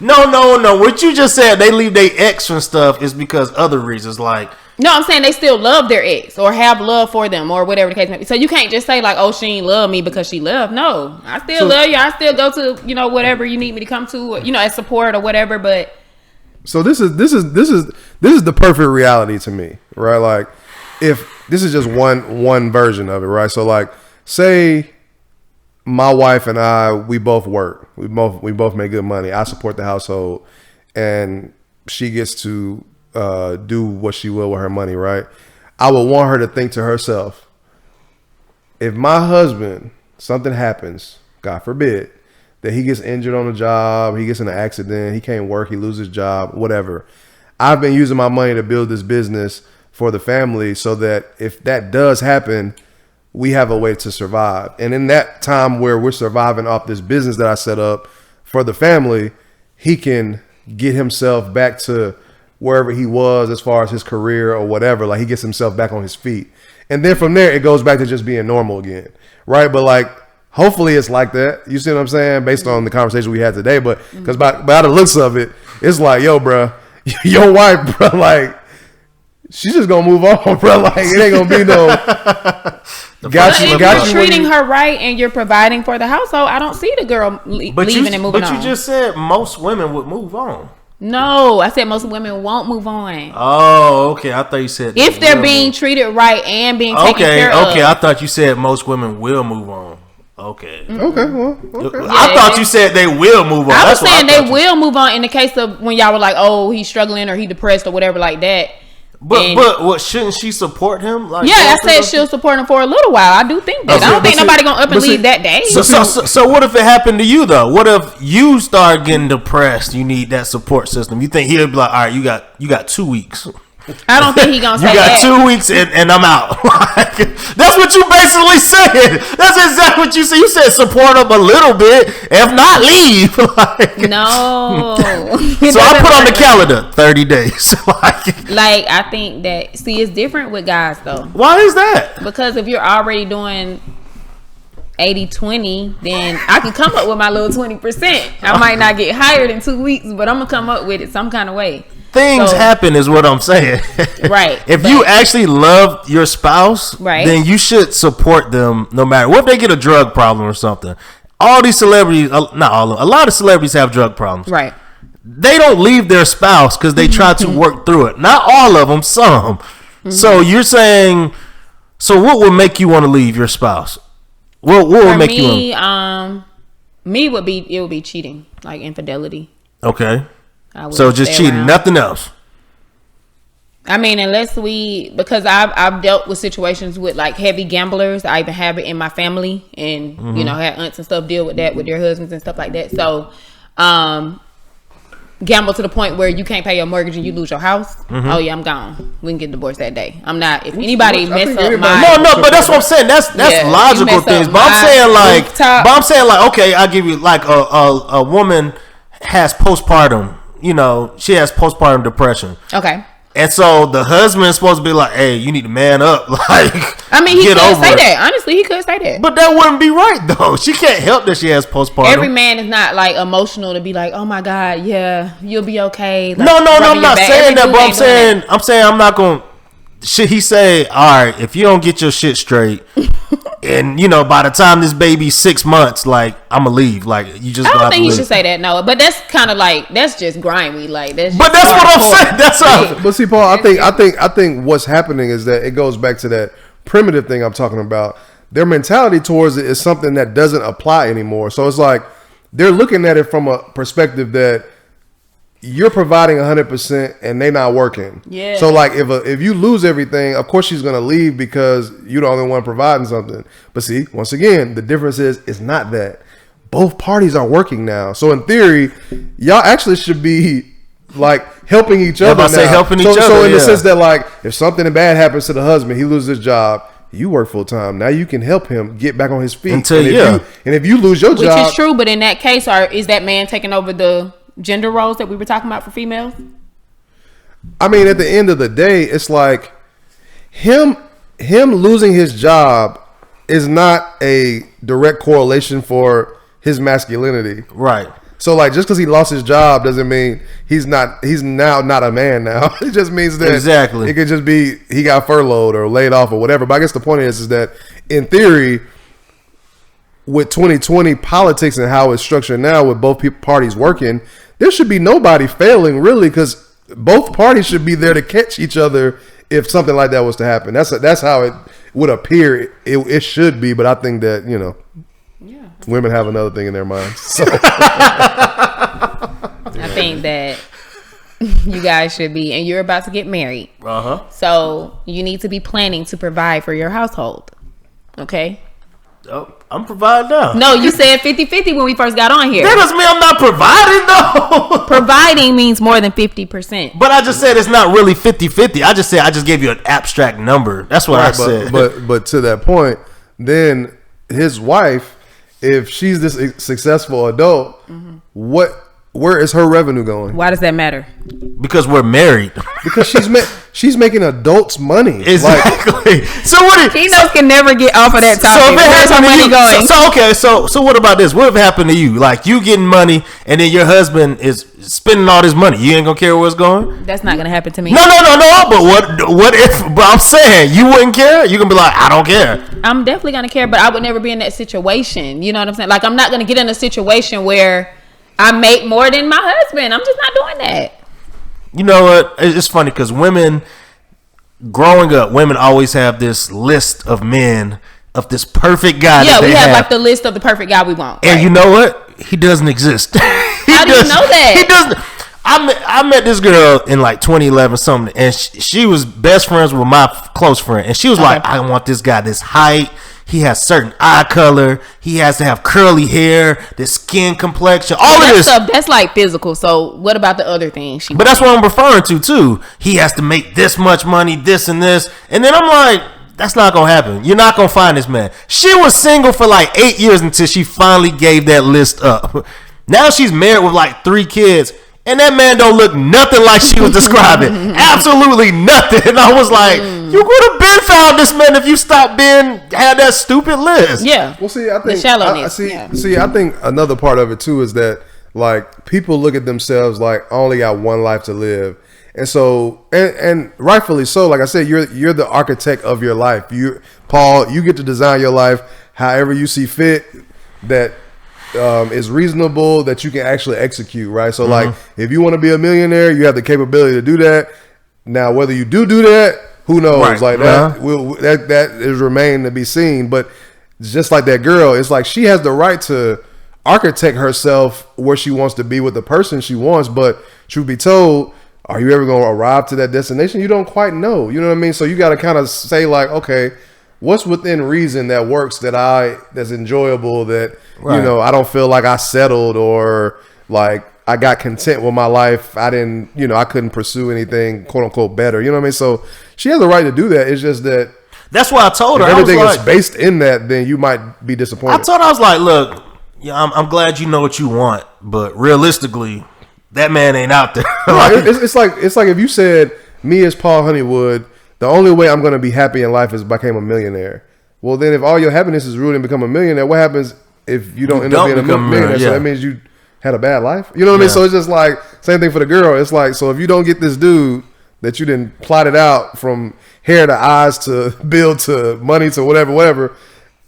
No. What you just said, they leave their ex and stuff, is because other reasons like. No, I'm saying they still love their ex or have love for them or whatever the case may be. So you can't just say like, "Oh, she ain't love me because she love." No, I still love you. I still go to whatever you need me to come to, or, as support or whatever. But so this is the perfect reality to me, right? Like if this is just one version of it, right? So like say my wife and I, we both work, we both make good money. I support the household, and she gets to do what she will with her money, right? I would want her to think to herself, if my husband, something happens, God forbid, that he gets injured on the job, he gets in an accident, he can't work, he loses his job, whatever. I've been using my money to build this business for the family so that if that does happen, we have a way to survive. And in that time where we're surviving off this business that I set up for the family, he can get himself back to wherever he was as far as his career or whatever. Like he gets himself back on his feet. And then from there, it goes back to just being normal again. Right. But like, hopefully it's like that. You see what I'm saying? Based on the conversation we had today. But because by the looks of it, it's like, yo, bro, your wife, bro, like, she's just gonna move on, bro. Like it ain't gonna be no. If you're treating her right and you're providing for the household, I don't see the girl leaving and moving on. But you just said most women would move on. No, I said most women won't move on. Oh, okay. I thought you said if they're being treated right and being taken care of. Okay, I thought you said most women will move on. Okay. Okay. Well, okay. I thought you said they will move on. I was saying they will move on in the case of when y'all were like, oh, he's struggling or he depressed or whatever like that. But what, shouldn't she support him? Like, yeah, I said she'll support him for a little while. I do think that. I don't think nobody gonna up and leave that day. So what if it happened to you though? What if you start getting depressed? You need that support system. You think he'll be like, all right, you got 2 weeks. I don't think he gonna say that. You got 2 weeks and I'm out. That's what you basically said. That's exactly what you said. You said support him a little bit. If not, leave. No. So I put on the calendar 30 days. Like I think that it's different with guys though. Why is that? Because if you're already doing 80-20, then I can come up with my little 20%. I might not get hired in 2 weeks, but I'm gonna come up with it some kind of way. Things happen is what I'm saying. Right. If you actually love your spouse, right, then you should support them no matter what. If they get a drug problem or something, all these celebrities, not all of them, a lot of celebrities have drug problems. Right. They don't leave their spouse because they try to work through it. Not all of them, some. Mm-hmm. So you're saying, so what would make you want to leave your spouse? What would make you want? Me would be cheating, like infidelity. Okay. So just cheating, around. Nothing else. I mean, because I've dealt with situations with like heavy gamblers. I even have it in my family, and you know, had aunts and stuff deal with that with their husbands and stuff like that. So, gamble to the point where you can't pay your mortgage and you lose your house. Mm-hmm. Oh yeah, I'm gone. We can get divorced that day. I'm not. If anybody mess up my but that's what I'm saying. That's logical things. But I'm saying like, okay, I'll give you like a woman has postpartum. You know, she has postpartum depression. Okay. And so the husband is supposed to be like, hey, you need to man up. Like, I mean, he could say that. Honestly, he could say that. But that wouldn't be right, though. She can't help that she has postpartum. Every man is not, like, emotional to be like, oh, my God, yeah, you'll be okay. Like, no, I'm not saying that, but I'm saying I'm not going to. Should he say, all right, if you don't get your shit straight, and, you know, by the time this baby's 6 months, like, I'm going to leave. Like, you just I don't think he should say that, no. But that's kind of like, that's just grimy. Like, that's just but that's what I'm saying. That's all. But see, Paul, I think what's happening is that it goes back to that primitive thing I'm talking about. Their mentality towards it is something that doesn't apply anymore. So it's like they're looking at it from a perspective that you're providing 100% and they not working. Yeah. So like if you lose everything, of course she's gonna leave because you're the only one providing something. But see, once again, the difference is it's not that. Both parties are working now. So in theory, y'all actually should be like helping each other. Helping each other. So in the sense that like if something bad happens to the husband, he loses his job. You work full time. Now you can help him get back on his feet. And if you lose your job, which is true, but in that case, is that man taking over the gender roles that we were talking about for females? I mean, at the end of the day, it's like him losing his job is not a direct correlation for his masculinity. Right. So like just because he lost his job doesn't mean he's now not a man now. It just means that exactly. It could just be he got furloughed or laid off or whatever. But I guess the point is that in theory, with 2020 politics and how it's structured now with both parties working, there should be nobody failing really, because both parties should be there to catch each other if something like that was to happen. That's how it would appear. It should be, but I think that, you know, women have another thing in their minds. So. I think that you guys should be, and you're about to get married. So you need to be planning to provide for your household. Okay? Oh, I'm providing now. No, you said 50-50 when we first got on here. That doesn't mean I'm not providing, though. Providing means more than 50%. But I just said it's not really 50-50. I just gave you an abstract number. That's what I said. But to that point, then his wife, if she's this successful adult, where is her revenue going? Why does that matter? Because we're married. Because she's making adults money. Exactly. So what? Keynotes can never get off of that topic. So if it Where's her money going? So what about this? What if happened to you? Like you getting money and then your husband is spending all this money. You ain't gonna care where it's going? That's not gonna happen to me. No. But what if? But I'm saying you wouldn't care. You gonna be like, I don't care. I'm definitely gonna care, but I would never be in that situation. You know what I'm saying? Like I'm not gonna get in a situation where I make more than my husband. I'm just not doing that. You know what? It's funny because growing up, women always have this list of men, of this perfect guy. Yeah, we have like the list of the perfect guy we want. And you know what? He doesn't exist. How do you know that? He doesn't. I met this girl in like 2011 something, and she was best friends with my close friend, and she was like, I want this guy, this height. He has certain eye color. He has to have curly hair, the skin complexion, all of this stuff. That's like physical. So what about the other things? But that's what I'm referring to too. He has to make this much money, this and this. And then I'm like, that's not going to happen. You're not going to find this man. She was single for like 8 years until she finally gave that list up. Now she's married with like 3 kids. And that man don't look nothing like she was describing. Absolutely nothing. And I was like, You would have been found this man if you stopped had that stupid list. Yeah. Well, see, I think the shallowness. I think another part of it too is that like people look at themselves like I only got one life to live. And so, and rightfully so, like I said, you're the architect of your life. Paul, you get to design your life however you see fit that is reasonable, that you can actually execute, right? So, like, if you want to be a millionaire, you have the capability to do that. Now, whether you do that, who knows? Right. Like, that is remain to be seen. But just like that girl, it's like she has the right to architect herself where she wants to be with the person she wants. But truth be told, are you ever going to arrive to that destination? You don't quite know. You know what I mean? So you got to kind of say like, okay, what's within reason that works, that's enjoyable, that, you know, I don't feel like I settled or like I got content with my life. I couldn't pursue anything quote unquote better. You know what I mean? So she has the right to do that. It's just that. That's why I told her. If everything is based in that, then you might be disappointed. I told her, I was like, look, I'm glad you know what you want, but realistically, that man ain't out there. It's like if you said, me as Paul Honeywood, the only way I'm going to be happy in life is if I became a millionaire. Well, then if all your happiness is rooted in becoming a millionaire, what happens if you don't end up being a millionaire? Yeah. So that means you had a bad life. You know what I mean? So it's just like, same thing for the girl. It's like, so if you don't get this dude that you didn't plot it out from hair to eyes to build to money to whatever,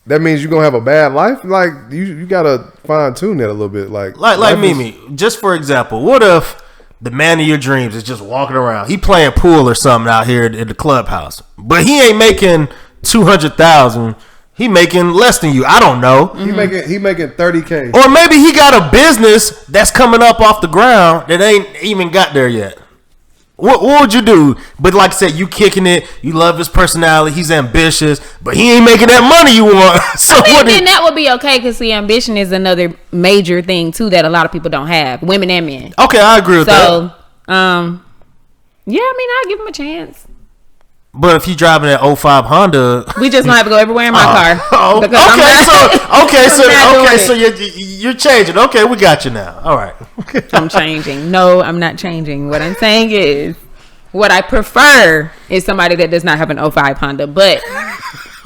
that means you're going to have a bad life? Like, you got to fine tune that a little bit. Like Mimi, just for example, what if the man of your dreams is just walking around? He playing pool or something out here in the clubhouse, but he ain't making $200,000. He making less than you. I don't know. He making $30K. Or maybe he got a business that's coming up off the ground that ain't even got there yet. What would you do? But like I said, you kicking it. You love his personality. He's ambitious, but he ain't making that money you want. So then that would be okay, because the ambition is another major thing too that a lot of people don't have, women and men. Okay, I agree with that. So, yeah, I mean, I'll give him a chance. But if you driving that 05 Honda, we just gonna have to go everywhere in my car. So you're changing. Okay, we got you now. All right. I'm changing. No, I'm not changing. What I'm saying is, what I prefer is somebody that does not have an 05 Honda. But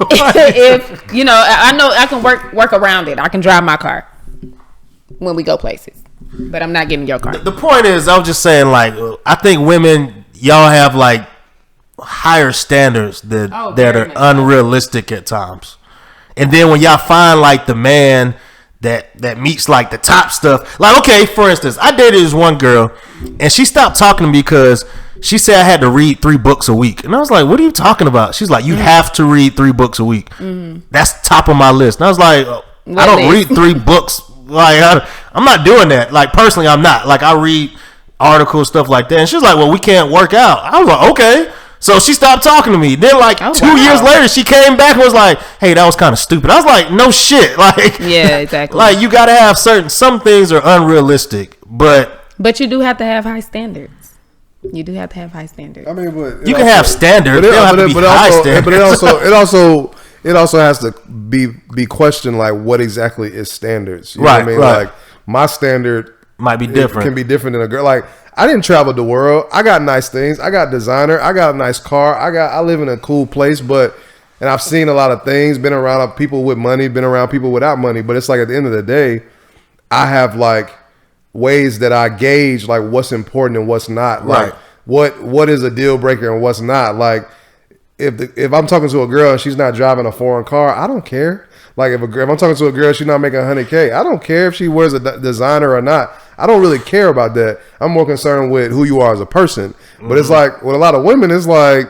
if you know, I know I can work around it. I can drive my car when we go places. But I'm not getting your car. The point is, I was just saying, like, I think women, y'all have like higher standards that are unrealistic at times. And then when y'all find like the man that meets like the top stuff, like, okay, for instance, I dated this one girl and she stopped talking to me because she said I had to read 3 books a week. And I was like, what are you talking about? She's like, you have to read 3 books a week. That's top of my list. And I was like, I don't read 3 books. Like, I'm not doing that. Like, personally, I'm not. Like, I read articles, stuff like that. And she was like, well, we can't work out. I was like, okay. So she stopped talking to me. Then, like, 2 years later, she came back and was like, hey, that was kind of stupid. I was like, no shit. Like, yeah, exactly. Like, you got to have some things are unrealistic, but you do have to have high standards. You do have to have high standards. I mean, but you can have standards. They don't have to be high standards. But it also has to be questioned, like, what exactly is standards? You know what I mean? Like, my standard might be different. Can be different than a girl. Like, I didn't travel the world. I got nice things. I got designer. I got a nice car. I live in a cool place, and I've seen a lot of things, been around people with money, been around people without money. But it's like at the end of the day, I have like ways that I gauge like what's important and what's not. Like what is a deal breaker and what's not. Like if I'm talking to a girl and she's not driving a foreign car, I don't care. Like if I'm talking to a girl, she's not making $100K. I don't care if she wears a designer or not. I don't really care about that. I'm more concerned with who you are as a person. But it's like with a lot of women, it's like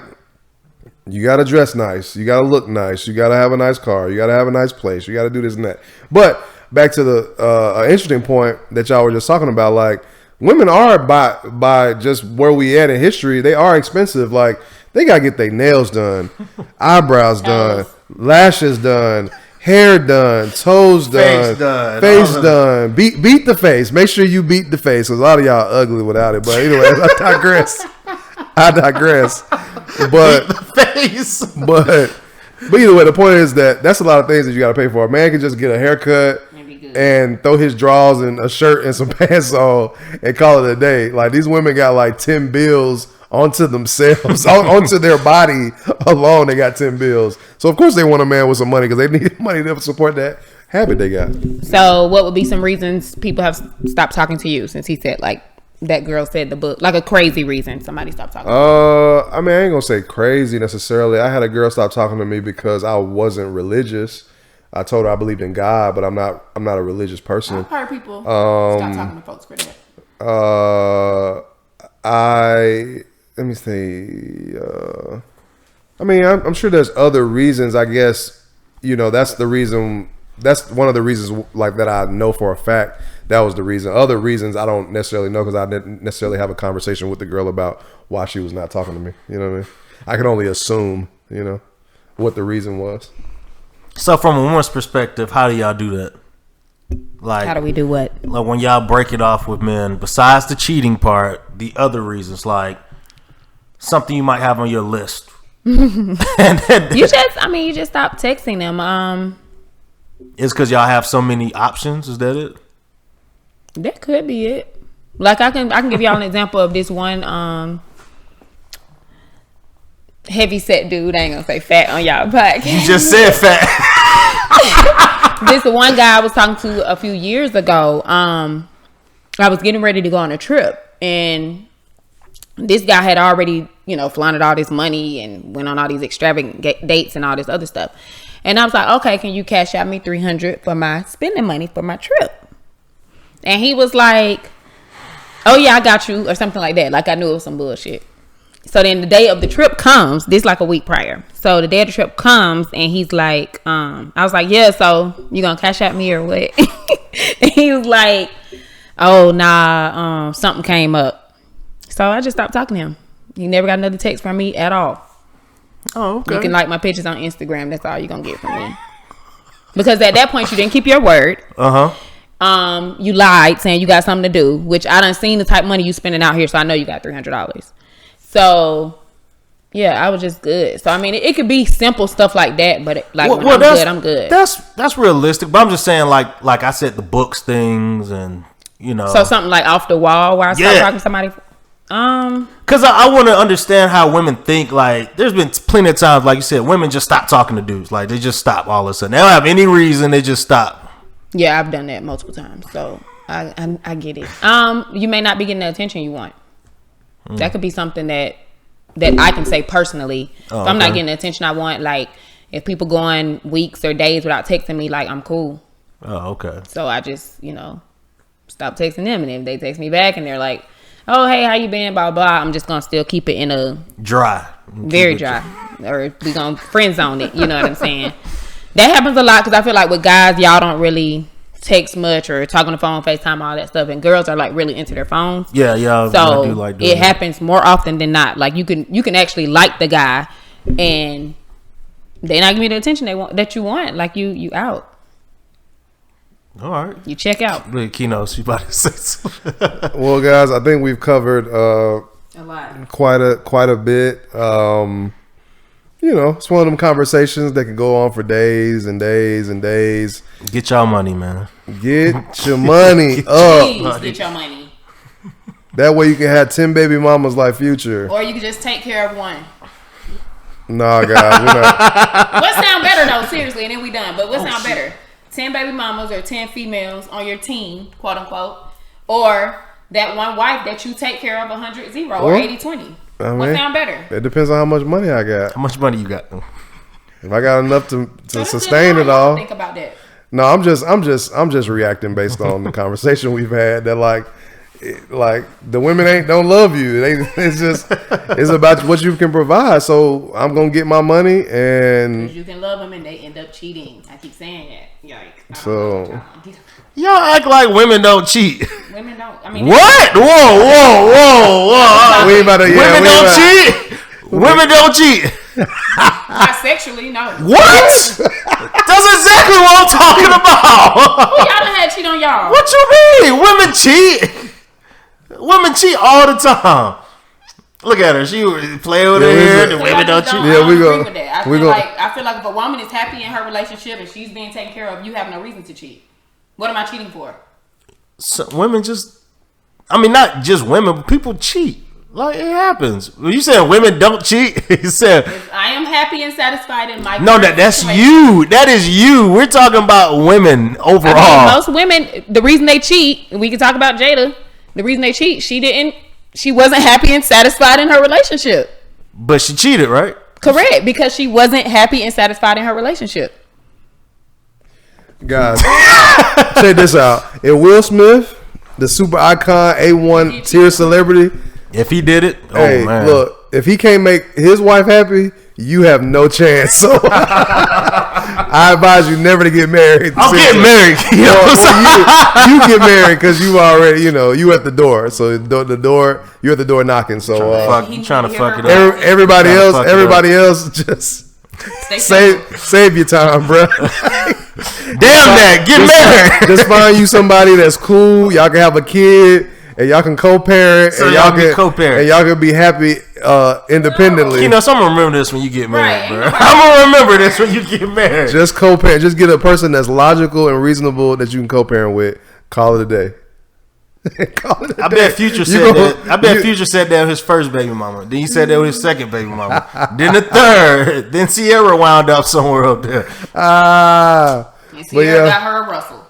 you got to dress nice, you got to look nice, you got to have a nice car, you got to have a nice place, you got to do this and that. But back to the interesting point that y'all were just talking about, like women are by just where we at in history, they are expensive. Like they got to get their nails done, eyebrows done, lashes done, hair done, toes done, face done. Beat the face. Make sure you beat the face, because a lot of y'all ugly without it. But anyway, I digress. But the face. But either way, the point is that that's a lot of things that you got to pay for. A man can just get a haircut and throw his drawers and a shirt and some pants on and call it a day. Like these women got like 10 bills onto themselves, onto their body alone. They got 10 bills. So of course they want a man with some money because they need money to support that habit they got. So what would be some reasons people have stopped talking to you since he said like that girl said the book, like a crazy reason somebody stopped talking to you? I mean, I ain't gonna say crazy necessarily. I had a girl stop talking to me because I wasn't religious. I told her I believed in God, but I'm not a religious person. I've heard people stop talking to folks for that. Let me see. I mean, I'm sure there's other reasons. I guess that's the reason. That's one of the reasons, like that I know for a fact that was the reason. Other reasons I don't necessarily know because I didn't necessarily have a conversation with the girl about why she was not talking to me. You know what I mean? I can only assume, what the reason was. So from a woman's perspective, how do y'all do that? Like, how do we do what? Like when y'all break it off with men, besides the cheating part, the other reasons, like something you might have on your list. You just stop texting them. It's because y'all have so many options. Is that it? That could be it. Like I can give y'all an example of this one heavy set dude. I ain't gonna say fat on y'all podcast. You just said fat. This one guy I was talking to a few years ago. I was getting ready to go on a trip, and this guy had already, flaunted all this money and went on all these extravagant dates and all this other stuff. And I was like, okay, can you cash out me $300 for my spending money for my trip? And he was like, oh yeah, I got you, or something like that. Like I knew it was some bullshit. So then the day of the trip comes, this like a week prior. So the day of the trip comes and he's like, I was like, yeah, so you gonna cash out me or what? And he was like, oh nah, something came up. So I just stopped talking to him. He never got another text from me at all. Oh, okay. You can like my pictures on Instagram. That's all you're gonna get from me. Because at that point you didn't keep your word. You lied saying you got something to do, which I done seen the type of money you spending out here, so I know you got $300. So yeah, I was just good. So I mean, it could be simple stuff like that, but when I'm good, I'm good. That's realistic. But I'm just saying, like I said, the books things and So something like off the wall where I start talking to somebody. Because I want to understand how women think. Like, there's been plenty of times, like you said, women just stop talking to dudes. Like, they just stop all of a sudden. They don't have any reason. They just stop. Yeah, I've done that multiple times. So I get it. You may not be getting the attention you want. That could be something that I can say personally. If I'm not getting the attention I want, like if people going weeks or days without texting me, like I'm cool. Oh, okay. So I just, stop texting them, and if they text me back and they're like, oh, hey, how you been? Blah, blah. I'm just going to still keep it in a... Dry. Very dry. Or we going to friend zone it. You know what I'm saying? That happens a lot because I feel like with guys, y'all don't really text much or talk on the phone, FaceTime, all that stuff. And girls are like really into their phones. Yeah. So I do like doing it happens more often than not. Like you can actually like the guy and they're not giving you the attention that you want. Like you out. All right. You check out. Really, Keno, she about to say something. Well, guys, I think we've covered a lot, quite a bit. It's one of them conversations that can go on for days and days and days. Get y'all money, man. Get your money up. Please get your money. That way you can have 10 baby mamas like Future. Or you can just take care of one. Nah, guys, we're not. What sound better though? Seriously, and then we done. But what sound better? 10 baby mamas or 10 females on your team, quote unquote, or that one wife that you take care of 100-0 or 80-20. What sound better? It depends on how much money I got. How much money you got? If I got enough to sustain it all. Think about that. No, I'm just reacting based on the conversation we've had. That like the women don't love you. It's about what you can provide. So I'm gonna get my money, and you can love them and they end up cheating. I keep saying that. Y'all act like women don't cheat. Women don't. I mean, what? Whoa! We ain't about to. Women don't cheat. Women don't cheat. Not sexually, no. What? That's exactly what I'm talking about. Who y'all done had cheat on y'all? What you mean? Women cheat. Women cheat all the time. Look at her. She play with her hair. The women don't cheat. Yeah, we go. I feel like if a woman is happy in her relationship and she's being taken care of, you have no reason to cheat. What am I cheating for? So women just, I mean, not just women, but people cheat. Like, it happens. You said women don't cheat. You said I am happy and satisfied in my. No, that's situation. you. That is you. We're talking about women overall. I mean, most women, the reason they cheat, and we can talk about Jada. The reason they cheat, she wasn't happy and satisfied in her relationship. But she cheated, right? Correct, because she wasn't happy and satisfied in her relationship. Guys, check this out. If Will Smith, the super icon, A1 tier celebrity, if he did it, hey, man. Look, if he can't make his wife happy, you have no chance. So I advise you never to get married. I'm getting married. You know you get married because you already, you at the door. So you're at the door knocking. So trying to fuck it up. Everybody else just save your time, bro. Damn that, get married. Just find you somebody that's cool. Y'all can have a kid. And y'all can co-parent, so and y'all can be happy independently. So I'm gonna remember this when you get married, bro. I'm gonna remember this when you get married. Just co-parent. Just get a person that's logical and reasonable that you can co-parent with. Call it a day. I bet Future said that. I bet Future said that with his first baby mama. Then he said that with his second baby mama. Then the third. Then Sierra wound up somewhere up there. Sierra got her a Russell.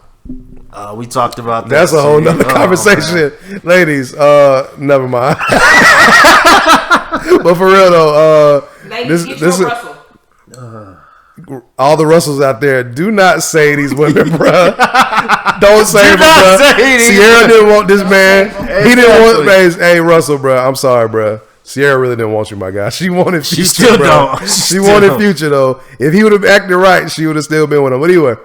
We talked about that. That's a whole nother conversation. Man. Ladies, never mind. But for real though, this Russell. All the Russells out there, do not say these women, bruh. Don't say them, bruh. Sierra didn't want this man. Exactly. He didn't want. Hey, Russell, bruh. I'm sorry, bruh. Sierra really didn't want you, my guy. She wanted Future. She still don't. She wanted Future though. If he would have acted right, she would have still been with him. But anyway,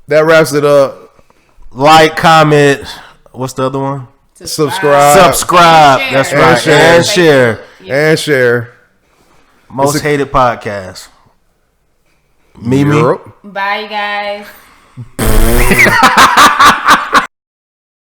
that wraps it up. Like, comment. What's the other one? Subscribe. That's right. And share. Most hated podcast. Mimi. Bye, guys.